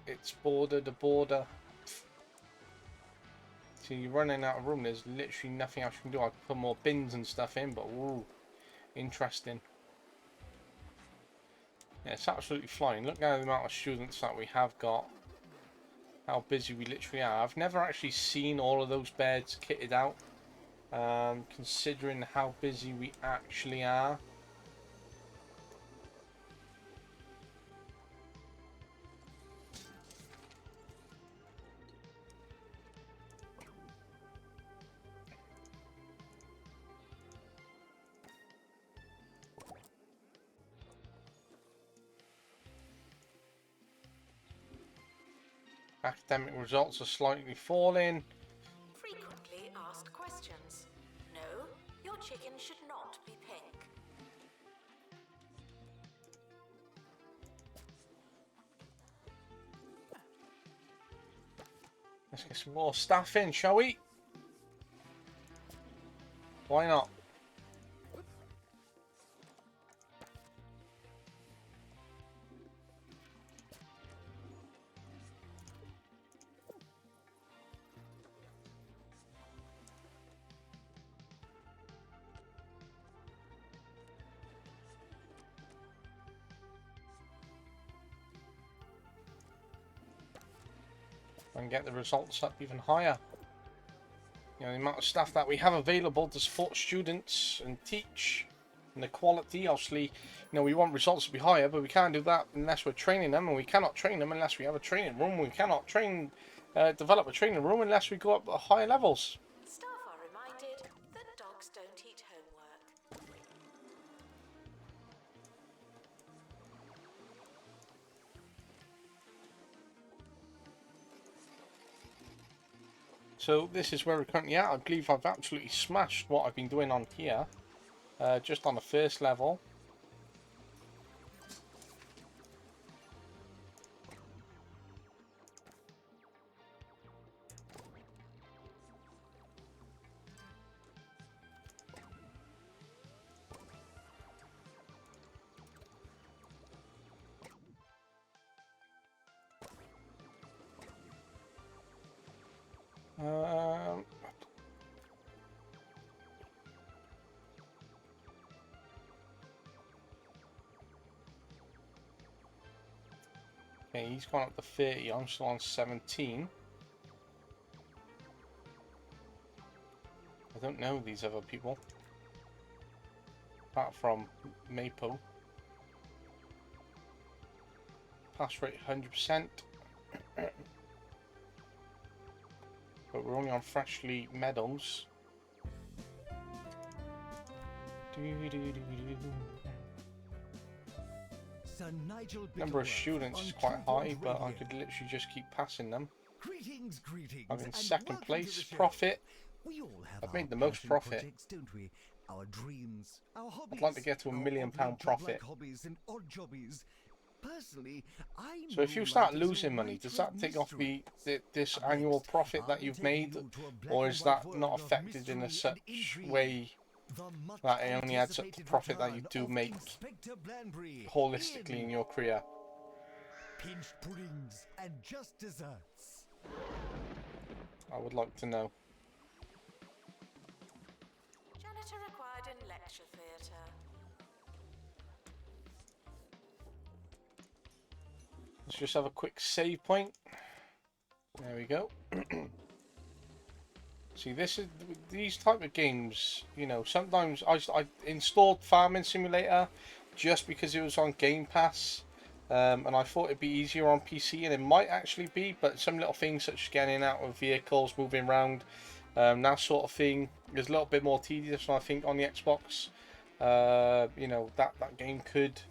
it's border to border. So you're running out of room. There's literally nothing else you can do. I could put more bins and stuff in, but ooh, interesting. Yeah, it's absolutely flying. Look at the amount of students that we have got. How busy we literally are. I've never actually seen all of those beds kitted out. Considering how busy we actually are. Academic results are slightly falling. Frequently asked questions. No, your chicken should not be pink. Let's get some more staff in, shall we? Why not? And get the results up even higher. You know, the amount of staff that we have available to support students and teach, and the quality. Obviously, you know, we want results to be higher, but we can't do that unless we're training them, and we cannot train them unless we have a training room. We cannot develop a training room unless we go up at higher levels. Staff are reminded that dogs don't eat homework. So this is where we're currently at. I believe I've absolutely smashed what I've been doing on here, just on the first level. Okay, he's gone up to 30. I'm still on 17. I don't know these other people, apart from Mapo. Pass rate 100%. But we're only on Freshly Meadows. Sir Nigel Number of Bickleworth students on is quite high, Keyboard but I Radio. could literally just keep passing them. Greetings, greetings. I'm in and second welcome to place. the show. Profit. We all have I've our made the most passion profit. projects, don't we? Our dreams, our hobbies. I'd like to get to £1 our million oddly profit. job-like hobbies and odd jobbies. Personally, I So if know you start life is a losing money, does rife that with take off mystery. this Up annual next, profit I'll that you've take made, you to a black or and is white that world not of affected in a mystery and such intrigue. way The much that it only adds up to anticipated profit that you return do of make Inspector Blanbury holistically in your career? Pinched puddings and just desserts. I would like to know. Janitor required in lecture theatre. Let's just have a quick save point. There we go. See, this is these type of games. You know, sometimes I installed Farming Simulator just because it was on Game Pass, and I thought it'd be easier on PC, and it might actually be. But some little things such as getting out of vehicles, moving around, that sort of thing is a little bit more tedious. And I think on the Xbox, you know, that game could,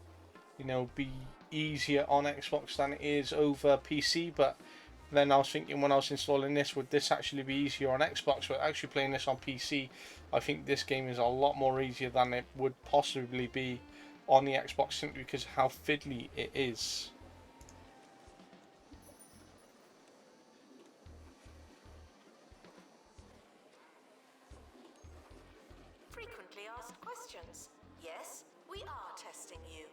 you know, be easier on Xbox than it is over PC. But then I was thinking when I was installing this, would this actually be easier on Xbox? But actually playing this on PC, I think this game is a lot more easier than it would possibly be on the Xbox, simply because of how fiddly it is. Frequently asked questions. Yes, we are testing you.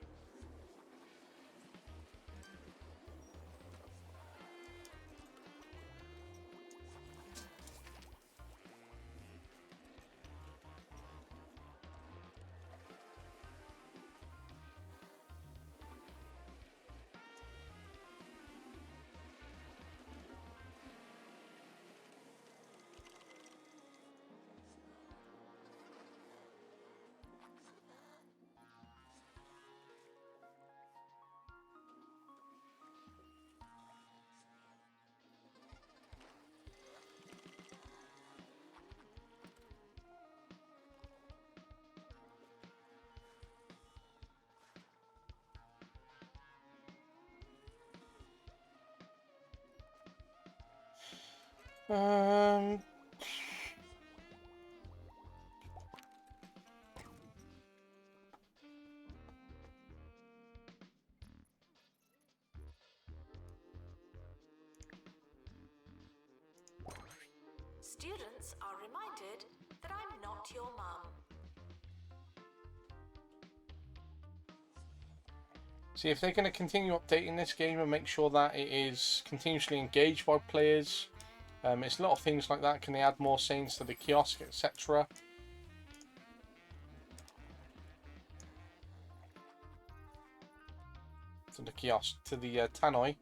Um. Students are reminded that I'm not your mum. See, if they're going to continue updating this game and make sure that it is continuously engaged by players, it's a lot of things like that. Can they add more scenes to the kiosk, etc.? To the kiosk, to the tannoy.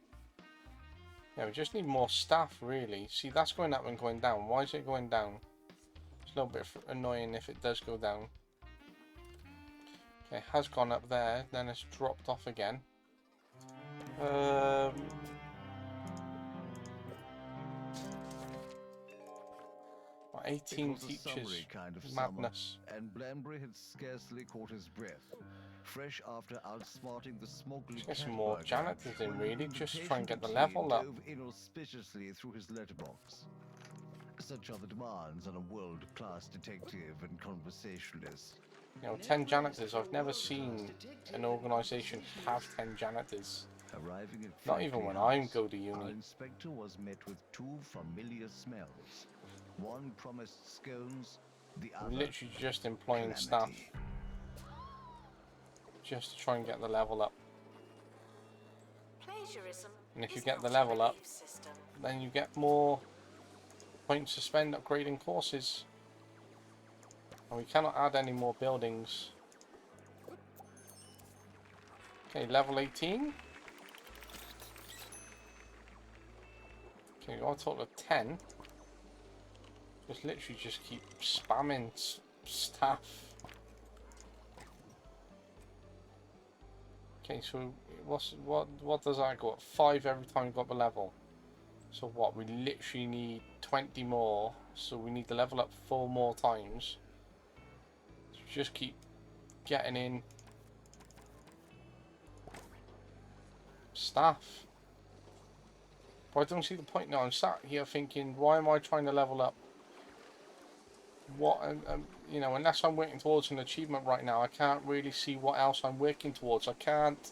Yeah, we just need more staff, really. See, that's going up and going down. Why is it going down? It's a little bit annoying if it does go down. Okay, it has gone up there, then it's dropped off again. 18 teachers. Kind of Madness. Summer, and Blanbury had scarcely caught his breath. Fresh after outsmarting the smuggling Get some more janitors in, really, just to try and get the level up. Inauspiciously through his letterbox. Such are the demands on a world-class detective and conversationalist. You know, 10 janitors. I've never seen an organisation have 10 janitors. Arriving at Not even when Factory I House, go to our uni. inspector was met with two familiar smells. One promised scones, the I'm other literally just employing staff calamity. just to try and get the level up. Plagiarism And if you is get the not a level up, belief system. then you get more points to spend upgrading courses. And we cannot add any more buildings. Okay, level 18. Okay, we got a total of 10. Just literally just keep spamming staff. Okay, so what does that go up? 5 every time you got the level. So what? We literally need 20 more. So we need to level up 4 more times. So just keep getting in staff. But I don't see the point now. I'm sat here thinking, why am I trying to level up? What, you know, unless I'm working towards an achievement right now, I can't really see what else I'm working towards. I can't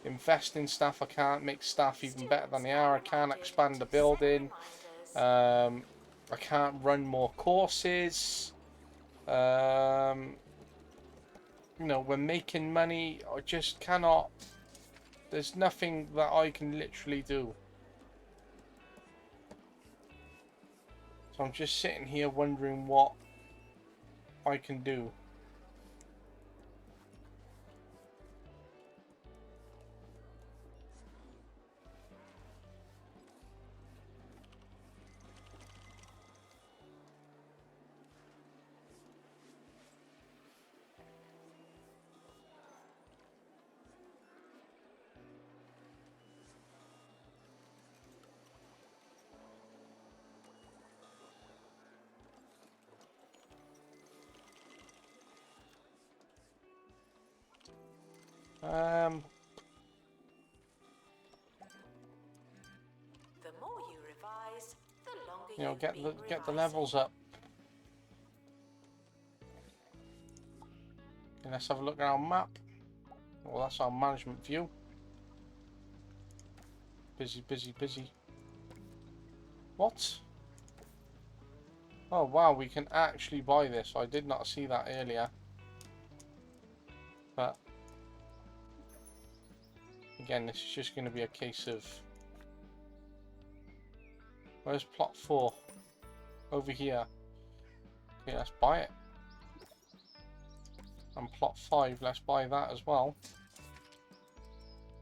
invest in staff. I can't make staff even better than they are. I can't expand the building. I can't run more courses. You know, we're making money. I just cannot. There's nothing that I can literally do. So I'm just sitting here wondering what I can do. The more you revise, the longer You know, you've get been the revising. levels up. Okay, let's have a look at our map. Well, that's our management view. Busy, busy, busy. What? Oh wow, we can actually buy this. I did not see that earlier. But again, this is just going to be a case of... Where's plot 4? Over here. Okay, let's buy it. And plot 5, let's buy that as well.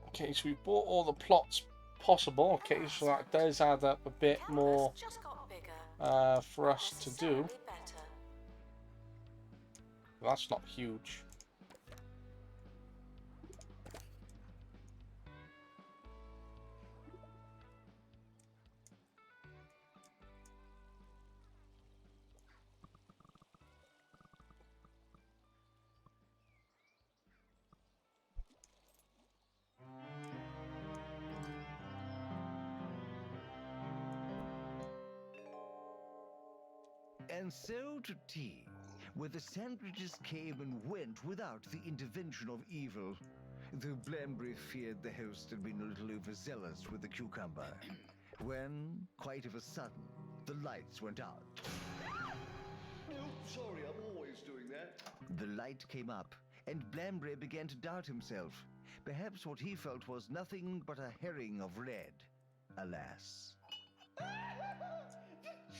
Okay, so we bought all the plots possible. Okay, so that does add up a bit more Just got bigger. for us to do. Necessarily better. That's not huge. And so to tea, where the sandwiches came and went without the intervention of evil. Though Blambury feared the host had been a little overzealous with the cucumber. When, quite of a sudden, the lights went out. No, sorry, I'm always doing that. The light came up, and Blambury began to doubt himself. Perhaps what he felt was nothing but a herring of red. Alas. The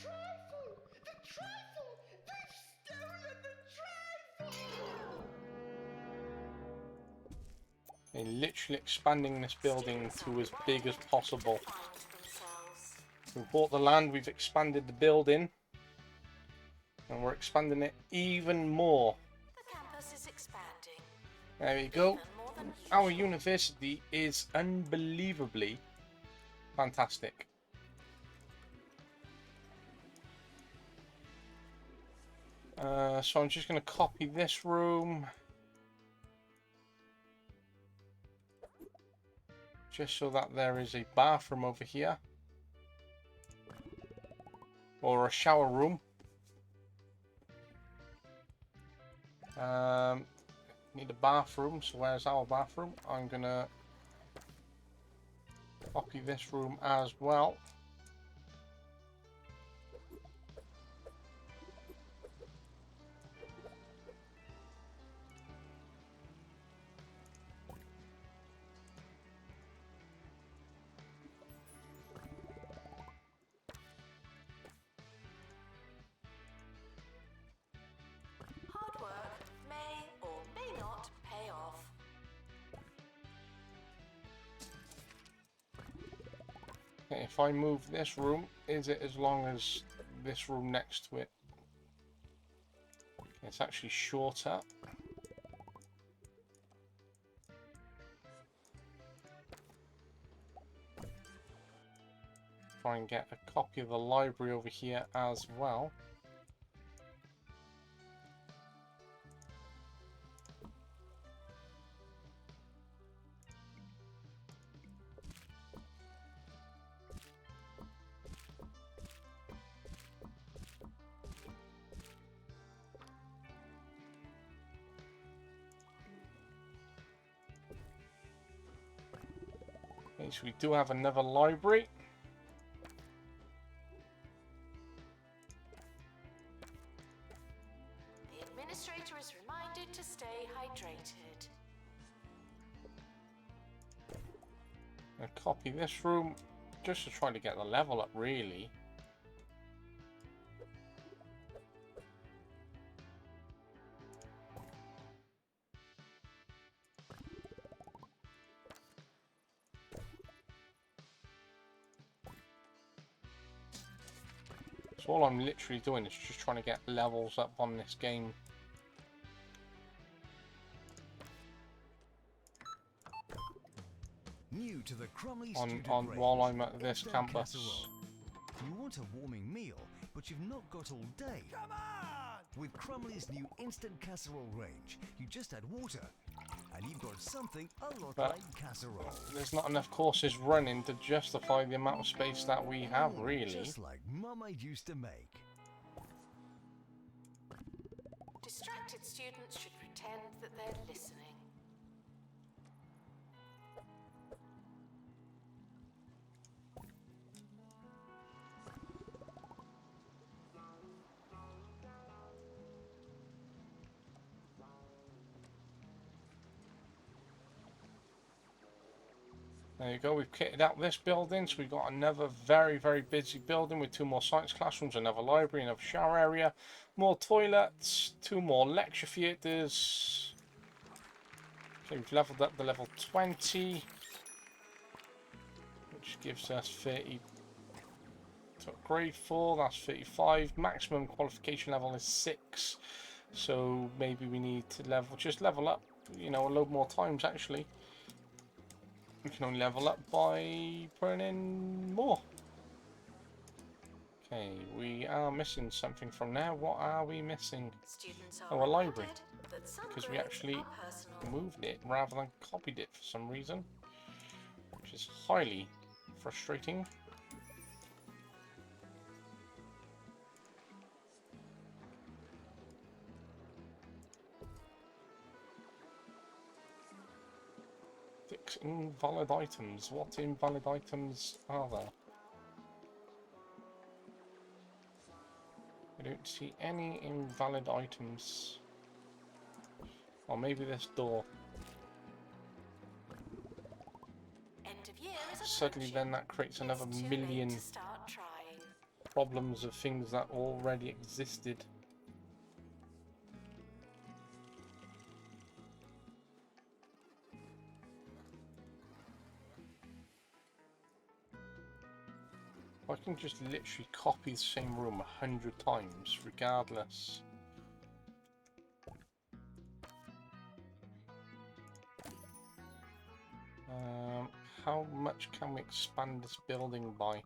trifle! The trifle! They've stolen the trifle! They're literally expanding this building to as big as possible. Find themselves. We bought the land, we've expanded the building. And we're expanding it even more. The campus is expanding. There we go. Even more than Our usual. university is unbelievably fantastic. So I'm just going to copy this room. Just so that there is a bathroom over here. Or a shower room. Need a bathroom, so where's our bathroom? I'm going to copy this room as well. Hard work may or may not pay off. Okay, if I move this room, is it as long as this room next to it? It's actually shorter. Try and get a copy of the library over here as well. Okay, so we do have another library. The administrator is reminded to stay hydrated. I'll copy this room just to try to get the level up, really. So all I'm literally doing is just trying to get levels up on this game. New to the Crumley On student range, while I'm at this instant campus. casserole. You want a warming meal, but you've not got all day. Come on! With Crumley's new instant casserole range, you just add water, and you've got something a lot But like casserole. there's not enough courses running to justify the amount of space that we have, really. Just like Mama used to make. Distracted students should pretend that they're listening. There you go, we've kitted out this building, so we've got another very, very busy building with 2 more science classrooms, another library, another shower area, more toilets, 2 more lecture theatres. Okay, we've leveled up to level 20, which gives us 30 to upgrade for, that's 35. Maximum qualification level is 6, so maybe we need to just level up, you know, a load more times actually. We can only level up by putting in more. Okay, we are missing something from there. What are we missing? Students Oh, are a library. reminded that some Because we grades actually are personal. moved it rather than copied it for some reason, which is highly frustrating. Fix invalid items. What invalid items are there? I don't see any invalid items. Or maybe this door. End of year is Suddenly then that creates another It's too late million to start trying. problems of things that already existed. I can just literally copy the same room 100 times, regardless. How much can we expand this building by?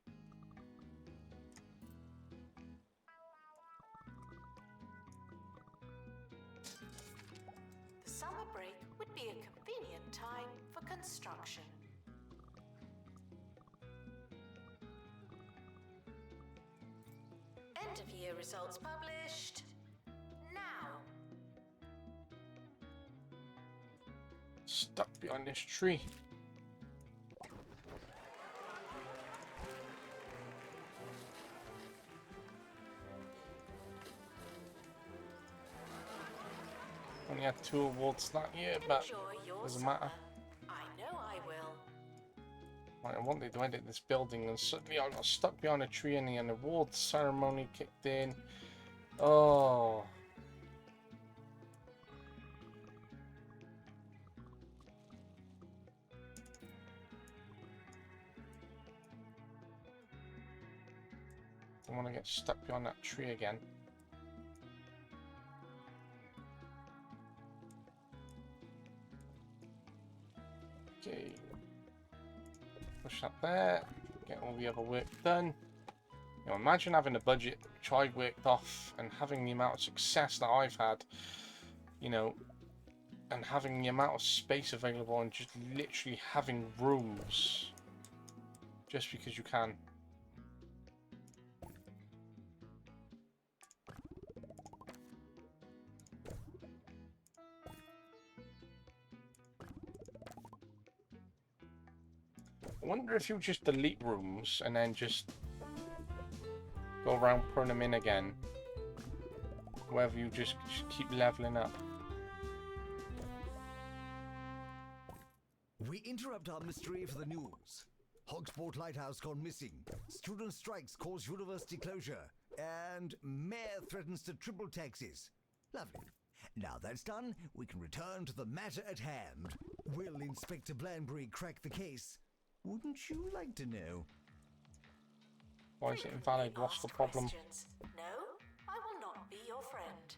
The summer break would be a convenient time for construction. End of year results published now. Stuck behind this tree. Only had 2 awards that year, but Enjoy your doesn't summer. matter. I know I will. Right, I wanted to edit this building, and suddenly I got stuck behind a tree, and the awards ceremony kicked in. Oh. I want to get stuck behind that tree again. Okay. Push that there. Get all the other work done. You know, imagine having a budget which I worked off and having the amount of success that I've had, you know, and having the amount of space available and just literally having rooms just because you can. I wonder if you just delete rooms and then just go around putting them in again. Whether you just keep leveling up. We interrupt our mystery for the news. Hogsport Lighthouse gone missing. Student strikes cause university closure. And mayor threatens to triple taxes. Lovely. Now that's done, we can return to the matter at hand. Will Inspector Blanbury crack the case? Wouldn't you like to know? Why is it invalid? What's the problem? Questions. No, I will not be your friend.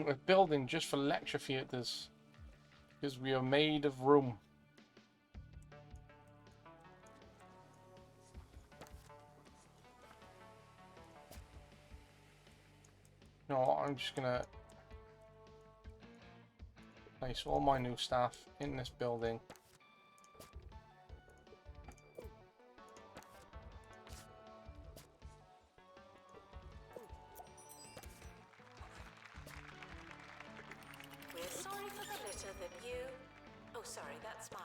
A building just for lecture theatres. Because we are made of room. You know what, I'm just gonna place all my new staff in this building. We're sorry for the litter that you... Oh, sorry, that's mine.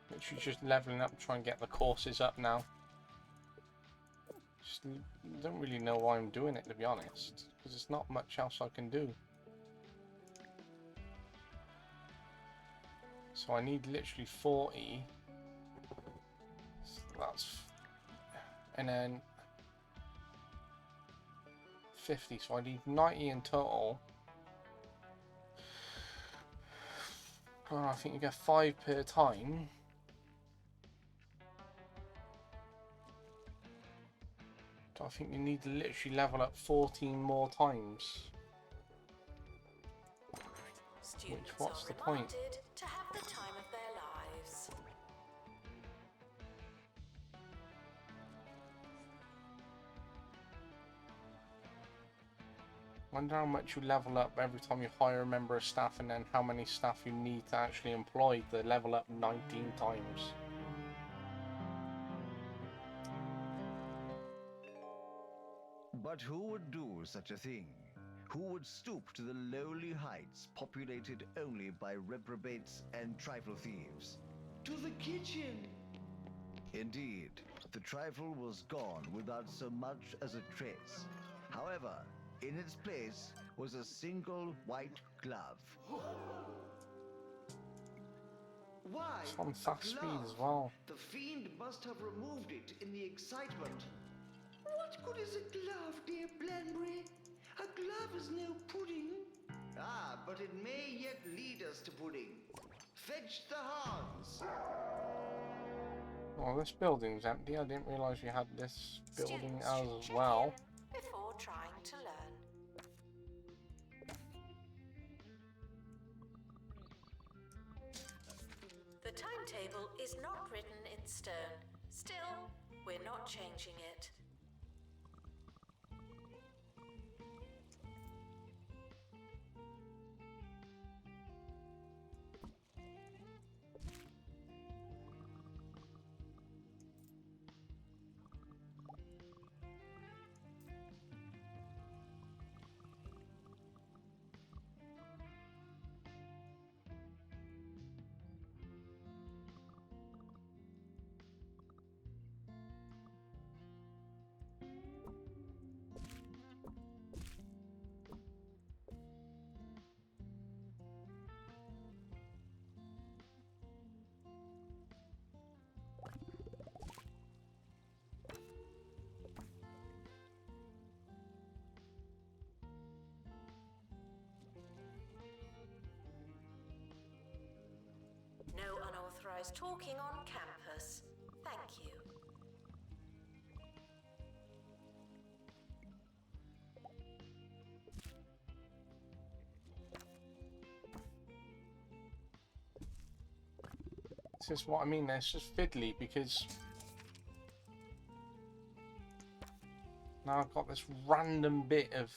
Literally just leveling up, trying to get the courses up now. Just don't really know why I'm doing it, to be honest, because there's not much else I can do. So I need literally 40. So that's, and then 50. So I need 90 in total. Oh, I think you get 5 per time. So I think you need to literally level up 14 more times. Students what's are the point? reminded to have the time of their lives. Wonder how much you level up every time you hire a member of staff, and then how many staff you need to actually employ to level up 19 times. But who would do such a thing? Who would stoop to the lowly heights populated only by reprobates and trifle thieves? To the kitchen. Indeed, the trifle was gone without so much as a trace. However, in its place was a single white glove. Why? It's on fast a speed glove? as well. The fiend must have removed it in the excitement. What good is a glove, dear Blenbury? A glove is no pudding. Ah, but it may yet lead us to pudding. Fetch the hounds. Well, this building's empty. I didn't realise you had this building Students should as check well. in before trying to learn. The timetable is not written in stone. Still, we're not changing it. No unauthorized talking on campus. Thank you. This is what I mean. It's just fiddly because now I've got this random bit of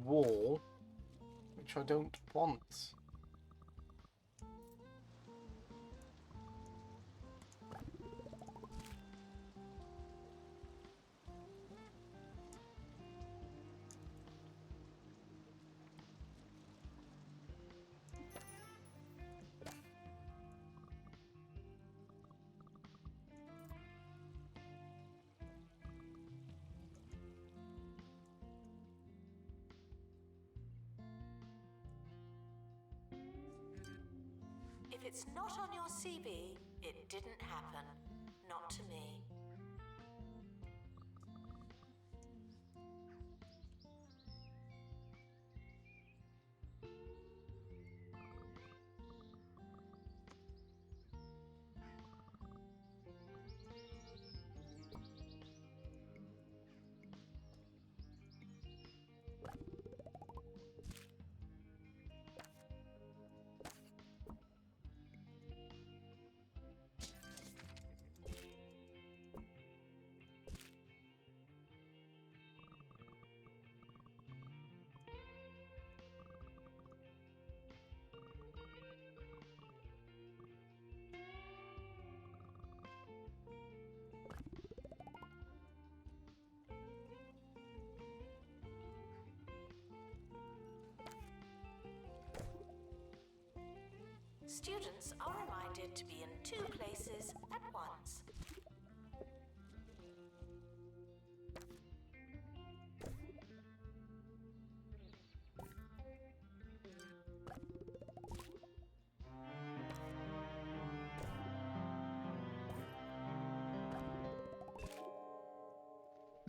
wall which I don't want. it's not on your CV, it didn't happen. Not to me. Students are reminded to be in 2 places at once.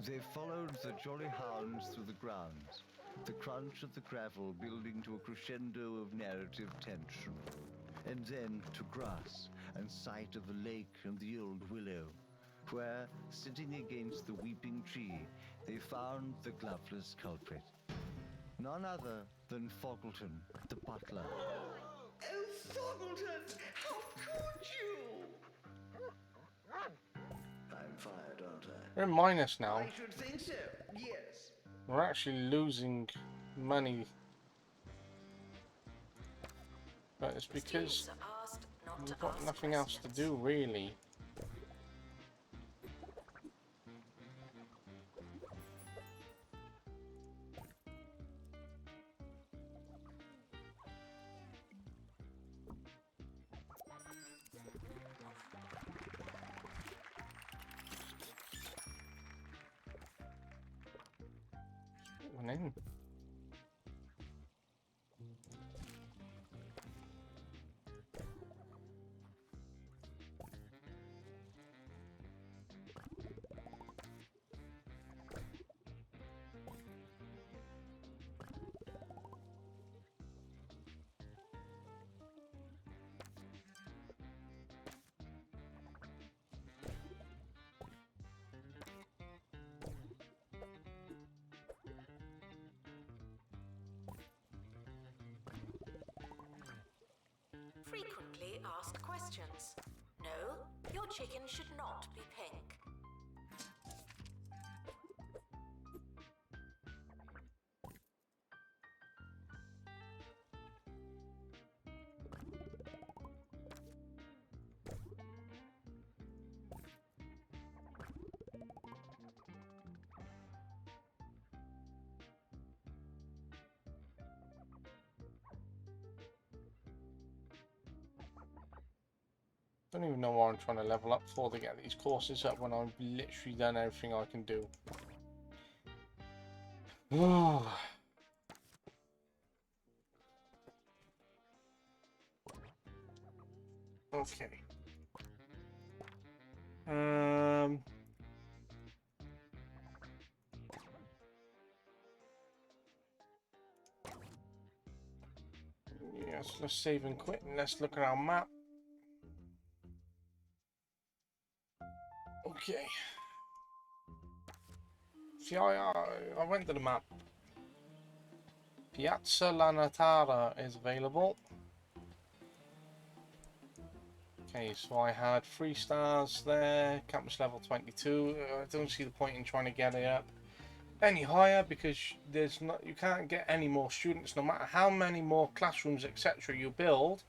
They followed the Jolly Hounds through the grounds, the crunch of the gravel building to a crescendo of narrative tension. And then to grass and sight of the lake and the old willow, where, sitting against the weeping tree, they found the gloveless culprit. None other than Foggleton, the butler. Oh, Foggleton! How could you? I'm fired, aren't I? We're in minus now. I should think so, yes. We're actually losing money. But it's because Students are asked not to we've got ask nothing else to questions. do, really. Went in. Frequently asked questions. No, your chicken should not be pink. Don't even know what I'm trying to level up for to get these courses up when I've literally done everything I can do. Okay. Yes, let's save and quit and let's look at our map. Okay. See, I went to the map. Piazza Lanatara is available. Okay, so I had 3 stars there, campus level 22. I don't see the point in trying to get it up any higher because there's not, you can't get any more students no matter how many more classrooms etc. you build.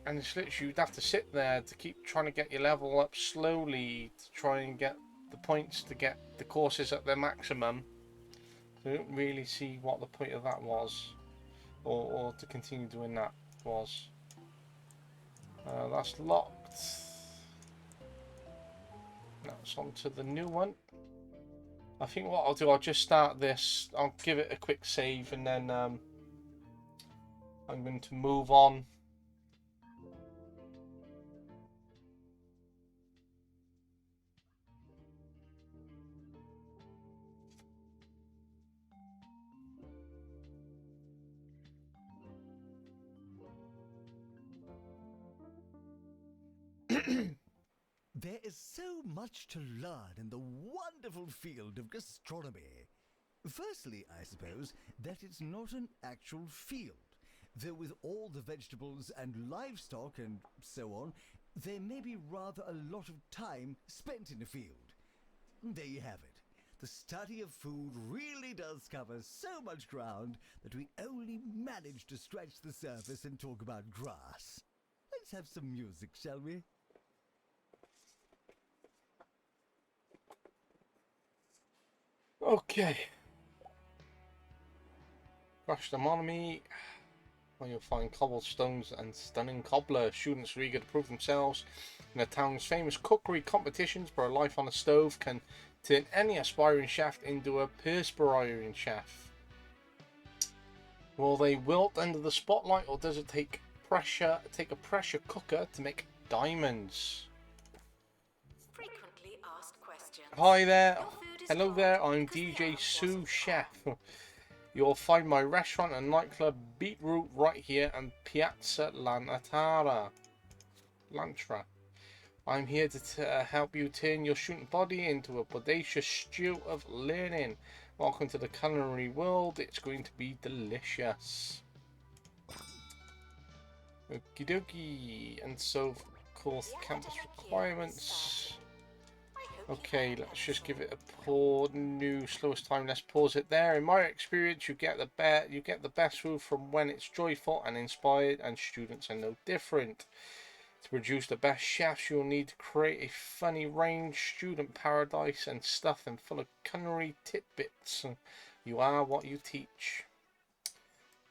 And it's literally, you'd have to sit there to keep trying to get your level up slowly to try and get the points to get the courses at their maximum. So I don't really see what the point of that was, or to continue doing that was. That's locked. That's on to the new one. I think what I'll do, I'll just start this, I'll give it a quick save and then I'm going to move on. There is so much to learn in the wonderful field of gastronomy. Firstly, I suppose, that it's not an actual field, though with all the vegetables and livestock and so on, there may be rather a lot of time spent in a field. There you have it. The study of food really does cover so much ground that we only manage to scratch the surface and talk about grass. Let's have some music, shall we? Okay. Gastronomy, where you'll find cobblestones and stunning cobbler. Students are eager to prove themselves in the town's famous cookery competitions, but a life on a stove can turn any aspiring chef into a perspiring chef. Will they wilt under the spotlight, or does it take a pressure cooker to make diamonds? Frequently asked questions. Hi there. Your food is Hello cold there. I'm because the DJ oven Sue wasn't Chef. hot. You'll find my restaurant and nightclub Beetroot right here in Piazza Lantra. I'm here to help you turn your student body into a bodacious stew of learning. Welcome to the culinary world. It's going to be delicious. Okie dokie. And so, of course, campus requirements. Okay, let's just give it a pause. New slowest time. Let's pause it there. In my experience, you get the best food from when it's joyful and inspired, and students are no different. To produce the best chefs, you'll need to create a funny range, student paradise, and stuff them full of culinary tidbits. You are what you teach.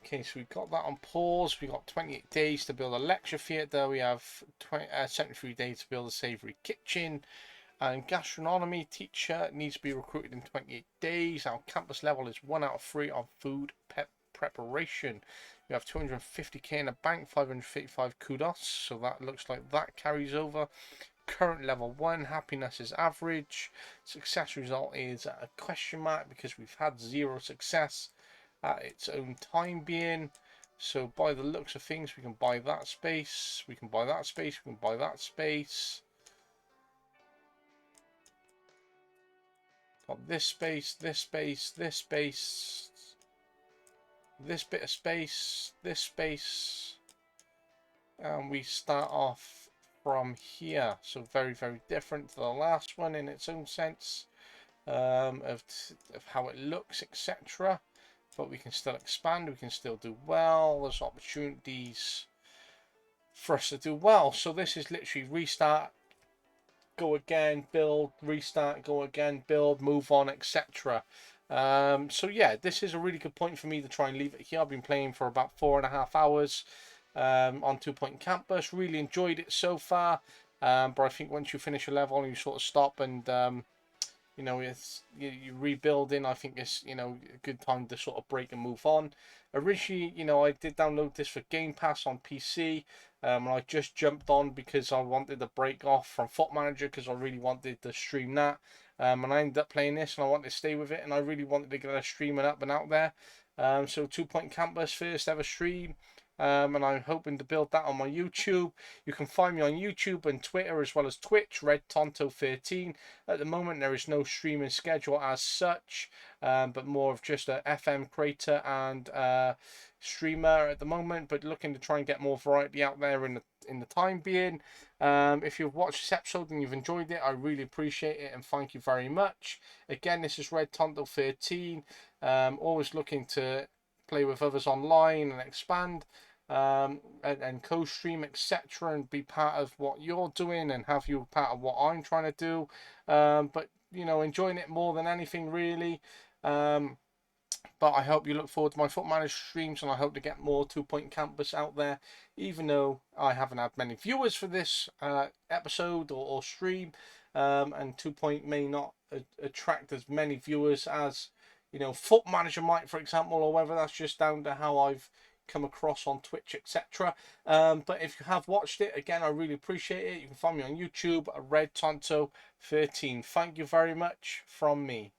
Okay, so we've got that on pause. We've got 28 days to build a lecture theatre. We have 73 days to build a savoury kitchen. And gastronomy teacher needs to be recruited in 28 days. Our campus level is 1 out of 3 on food preparation. We have 250k in the bank, 555 kudos. So that looks like that carries over. Current level 1, happiness is average. Success result is a question mark because we've had 0 success at its own time being. So by the looks of things, we can buy that space. We can buy that space. We can buy that space. Got this space, this space, this space, this bit of space, this space, and we start off from here. So very, very different to the last one in its own sense of how it looks, etc. But we can still expand, we can still do well. There's opportunities for us to do well. So this is literally restart, go again, build, restart, go again, build, move on, etc. So yeah, this is a really good point for me to try and leave it here. I've been playing for about 4.5 hours on 2 Point Campus. Really enjoyed it so far, but I think once you finish a level and you sort of stop and you know, you're rebuilding, I think it's, you know, a good time to sort of break and move on. Originally, you know, I did download this for Game Pass on PC, and I just jumped on because I wanted to break off from Foot Manager because I really wanted to stream that. And I ended up playing this and I wanted to stay with it, and I really wanted to get a streaming up and out there. So 2 Point Campus, first ever stream. And I'm hoping to build that on my YouTube. You can find me on YouTube and Twitter as well as Twitch, RedTonto13. At the moment there is no streaming schedule as such, but more of just a FM creator and streamer at the moment, but looking to try and get more variety out there in the time being. If you've watched this episode and you've enjoyed it, I really appreciate it and thank you very much. Again, this is RedTonto13. Always looking to play with others online and expand and co-stream, etc., and be part of what you're doing and have you part of what I'm trying to do, but you know, enjoying it more than anything really. But I hope you look forward to my Foot Manager streams, and I hope to get more 2 Point Campus out there, even though I haven't had many viewers for this episode or stream, and 2 Point may not attract as many viewers as, you know, Foot Manager might, for example, or whether that's just down to how I've, come across on Twitch, etc. But if you have watched it, again, I really appreciate it. You can find me on YouTube, Red Tonto 13. Thank you very much from me.